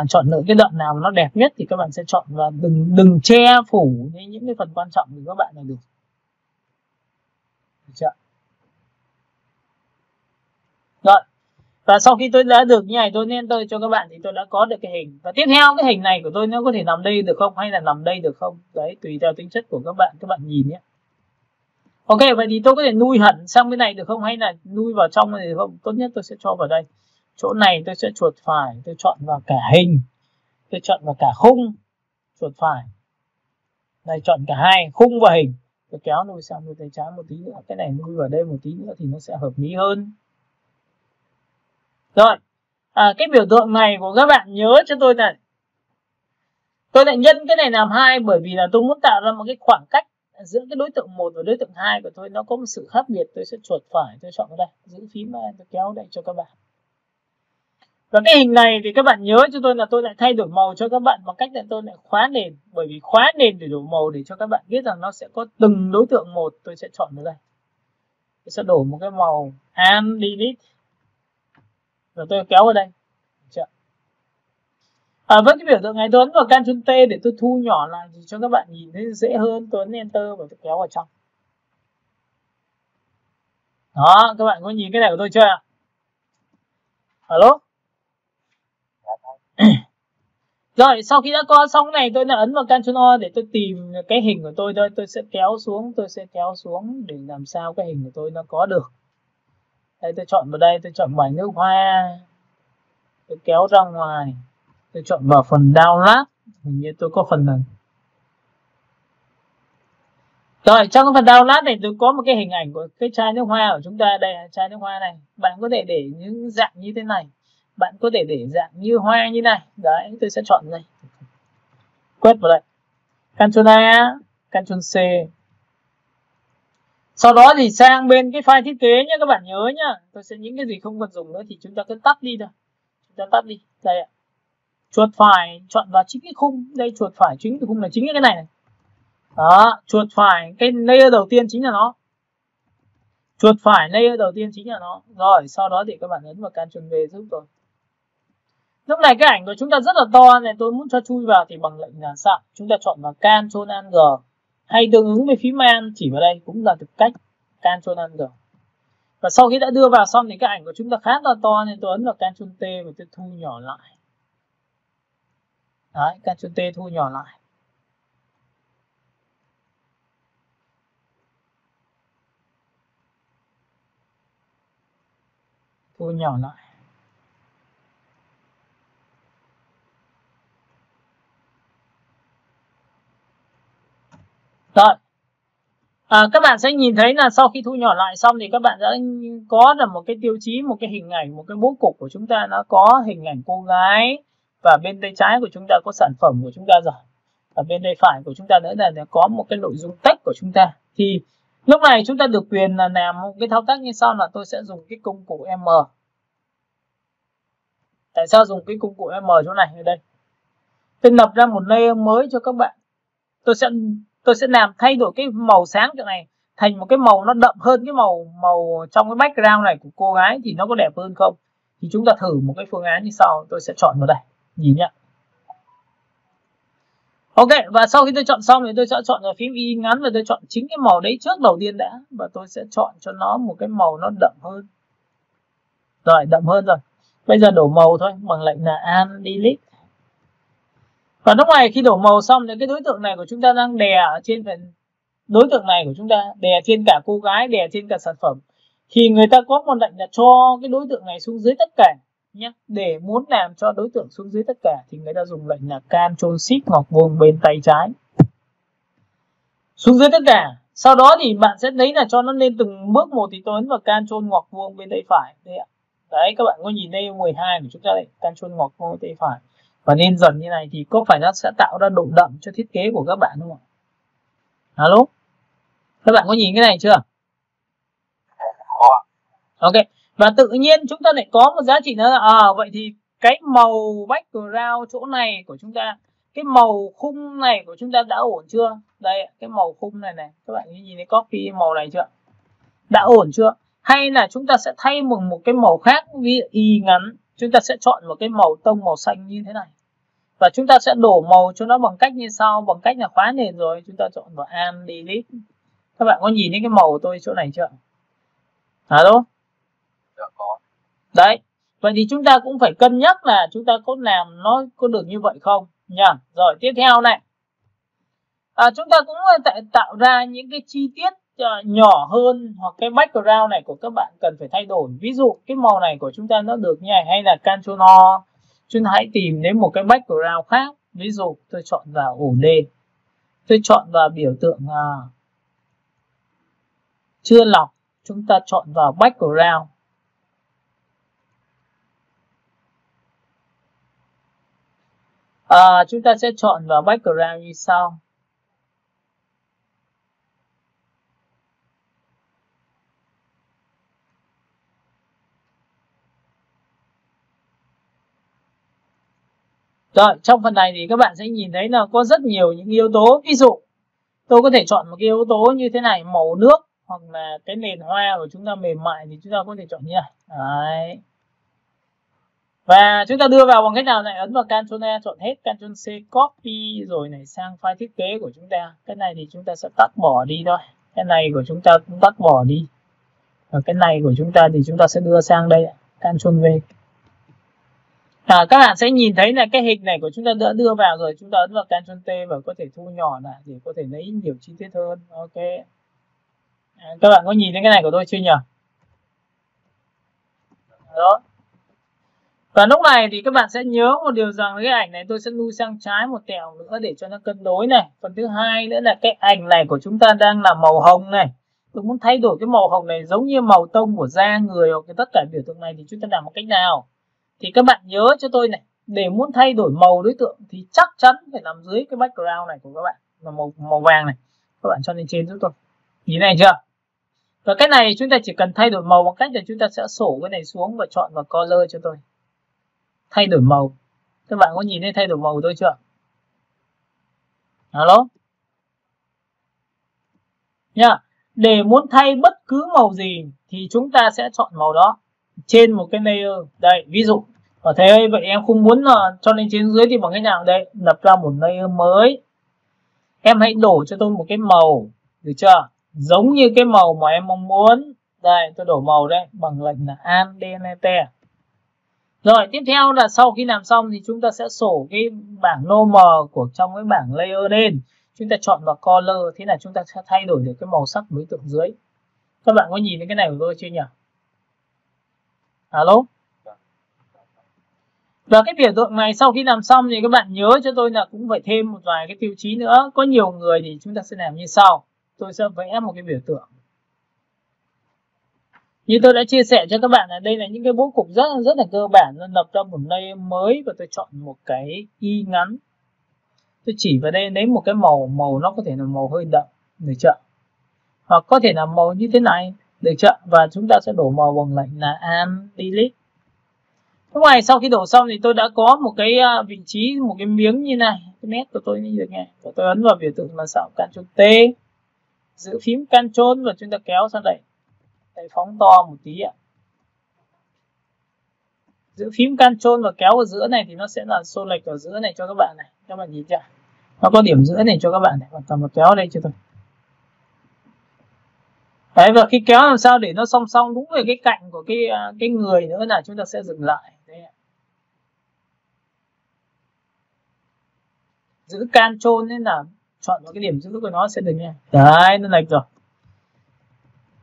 chọn lựa cái đoạn nào nó đẹp nhất thì các bạn sẽ chọn, và đừng che phủ những cái phần quan trọng của các bạn là được. Được chưa? Rồi. Và sau khi tôi đã được như này, tôi nên tôi cho các bạn thì tôi đã có được cái hình. Và tiếp theo cái hình này của tôi nó có thể nằm đây được không hay là nằm đây được không? Đấy, tùy theo tính chất của các bạn nhìn nhé. Ok, vậy thì tôi có thể nuôi hẳn sang bên này được không hay là nuôi vào trong này được không? Tốt nhất tôi sẽ cho vào đây. Chỗ này tôi sẽ chuột phải, tôi chọn vào cả hình. Tôi chọn vào cả khung, chuột phải. Đây, chọn cả hai, khung và hình. Tôi kéo nuôi sang nuôi tay trái một tí nữa. Cái này nuôi vào đây một tí nữa thì nó sẽ hợp lý hơn. Rồi, cái biểu tượng này của các bạn nhớ cho tôi này. Tôi lại nhân cái này làm 2 bởi vì là tôi muốn tạo ra một cái khoảng cách giữa cái đối tượng 1 và đối tượng 2 của tôi nó có một sự khác biệt. Tôi sẽ chuột phải, tôi chọn vào đây, giữ phím này, tôi kéo đây cho các bạn. Và cái hình này thì các bạn nhớ cho tôi là tôi lại thay đổi màu cho các bạn bằng cách là tôi lại khóa nền. Bởi vì khóa nền để đổi màu để cho các bạn biết rằng nó sẽ có từng đối tượng một. Tôi sẽ chọn vào đây. Tôi sẽ đổi một cái màu Alt Delete. Rồi tôi kéo vào đây. Với cái biểu tượng này tôi ấn vào Ctrl T để tôi thu nhỏ lại thì cho các bạn nhìn thấy dễ hơn. Tôi ấn Enter và tôi kéo vào trong. Đó, các bạn có nhìn cái này của tôi chưa ạ? Alo? Rồi, sau khi đã có xong cái này tôi đã ấn vào Ctrl O để tôi tìm cái hình của tôi thôi. Tôi sẽ kéo xuống để làm sao cái hình của tôi nó có được. Đây, tôi chọn vào đây, tôi chọn bài nước hoa. Tôi kéo ra ngoài. Tôi chọn vào phần download. Hình như tôi có phần này. Rồi, trong cái phần download này tôi có một cái hình ảnh của cái chai nước hoa của chúng ta. Đây là chai nước hoa này. Bạn có thể để những dạng như thế này. Bạn có thể để dạng như hoa như này. Đấy, tôi sẽ chọn đây. Quét vào đây. Ctrl A, Ctrl C. Sau đó thì sang bên cái file thiết kế nhé, các bạn nhớ nhá. Tôi sẽ những cái gì không cần dùng nữa thì chúng ta cứ tắt đi thôi. Chúng ta tắt đi. Đây ạ. Chuột phải chọn vào chính cái khung. Đây, chuột phải chính cái khung là chính cái này này. Đó, chuột phải cái layer đầu tiên chính là nó. Chuột phải layer đầu tiên chính là nó. Rồi, sau đó thì các bạn ấn vào Ctrl V giúp tôi. Lúc này cái ảnh của chúng ta rất là to này, tôi muốn cho chui vào thì bằng lệnh là sao? Chúng ta chọn vào Ctrl Alt G hay tương ứng với phím Alt chỉ vào đây cũng là được cách Ctrl Alt G. Và sau khi đã đưa vào xong thì cái ảnh của chúng ta khá là to nên tôi ấn vào Ctrl T và tôi thu nhỏ lại. Đấy, Ctrl T thu nhỏ lại. Thu nhỏ lại. Rồi. Các bạn sẽ nhìn thấy là sau khi thu nhỏ lại xong thì các bạn đã có được một cái tiêu chí, một cái hình ảnh, một cái bố cục của chúng ta nó có hình ảnh cô gái. Và bên tay trái của chúng ta có sản phẩm của chúng ta rồi. Và bên tay phải của chúng ta nữa là có một cái nội dung text của chúng ta. Thì lúc này chúng ta được quyền là làm một cái thao tác như sau là tôi sẽ dùng cái công cụ M. Tại sao dùng cái công cụ M chỗ này ở đây? Tôi lập ra một layer mới cho các bạn. Tôi sẽ làm thay đổi cái màu sáng chỗ này thành một cái màu nó đậm hơn cái màu trong cái background này của cô gái thì nó có đẹp hơn không? Thì chúng ta thử một cái phương án như sau, tôi sẽ chọn vào đây. Nhìn nhá. Ok, và sau khi tôi chọn xong thì tôi sẽ chọn vào phím Y ngắn và tôi chọn chính cái màu đấy trước đầu tiên đã, và tôi sẽ chọn cho nó một cái màu nó đậm hơn. Rồi, đậm hơn rồi. Bây giờ đổ màu thôi bằng lệnh là Alt Delete. Và lúc này khi đổ màu xong thì cái đối tượng này của chúng ta đang đè ở trên phần đối tượng này của chúng ta đè trên cả cô gái, đè trên cả sản phẩm. thì người ta có một lệnh là cho cái đối tượng này xuống dưới tất cả nhé. Để muốn làm cho đối tượng xuống dưới tất cả thì người ta dùng lệnh là Ctrl Shift ngoặc vuông bên tay trái xuống dưới tất cả. Sau đó thì bạn sẽ thấy là cho nó lên từng bước một thì tôi ấn vào Ctrl ngoặc vuông bên tay phải đây ạ. Đấy, các bạn có nhìn đây 12 của chúng ta đây, Ctrl ngoặc vuông bên tay phải và lên dần như này thì có phải nó sẽ tạo ra độ đậm cho thiết kế của các bạn không ạ? Alo, các bạn có nhìn cái này chưa? Ok, và tự nhiên chúng ta lại có một giá trị nữa là vậy thì cái màu background chỗ này của chúng ta, cái màu khung này của chúng ta đã ổn chưa? Đây, cái màu khung này này, các bạn nhìn thấy copy màu này chưa? Đã ổn chưa? Hay là chúng ta sẽ thay một cái màu khác, ví dụ y ngắn, chúng ta sẽ chọn một cái màu tông màu xanh như thế này. Và chúng ta sẽ đổ màu cho nó bằng cách như sau, bằng cách là khóa nền rồi, chúng ta chọn vào Alt Delete. Các bạn có nhìn thấy cái màu của tôi chỗ này chưa? Alo? Đấy, vậy thì chúng ta cũng phải cân nhắc là chúng ta có làm nó có được như vậy không nha. Rồi tiếp theo này, chúng ta cũng tạo ra những cái chi tiết nhỏ hơn, hoặc cái background này của các bạn cần phải thay đổi. Ví dụ cái màu này của chúng ta nó được như này, hay là Ctrl O, chúng ta hãy tìm đến một cái background khác. Ví dụ tôi chọn vào ổ D, tôi chọn vào biểu tượng chưa lọc, chúng ta chọn vào background. Chúng ta sẽ chọn vào background như sau. Rồi, trong phần này thì các bạn sẽ nhìn thấy là có rất nhiều những yếu tố. Ví dụ, tôi có thể chọn một cái yếu tố như thế này, màu nước, hoặc là cái nền hoa của chúng ta mềm mại thì chúng ta có thể chọn như này. Đấy. Và chúng ta đưa vào bằng cách nào này? Ấn vào Ctrl A, chọn hết, Ctrl C, copy rồi này sang file thiết kế của chúng ta. Cái này thì chúng ta sẽ tắt bỏ đi thôi. Cái này của chúng ta cũng tắt bỏ đi. Và cái này của chúng ta thì chúng ta sẽ đưa sang đây, Ctrl V. Các bạn sẽ nhìn thấy là cái hình này của chúng ta đã đưa vào rồi, chúng ta ấn vào Ctrl T và có thể thu nhỏ lại để có thể lấy nhiều chi tiết hơn. Ok. Các bạn có nhìn thấy cái này của tôi chưa nhỉ? Đó. Và lúc này thì các bạn sẽ nhớ một điều rằng cái ảnh này tôi sẽ lui sang trái một tẹo nữa để cho nó cân đối này. Phần thứ hai nữa là cái ảnh này của chúng ta đang là màu hồng này. Tôi muốn thay đổi cái màu hồng này giống như màu tông của da người hoặc tất cả biểu tượng này thì chúng ta làm một cách nào? Thì các bạn nhớ cho tôi này, để muốn thay đổi màu đối tượng thì chắc chắn phải nằm dưới cái background này của các bạn, là màu vàng này. Các bạn cho lên trên giúp tôi. Nhìn này chưa? Và cái này chúng ta chỉ cần thay đổi màu bằng cách là chúng ta sẽ sổ cái này xuống và chọn vào color cho tôi. Thay đổi màu. Các bạn có nhìn thấy thay đổi màu của tôi chưa? Alo? Nha. Để muốn thay bất cứ màu gì thì chúng ta sẽ chọn màu đó trên một cái layer. Đây, ví dụ ở thế ơi, vậy em không muốn cho lên trên dưới thì bằng cách nào? Đây, lập ra một layer mới. Em hãy đổ cho tôi một cái màu, được chưa? Giống như cái màu mà em mong muốn. Đây, tôi đổ màu đây bằng lệnh là Alt Delete. Rồi, tiếp theo là sau khi làm xong thì chúng ta sẽ sổ cái bảng normal của trong cái bảng layer lên. Chúng ta chọn vào color, thế là chúng ta sẽ thay đổi được cái màu sắc đối tượng dưới. Các bạn có nhìn thấy cái này của tôi chưa nhỉ? Alo? Và cái biểu tượng này sau khi làm xong thì các bạn nhớ cho tôi là cũng phải thêm một vài cái tiêu chí nữa. Có nhiều người thì chúng ta sẽ làm như sau. Tôi sẽ vẽ một cái biểu tượng. Như tôi đã chia sẻ cho các bạn là đây là những cái bố cục rất là cơ bản. Tôi lập ra một layer mới và tôi chọn một cái y ngắn. Tôi chỉ vào đây lấy một cái màu nó có thể là màu hơi đậm, được chưa? Hoặc có thể là màu như thế này, được chưa? Và chúng ta sẽ đổ màu bằng lệnh là Alt Delete. Lúc này sau khi đổ xong thì tôi đã có một cái vị trí, một cái miếng như này, cái nét của tôi như được nghe. Tôi ấn vào biểu tượng là sao? Ctrl T, giữ phím Ctrl và chúng ta kéo sang đây. Đây, phóng to một tí ạ. Giữ phím Ctrl và kéo ở giữa này thì nó sẽ là xô lệch ở giữa này cho các bạn này. Các bạn nhìn chưa? Nó có điểm giữa này cho các bạn này, và cầm một kéo đây cho tôi. Đấy, và khi kéo làm sao để nó song song đúng với cái cạnh của cái người nữa là chúng ta sẽ dừng lại. Đấy. Giữ Ctrl nên là chọn vào cái điểm giữ của nó sẽ được nha. Đấy, nó lệch rồi.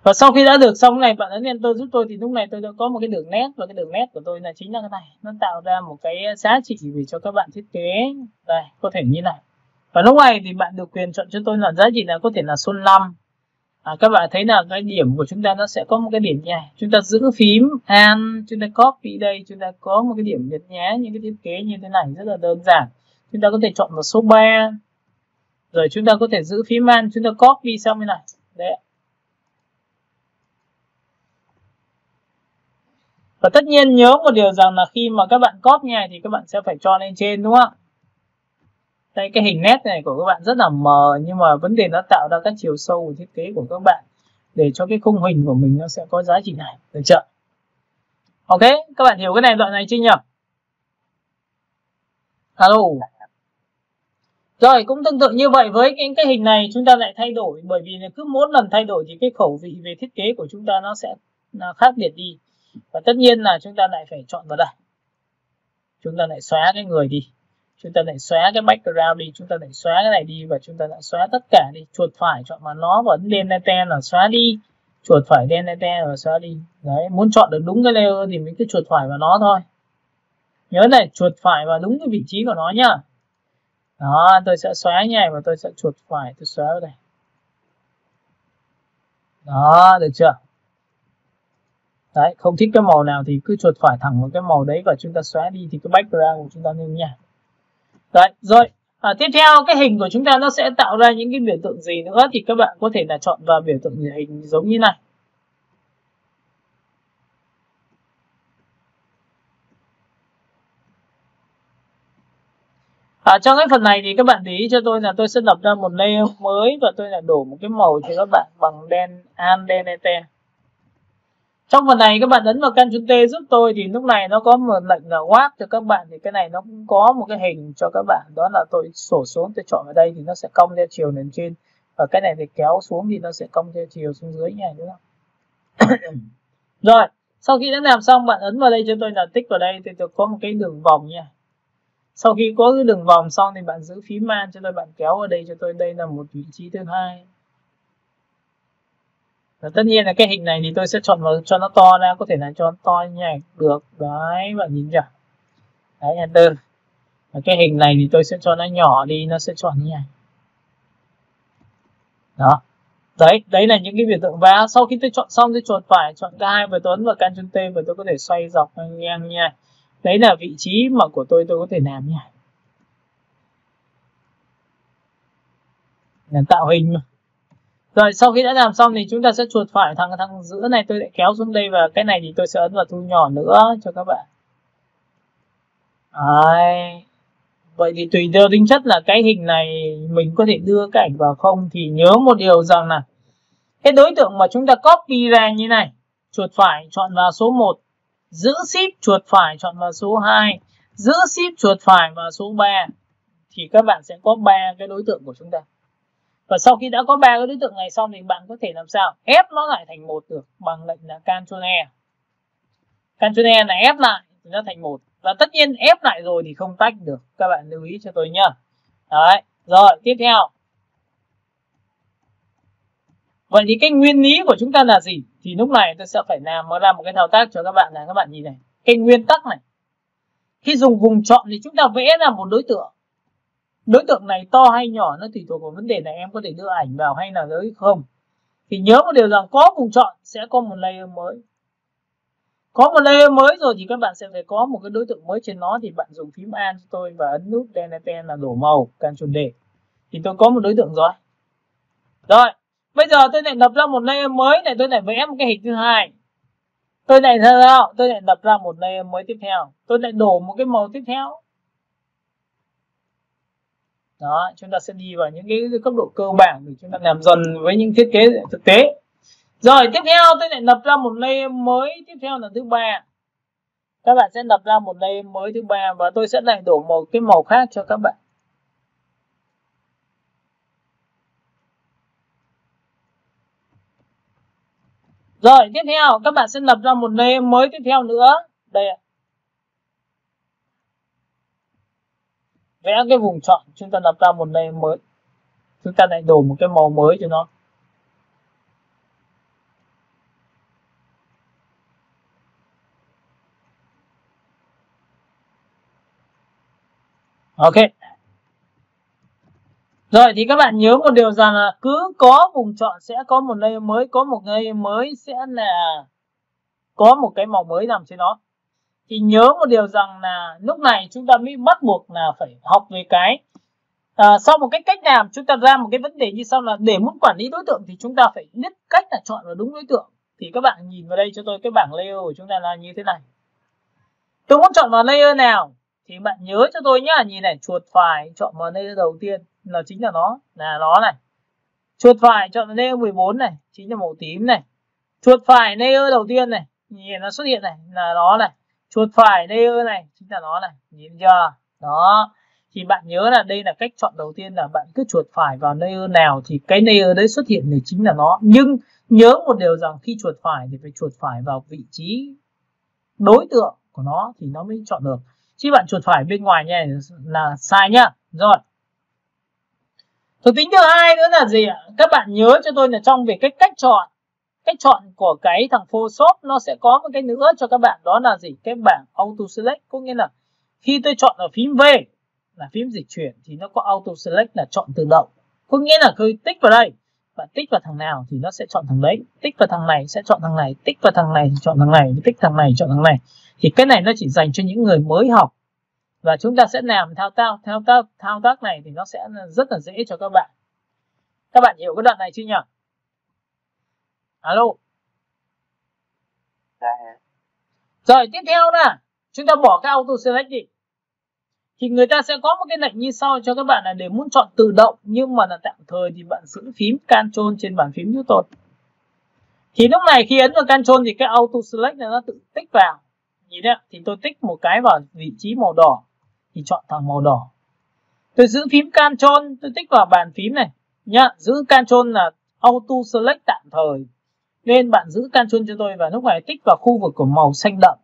Và sau khi đã được xong này, bạn ấn Enter giúp tôi thì lúc này tôi đã có một cái đường nét, và cái đường nét của tôi là chính là cái này. Nó tạo ra một cái giá trị về cho các bạn thiết kế. Đây, có thể như này. Và lúc này thì bạn được quyền chọn cho tôi là giá trị là có thể là số 5. Các bạn thấy là cái điểm của chúng ta nó sẽ có một cái điểm như này. Chúng ta giữ phím Alt, chúng ta copy đây, chúng ta có một cái điểm nhấn nhá, những cái thiết kế như thế này rất là đơn giản. Chúng ta có thể chọn vào số 3. Rồi chúng ta có thể giữ phím Alt, chúng ta copy sang bên này. Đấy. Và tất nhiên nhớ một điều rằng là khi mà các bạn copy này thì các bạn sẽ phải cho lên trên, đúng không ạ? Đây, cái hình nét này của các bạn rất là mờ, nhưng mà vấn đề nó tạo ra các chiều sâu của thiết kế của các bạn để cho cái khung hình của mình nó sẽ có giá trị này, được chưa? Ok, các bạn hiểu cái này, đoạn này chưa nhỉ? Alo. Rồi, cũng tương tự như vậy với cái hình này chúng ta lại thay đổi, bởi vì cứ mỗi lần thay đổi thì cái khẩu vị về thiết kế của chúng ta nó sẽ khác biệt đi. Và tất nhiên là chúng ta lại phải chọn vào đây. Chúng ta lại xóa cái người đi. Chúng ta lại xóa cái background đi, chúng ta lại xóa cái này đi, và chúng ta lại xóa tất cả đi. Chuột phải chọn vào nó và ấn Delete là xóa đi. Chuột phải Delete và xóa đi. Đấy, muốn chọn được đúng cái layer thì mình cứ chuột phải vào nó thôi. Nhớ này, chuột phải vào đúng cái vị trí của nó nhá. Đó, tôi sẽ xóa như này và tôi sẽ chuột phải, tôi xóa vào đây. Đó, được chưa? Đấy, không thích cái màu nào thì cứ chuột phải thẳng vào cái màu đấy và chúng ta xóa đi thì cái background của chúng ta lên nha. Đấy, rồi. Tiếp theo cái hình của chúng ta nó sẽ tạo ra những cái biểu tượng gì nữa thì các bạn có thể là chọn vào biểu tượng hình giống như này. Trong cái phần này thì các bạn để ý cho tôi là tôi sẽ lập ra một layer mới và tôi lại đổ một cái màu cho các bạn bằng Alt Delete. Trong phần này các bạn ấn vào Ctrl T giúp tôi thì lúc này nó có một lệnh là Warp cho các bạn, thì cái này nó cũng có một cái hình cho các bạn, đó là tôi sổ xuống, tôi chọn vào đây thì nó sẽ cong theo chiều lên trên, và cái này thì kéo xuống thì nó sẽ cong theo chiều xuống dưới như này, đúng không? Rồi, sau khi đã làm xong bạn ấn vào đây cho tôi là tích vào đây thì tôi có một cái đường vòng nha. Sau khi có cái đường vòng xong thì bạn giữ phím Alt cho tôi, bạn kéo vào đây cho tôi, đây là một vị trí thứ hai. Và tất nhiên là cái hình này thì tôi sẽ chọn vào cho nó to ra, có thể là cho nó to như này được. Đấy, bạn nhìn chưa? Đấy, Enter. Và cái hình này thì tôi sẽ cho nó nhỏ đi, nó sẽ chọn như này. Đó. Đấy là những cái biểu tượng. Và sau khi tôi chọn xong tôi chuột phải, chọn cả hai và tôi ấn vào Ctrl T và tôi có thể xoay dọc ngang như này. Đấy là vị trí mà của tôi có thể làm như này. Là tạo hình mà. Rồi, sau khi đã làm xong thì chúng ta sẽ chuột phải thằng giữa này tôi lại kéo xuống đây, và cái này thì tôi sẽ ấn vào thu nhỏ nữa cho các bạn. Đấy. Vậy thì tùy theo tính chất là cái hình này mình có thể đưa cái ảnh vào không, thì nhớ một điều rằng là cái đối tượng mà chúng ta copy ra như này, chuột phải chọn vào số 1, giữ shift chuột phải chọn vào số 2, giữ shift chuột phải vào số 3, thì các bạn sẽ có 3 cái đối tượng của chúng ta. Và sau khi đã có 3 cái đối tượng này xong thì bạn có thể làm sao ép nó lại thành một được bằng lệnh là Ctrl E. Ctrl E là ép lại thì nó thành một. Và tất nhiên ép lại rồi thì không tách được, các bạn lưu ý cho tôi nhá. Đấy, rồi tiếp theo. Vậy thì cái nguyên lý của chúng ta là gì? Thì lúc này tôi sẽ phải làm một cái thao tác cho các bạn này, các bạn nhìn này. Cái nguyên tắc này. Khi dùng vùng chọn thì chúng ta vẽ ra một đối tượng. Đối tượng này to hay nhỏ nó tùy thuộc vào vấn đề là em có thể đưa ảnh vào hay là đấy không. Thì nhớ một điều rằng có vùng chọn sẽ có một layer mới. Có một layer mới rồi thì các bạn sẽ phải có một cái đối tượng mới trên nó, thì bạn dùng phím Alt cho tôi và ấn nút Delete là đổ màu, Ctrl D. Thì tôi có một đối tượng rồi. Rồi, bây giờ tôi lại lập ra một layer mới này, tôi lại vẽ một cái hình thứ hai. Tôi lại lập ra một layer mới tiếp theo. Tôi lại đổ một cái màu tiếp theo. Đó, chúng ta sẽ đi vào những cái cấp độ cơ bản để chúng ta làm dần với những thiết kế thực tế. Rồi, tiếp theo tôi lại lập ra một layer mới, tiếp theo là thứ ba. Các bạn sẽ lập ra một layer mới thứ ba và tôi sẽ lại đổ một cái màu khác cho các bạn. Rồi, tiếp theo các bạn sẽ lập ra một layer mới tiếp theo nữa. Đây ạ. Vẽ cái vùng chọn, chúng ta lập ra một layer mới. Chúng ta lại đổ một cái màu mới cho nó. Ok. Rồi thì các bạn nhớ một điều rằng là cứ có vùng chọn sẽ có một layer mới, có một layer mới sẽ là có một cái màu mới nằm trên nó. Thì nhớ một điều rằng là lúc này chúng ta mới bắt buộc là phải học về cái sau một cái cách làm chúng ta ra một cái vấn đề như sau là để muốn quản lý đối tượng thì chúng ta phải biết cách là chọn vào đúng đối tượng. Thì các bạn nhìn vào đây cho tôi cái bảng layer của chúng ta là như thế này. Tôi muốn chọn vào layer nào thì bạn nhớ cho tôi nhá, nhìn này, chuột phải chọn vào layer đầu tiên là chính là nó này. Chuột phải chọn vào layer 14 này, chính là màu tím này. Chuột phải layer đầu tiên này, nhìn nó xuất hiện này là nó này. Chuột phải layer này chính là nó này, nhìn chưa? Đó. Thì bạn nhớ là đây là cách chọn đầu tiên là bạn cứ chuột phải vào layer nào thì cái layer đấy xuất hiện thì chính là nó. Nhưng nhớ một điều rằng khi chuột phải thì phải chuột phải vào vị trí đối tượng của nó thì nó mới chọn được. Chứ bạn chuột phải bên ngoài nha là sai nhá. Rồi. Thuộc tính thứ hai nữa là gì ạ? Các bạn nhớ cho tôi là trong về cái cách chọn của cái thằng Photoshop nó sẽ có một cái nữa cho các bạn, đó là gì? Cái bảng auto select, có nghĩa là khi tôi chọn ở phím V là phím dịch chuyển thì nó có auto select là chọn tự động. Có nghĩa là tôi tích vào đây, bạn tích vào thằng nào thì nó sẽ chọn thằng đấy, tích vào thằng này sẽ chọn thằng này, tích vào thằng này thì chọn thằng này, tích thằng này chọn thằng này. Thì cái này nó chỉ dành cho những người mới học. Và chúng ta sẽ làm thao tác này thì nó sẽ rất là dễ cho các bạn. Các bạn hiểu cái đoạn này chưa nhỉ? Alo. Rồi tiếp theo là chúng ta bỏ cái auto select đi. Thì người ta sẽ có một cái lệnh như sau cho các bạn là để muốn chọn tự động nhưng mà là tạm thời thì bạn giữ phím Ctrl trên bàn phím giúp tôi. Thì lúc này khi ấn vào Ctrl thì cái auto select này nó tự tích vào. Nhìn đấy, thì tôi tích một cái vào vị trí màu đỏ thì chọn thằng màu đỏ. Tôi giữ phím Ctrl, tôi tích vào bàn phím này nhá, giữ Ctrl là auto select tạm thời. Nên bạn giữ Ctrl cho tôi và lúc này tích vào khu vực của màu xanh đậm.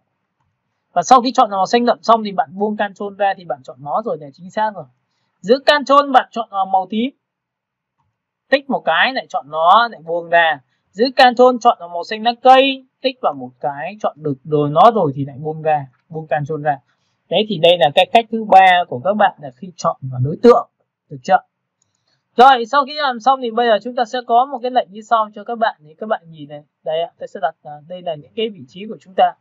Và sau khi chọn màu xanh đậm xong thì bạn buông Ctrl ra thì bạn chọn nó rồi, là chính xác rồi. Giữ Ctrl bạn chọn màu tím. Tích một cái lại chọn nó lại buông ra. Giữ Ctrl chọn màu xanh lá cây, tích vào một cái chọn được rồi nó rồi thì lại buông ra, buông Ctrl ra. Đấy thì đây là cái cách thứ ba của các bạn là khi chọn vào đối tượng, được chưa? Rồi sau khi làm xong thì bây giờ chúng ta sẽ có một cái lệnh như sau cho các bạn, thì các bạn nhìn này, đây ạ, tôi sẽ đặt đây là những cái vị trí của chúng ta.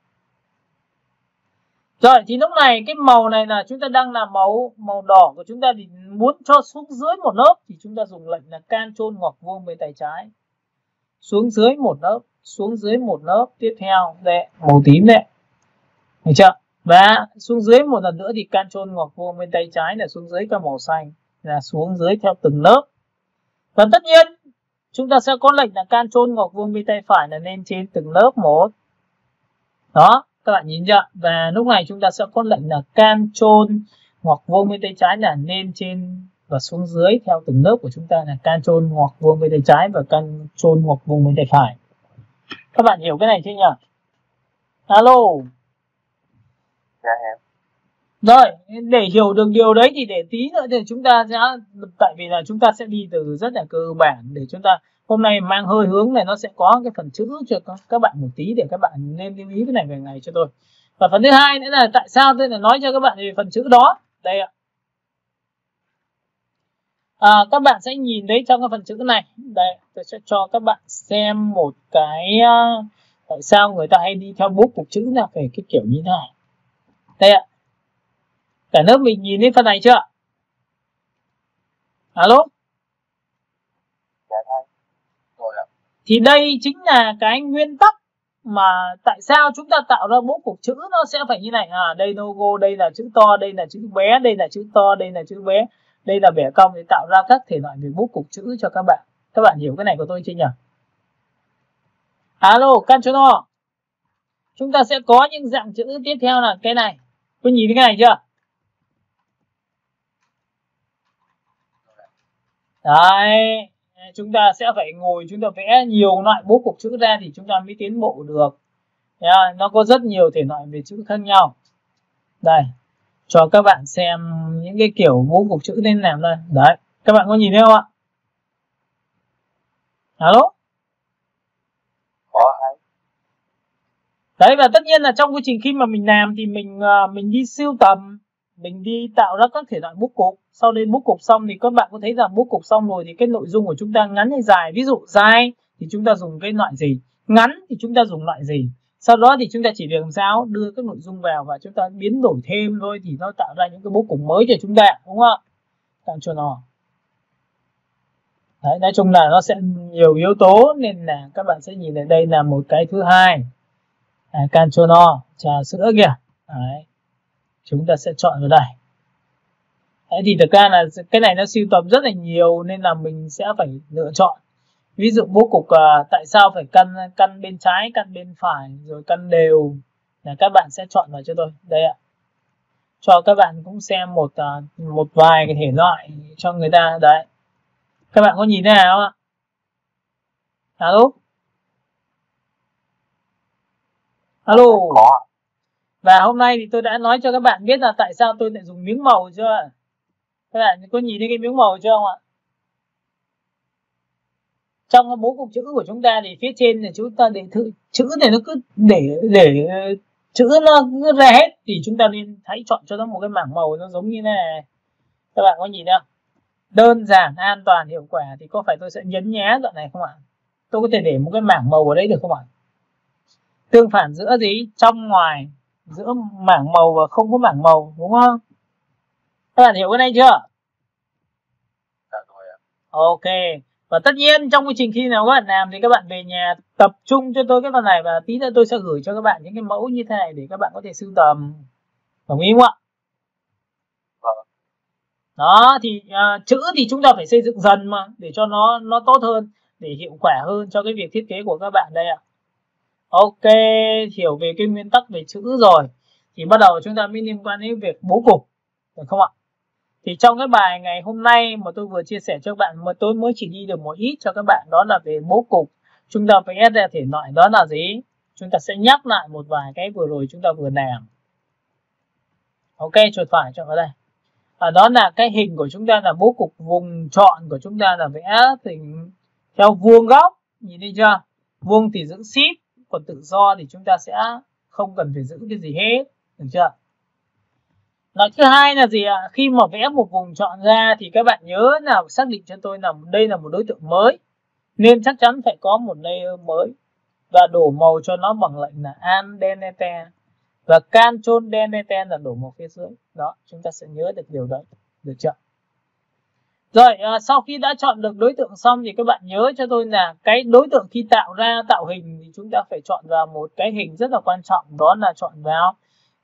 Rồi thì lúc này cái màu này là chúng ta đang làm màu đỏ của chúng ta, thì muốn cho xuống dưới một lớp thì chúng ta dùng lệnh là Ctrl ngoặc vuông bên tay trái. Xuống dưới một lớp, xuống dưới một lớp tiếp theo đây, màu tím đấy. Được chưa? Và xuống dưới một lần nữa thì Ctrl ngoặc vuông bên tay trái là xuống dưới các màu xanh, là xuống dưới theo từng lớp. Và tất nhiên chúng ta sẽ có lệnh là Ctrl ngoặc vuông bên tay phải là lên trên từng lớp một. Đó, các bạn nhìn chưa? Và lúc này chúng ta sẽ có lệnh là Ctrl ngoặc vuông bên tay trái là lên trên và xuống dưới theo từng lớp của chúng ta, là Ctrl ngoặc vuông bên tay trái và Ctrl ngoặc vuông bên tay phải. Các bạn hiểu cái này chưa nhỉ? Alo. Rồi, để hiểu được điều đấy thì để tí nữa thì chúng ta sẽ, tại vì là chúng ta sẽ đi từ rất là cơ bản để chúng ta hôm nay mang hơi hướng này, nó sẽ có cái phần chữ cho các bạn một tí để các bạn nên lưu ý cái này về ngày cho tôi. Và phần thứ hai nữa là tại sao tôi lại nói cho các bạn về phần chữ đó. Đây ạ. Các bạn sẽ nhìn thấy trong cái phần chữ này. Đây, tôi sẽ cho các bạn xem một cái tại sao người ta hay đi theo bố cục chữ là về cái kiểu như thế này. Đây ạ. Cả lớp mình nhìn thấy phần này chưa? Alo? Dạ thôi. Rồi ạ. Thì đây chính là cái nguyên tắc mà tại sao chúng ta tạo ra bố cục chữ nó sẽ phải như này. Đây logo, đây là chữ to, đây là chữ bé, đây là chữ to, đây là chữ bé, đây là bẻ cong để tạo ra các thể loại về bố cục chữ cho các bạn. Các bạn hiểu cái này của tôi chưa nhỉ? Alo, Canchono. Chúng ta sẽ có những dạng chữ tiếp theo là cái này. Tôi nhìn thấy cái này chưa? Đấy, chúng ta sẽ phải ngồi chúng ta vẽ nhiều loại bố cục chữ ra thì chúng ta mới tiến bộ được. Nó có rất nhiều thể loại về chữ khác nhau. Đây, cho các bạn xem những cái kiểu bố cục chữ nên làm đây. Đấy, các bạn có nhìn thấy không ạ? Alo? Đấy, và tất nhiên là trong quá trình khi mà mình làm thì mình đi sưu tầm, mình đi tạo ra các thể loại bố cục. Sau đây bố cục xong thì các bạn có thấy rằng bố cục xong rồi thì cái nội dung của chúng ta ngắn hay dài. Ví dụ dài thì chúng ta dùng cái loại gì, ngắn thì chúng ta dùng loại gì. Sau đó thì chúng ta chỉ việc làm sao đưa các nội dung vào và chúng ta biến đổi thêm thôi, thì nó tạo ra những cái bố cục mới cho chúng ta, đúng không ạ? Ctrl N. Đấy, nói chung là nó sẽ nhiều yếu tố nên là các bạn sẽ nhìn thấy đây là một cái thứ hai. Ctrl N, trà sữa kìa. Đấy, chúng ta sẽ chọn vào đây. Đấy, thì thực ra là cái này nó sưu tầm rất là nhiều nên là mình sẽ phải lựa chọn. Ví dụ bố cục tại sao phải căn bên trái, căn bên phải, rồi căn đều, là các bạn sẽ chọn vào cho tôi đây ạ. Cho các bạn cũng xem một vài cái thể loại cho người ta. Đấy, các bạn có nhìn thấy nào ạ? Alo, alo. Có. Và hôm nay thì tôi đã nói cho các bạn biết là tại sao tôi lại dùng miếng màu chưa. Các bạn có nhìn thấy cái miếng màu chưa không ạ? Trong cái bố cục chữ của chúng ta thì phía trên là chúng ta để chữ này nó cứ để chữ nó cứ ra hết, thì chúng ta nên hãy chọn cho nó một cái mảng màu nó giống như thế này. Các bạn có nhìn không? Đơn giản, an toàn, hiệu quả. Thì có phải tôi sẽ nhấn nhá đoạn này không ạ? Tôi có thể để một cái mảng màu ở đấy được không ạ? Tương phản giữa gì? Trong ngoài, giữa mảng màu và không có mảng màu, đúng không? Các bạn hiểu cái này chưa? Dạ rồi ạ. Ok. Và tất nhiên trong quá trình khi nào các bạn làm thì các bạn về nhà tập trung cho tôi cái phần này, và tí nữa tôi sẽ gửi cho các bạn những cái mẫu như thế này để các bạn có thể sưu tầm. Đồng ý không ạ? Vâng. Đó thì chữ thì chúng ta phải xây dựng dần mà để cho nó tốt hơn, để hiệu quả hơn cho cái việc thiết kế của các bạn đây ạ. Ok, hiểu về cái nguyên tắc về chữ rồi thì bắt đầu chúng ta mới liên quan đến việc bố cục, được không ạ? Thì trong cái bài ngày hôm nay mà tôi vừa chia sẻ cho các bạn, mà tôi mới chỉ đi được một ít cho các bạn, đó là về bố cục. Chúng ta phải ép ra thể loại đó là gì? Chúng ta sẽ nhắc lại một vài cái vừa rồi chúng ta vừa làm. Ok, chuột phải chọn vào đây. Đó là cái hình của chúng ta là bố cục vùng chọn của chúng ta là vẽ hình theo vuông góc. Nhìn thấy chưa? Vuông thì giữ shift, còn tự do thì chúng ta sẽ không cần phải giữ cái gì hết. Được chưa? Loại thứ hai là gì ạ? Khi mà vẽ một vùng chọn ra thì các bạn nhớ là xác định cho tôi là đây là một đối tượng mới, nên chắc chắn phải có một layer mới, và đổ màu cho nó bằng lệnh là Alt Delete, và Ctrl Delete là đổ màu phía dưới. Đó, chúng ta sẽ nhớ được điều đấy. Được chưa? Rồi, sau khi đã chọn được đối tượng xong thì các bạn nhớ cho tôi là cái đối tượng khi tạo hình thì chúng ta phải chọn vào một cái hình rất là quan trọng, đó là chọn vào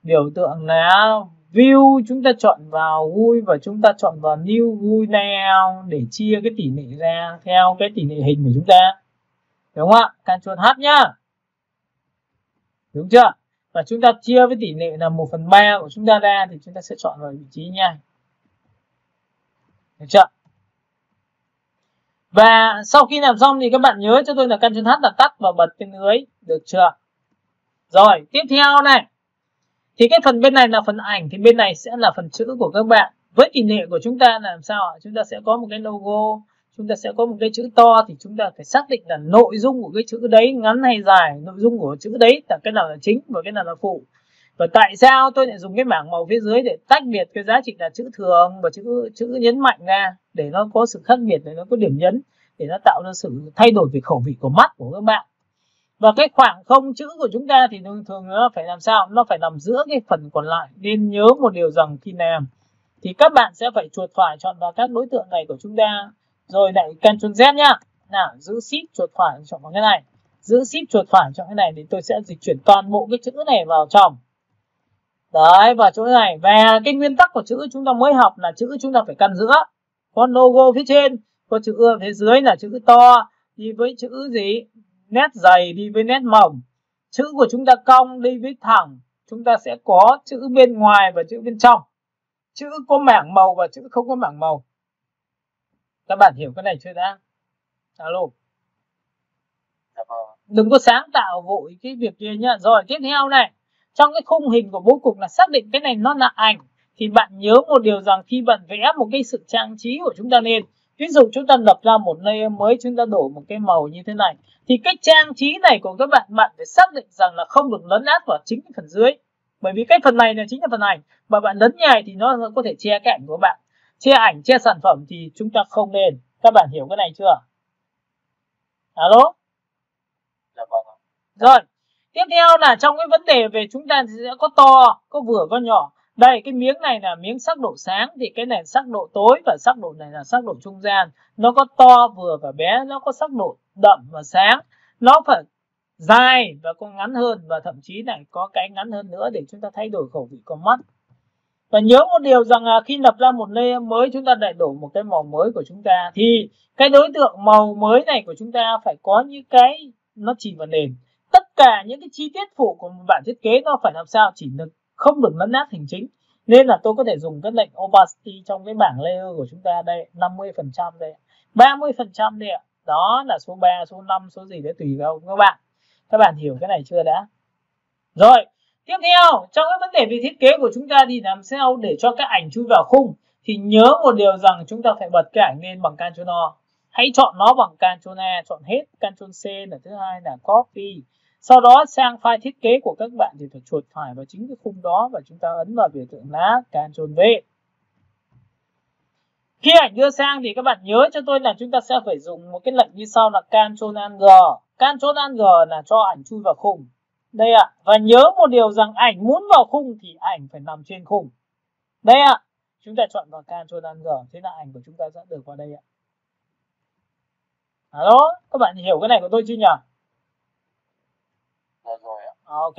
biểu tượng là View, chúng ta chọn vào GUI và chúng ta chọn vào New GUI Layout để chia cái tỷ lệ ra theo cái tỷ lệ hình của chúng ta. Đúng không ạ? Ctrl H nhá. Đúng chưa? Và chúng ta chia với tỷ lệ là 1/3 của chúng ta ra thì chúng ta sẽ chọn vào vị trí nha. Được chưa? Và sau khi làm xong thì các bạn nhớ cho tôi là Ctrl H là tắt và bật bên dưới. Được chưa? Rồi, tiếp theo này. Thì cái phần bên này là phần ảnh, thì bên này sẽ là phần chữ của các bạn. Với tỷ lệ của chúng ta là làm sao ạ? Chúng ta sẽ có một cái logo, chúng ta sẽ có một cái chữ to, thì chúng ta phải xác định là nội dung của cái chữ đấy ngắn hay dài, nội dung của chữ đấy là cái nào là chính và cái nào là phụ. Và tại sao tôi lại dùng cái mảng màu phía dưới để tách biệt cái giá trị là chữ thường và chữ nhấn mạnh ra, để nó có sự khác biệt, để nó có điểm nhấn, để nó tạo ra sự thay đổi về khẩu vị của mắt của các bạn. Và cái khoảng không chữ của chúng ta thì thường nó phải làm sao? Nó phải nằm giữa cái phần còn lại. Nên nhớ một điều rằng khi làm thì các bạn sẽ phải chuột phải chọn vào các đối tượng này của chúng ta. Rồi lại Ctrl Z nhá. Nào, giữ Shift chuột phải chọn vào cái này. Giữ Shift chuột phải chọn cái này thì tôi sẽ dịch chuyển toàn bộ cái chữ này vào trong. Đấy, vào chỗ này. Và cái nguyên tắc của chữ chúng ta mới học là chữ chúng ta phải căn giữa. Có logo phía trên, có chữ phía dưới là chữ to, đi với chữ gì? Nét dày đi với nét mỏng. Chữ của chúng ta cong đi với thẳng. Chúng ta sẽ có chữ bên ngoài và chữ bên trong. Chữ có mảng màu và chữ không có mảng màu. Các bạn hiểu cái này chưa đã? Alo. Đừng có sáng tạo vội cái việc kia nhá. Rồi tiếp theo này. Trong cái khung hình của bố cục là xác định cái này nó là ảnh. Thì bạn nhớ một điều rằng khi bạn vẽ một cái sự trang trí của chúng ta lên, ví dụ chúng ta lập ra một layer mới, chúng ta đổ một cái màu như thế này, thì cái trang trí này của các bạn phải xác định rằng là không được lấn át vào chính cái phần dưới. Bởi vì cái phần này là chính là phần ảnh, mà bạn nhấn nhảy thì nó có thể che cái ảnh của bạn, che ảnh, che sản phẩm thì chúng ta không nên. Các bạn hiểu cái này chưa? Alo? Dạ vâng ạ. Rồi, tiếp theo là trong cái vấn đề về chúng ta sẽ có to, có vừa, có nhỏ. Đây, cái miếng này là miếng sắc độ sáng, thì cái này sắc độ tối, và sắc độ này là sắc độ trung gian. Nó có to, vừa và bé, nó có sắc độ đậm và sáng. Nó phải dài và có ngắn hơn, và thậm chí này có cái ngắn hơn nữa để chúng ta thay đổi khẩu vị con mắt. Và nhớ một điều rằng là khi lập ra một layer mới, chúng ta lại đổi một cái màu mới của chúng ta, thì cái đối tượng màu mới này của chúng ta phải có những cái nó chỉ vào nền. Tất cả những cái chi tiết phụ của một bản thiết kế nó phải làm sao chỉ được không được lấn át hình chính. Nên là tôi có thể dùng cái lệnh opacity trong cái bảng layer của chúng ta đây, 50% đây, 30% đây ạ. Đó là số 3, số 5, số gì đấy tùy vào các bạn. Các bạn hiểu cái này chưa đã? Rồi, tiếp theo trong cái vấn đề về thiết kế của chúng ta thì làm sao để cho các ảnh chui vào khung. Thì nhớ một điều rằng chúng ta phải bật cái ảnh lên bằng Ctrl O. Hãy chọn nó bằng Ctrl A, chọn hết. Ctrl C là thứ hai là copy. Sau đó sang file thiết kế của các bạn thì phải chuột phải vào chính cái khung đó và chúng ta ấn vào biểu tượng lá Ctrl V. Khi ảnh đưa sang thì các bạn nhớ cho tôi là chúng ta sẽ phải dùng một cái lệnh như sau là Ctrl Alt G. Ctrl Alt G là cho ảnh chui vào khung. Đây ạ. Và nhớ một điều rằng ảnh muốn vào khung thì ảnh phải nằm trên khung. Đây ạ. Chúng ta chọn vào Ctrl Alt G, thế là ảnh của chúng ta sẽ được vào đây ạ. Alo, các bạn hiểu cái này của tôi chưa nhỉ? Dạ rồi ạ. Ok.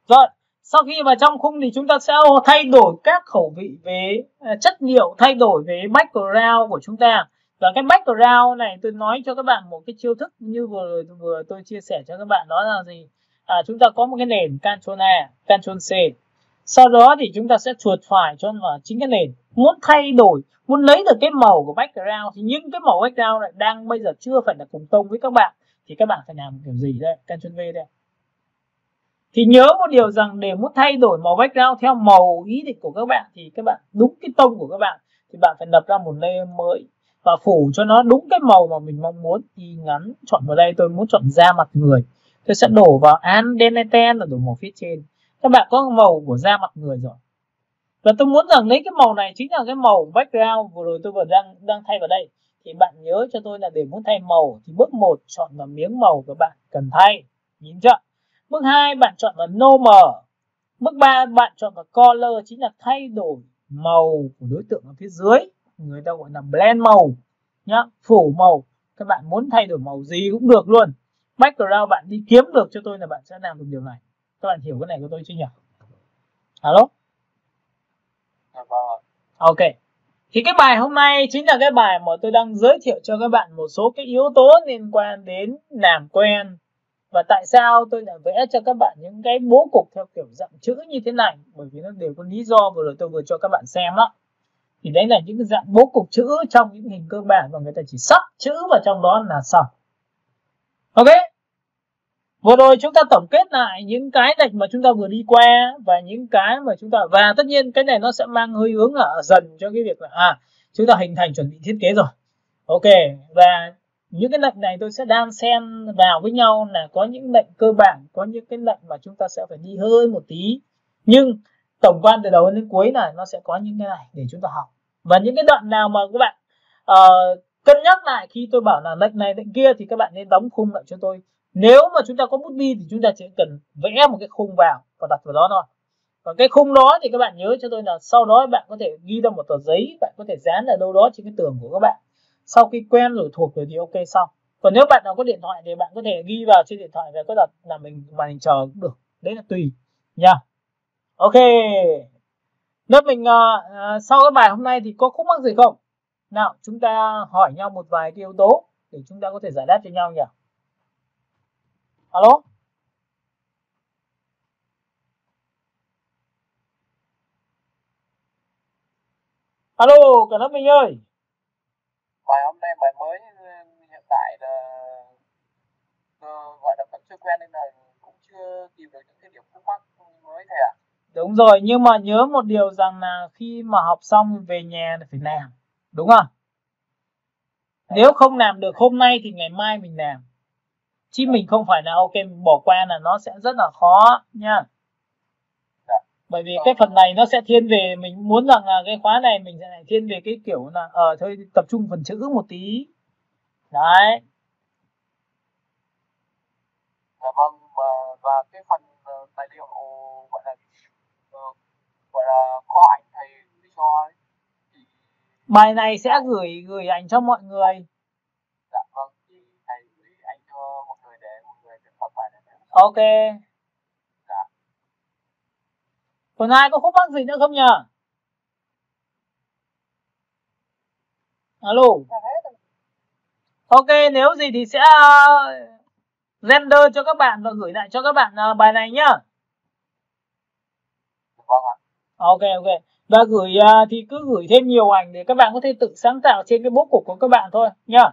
Rồi, sau khi vào trong khung thì chúng ta sẽ thay đổi các khẩu vị về chất liệu, thay đổi về background của chúng ta. Và cái background này tôi nói cho các bạn một cái chiêu thức như vừa tôi chia sẻ cho các bạn, đó là gì? Chúng ta có một cái nền Ctrl A, Ctrl C. Sau đó thì chúng ta sẽ chuột phải cho vào chính cái nền. Muốn thay đổi, muốn lấy được cái màu của background thì những cái màu background này đang bây giờ chưa phải là cùng tông với các bạn, thì các bạn phải làm kiểu gì đây? Ctrl V đây. Thì nhớ một điều rằng để muốn thay đổi màu background theo màu ý định của các bạn thì các bạn đúng cái tông của các bạn thì bạn phải lập ra một layer mới và phủ cho nó đúng cái màu mà mình mong muốn. Thì ngắn chọn vào đây, tôi muốn chọn da mặt người, tôi sẽ đổ vào Andenten là đổ màu phía trên. Các bạn có màu của da mặt người rồi. Và tôi muốn rằng lấy cái màu này chính là cái màu background vừa rồi tôi vừa đang thay vào đây. Thì bạn nhớ cho tôi là để muốn thay màu thì bước 1 chọn vào miếng màu các bạn cần thay. Nhìn chưa? Bước 2 bạn chọn vào normal. Bước 3 bạn chọn vào color, chính là thay đổi màu của đối tượng ở phía dưới. Người ta gọi là blend màu nhá, phủ màu. Các bạn muốn thay đổi màu gì cũng được luôn. Background bạn đi kiếm được cho tôi là bạn sẽ làm được điều này. Các bạn hiểu cái này của tôi chưa nhỉ? Alo? Dạ vâng. Ok. Thì cái bài hôm nay chính là cái bài mà tôi đang giới thiệu cho các bạn một số cái yếu tố liên quan đến làm quen. Và tại sao tôi lại vẽ cho các bạn những cái bố cục theo kiểu dạng chữ như thế này? Bởi vì nó đều có lý do vừa rồi tôi vừa cho các bạn xem đó. Thì đấy là những cái dạng bố cục chữ trong những hình cơ bản và người ta chỉ sắp chữ vào trong đó là xong. Ok. Vừa rồi chúng ta tổng kết lại những cái lệnh mà chúng ta vừa đi qua và những cái mà chúng ta, và tất nhiên cái này nó sẽ mang hơi hướng ở dần cho cái việc là chúng ta hình thành chuẩn bị thiết kế rồi. Ok, và những cái lệnh này tôi sẽ đan xen vào với nhau, là có những lệnh cơ bản, có những cái lệnh mà chúng ta sẽ phải đi hơi một tí. Nhưng tổng quan từ đầu đến cuối là nó sẽ có những cái này để chúng ta học. Và những cái đoạn nào mà các bạn cân nhắc lại khi tôi bảo là lệnh này lệnh kia thì các bạn nên đóng khung lại cho tôi. Nếu mà chúng ta có bút bi thì chúng ta chỉ cần vẽ một cái khung vào và đặt vào đó thôi. Còn cái khung đó thì các bạn nhớ cho tôi là sau đó bạn có thể ghi ra một tờ giấy, bạn có thể dán ở đâu đó trên cái tường của các bạn. Sau khi quen rồi thuộc rồi thì ok xong. Còn nếu bạn nào có điện thoại thì bạn có thể ghi vào trên điện thoại và có đặt là mình màn hình chờ cũng được. Đấy là tùy nha. Ok. Lớp mình sau cái bài hôm nay thì có khúc mắc gì không? Nào chúng ta hỏi nhau một vài cái yếu tố để chúng ta có thể giải đáp cho nhau nhỉ. Alo? Alo, cả lớp mình ơi. Bài hôm nay bài mới hiện tại là gọi là vẫn chưa quen nên là cũng chưa tìm được những cái điểm khúc mắc mới thầy ạ. Đúng rồi, nhưng mà nhớ một điều rằng là khi mà học xong về nhà là phải làm, đúng không? Nếu không làm được hôm nay thì ngày mai mình làm. Chứ mình không phải là ok mình bỏ qua là nó sẽ rất là khó nha. Bởi vì cái phần này nó sẽ thiên về, mình muốn rằng là cái khóa này mình sẽ lại thiên về cái kiểu là thôi tập trung phần chữ một tí. Đấy. Dạ vâng, và cái phần tài liệu gọi là kho ảnh thầy cho ấy, thì Bài này sẽ gửi ảnh cho mọi người. dạ vâng, thì thầy gửi ảnh cho mọi người để mọi người thực tập bài này. Ok. Dạ. Còn ai có khúc mắc gì nữa không nhỉ? Alo. Ok, nếu gì thì sẽ render cho các bạn và gửi lại cho các bạn bài này nhá. Vâng ạ. Ok. Và gửi thì cứ gửi thêm nhiều ảnh để các bạn có thể tự sáng tạo trên cái bút của các bạn thôi nhá.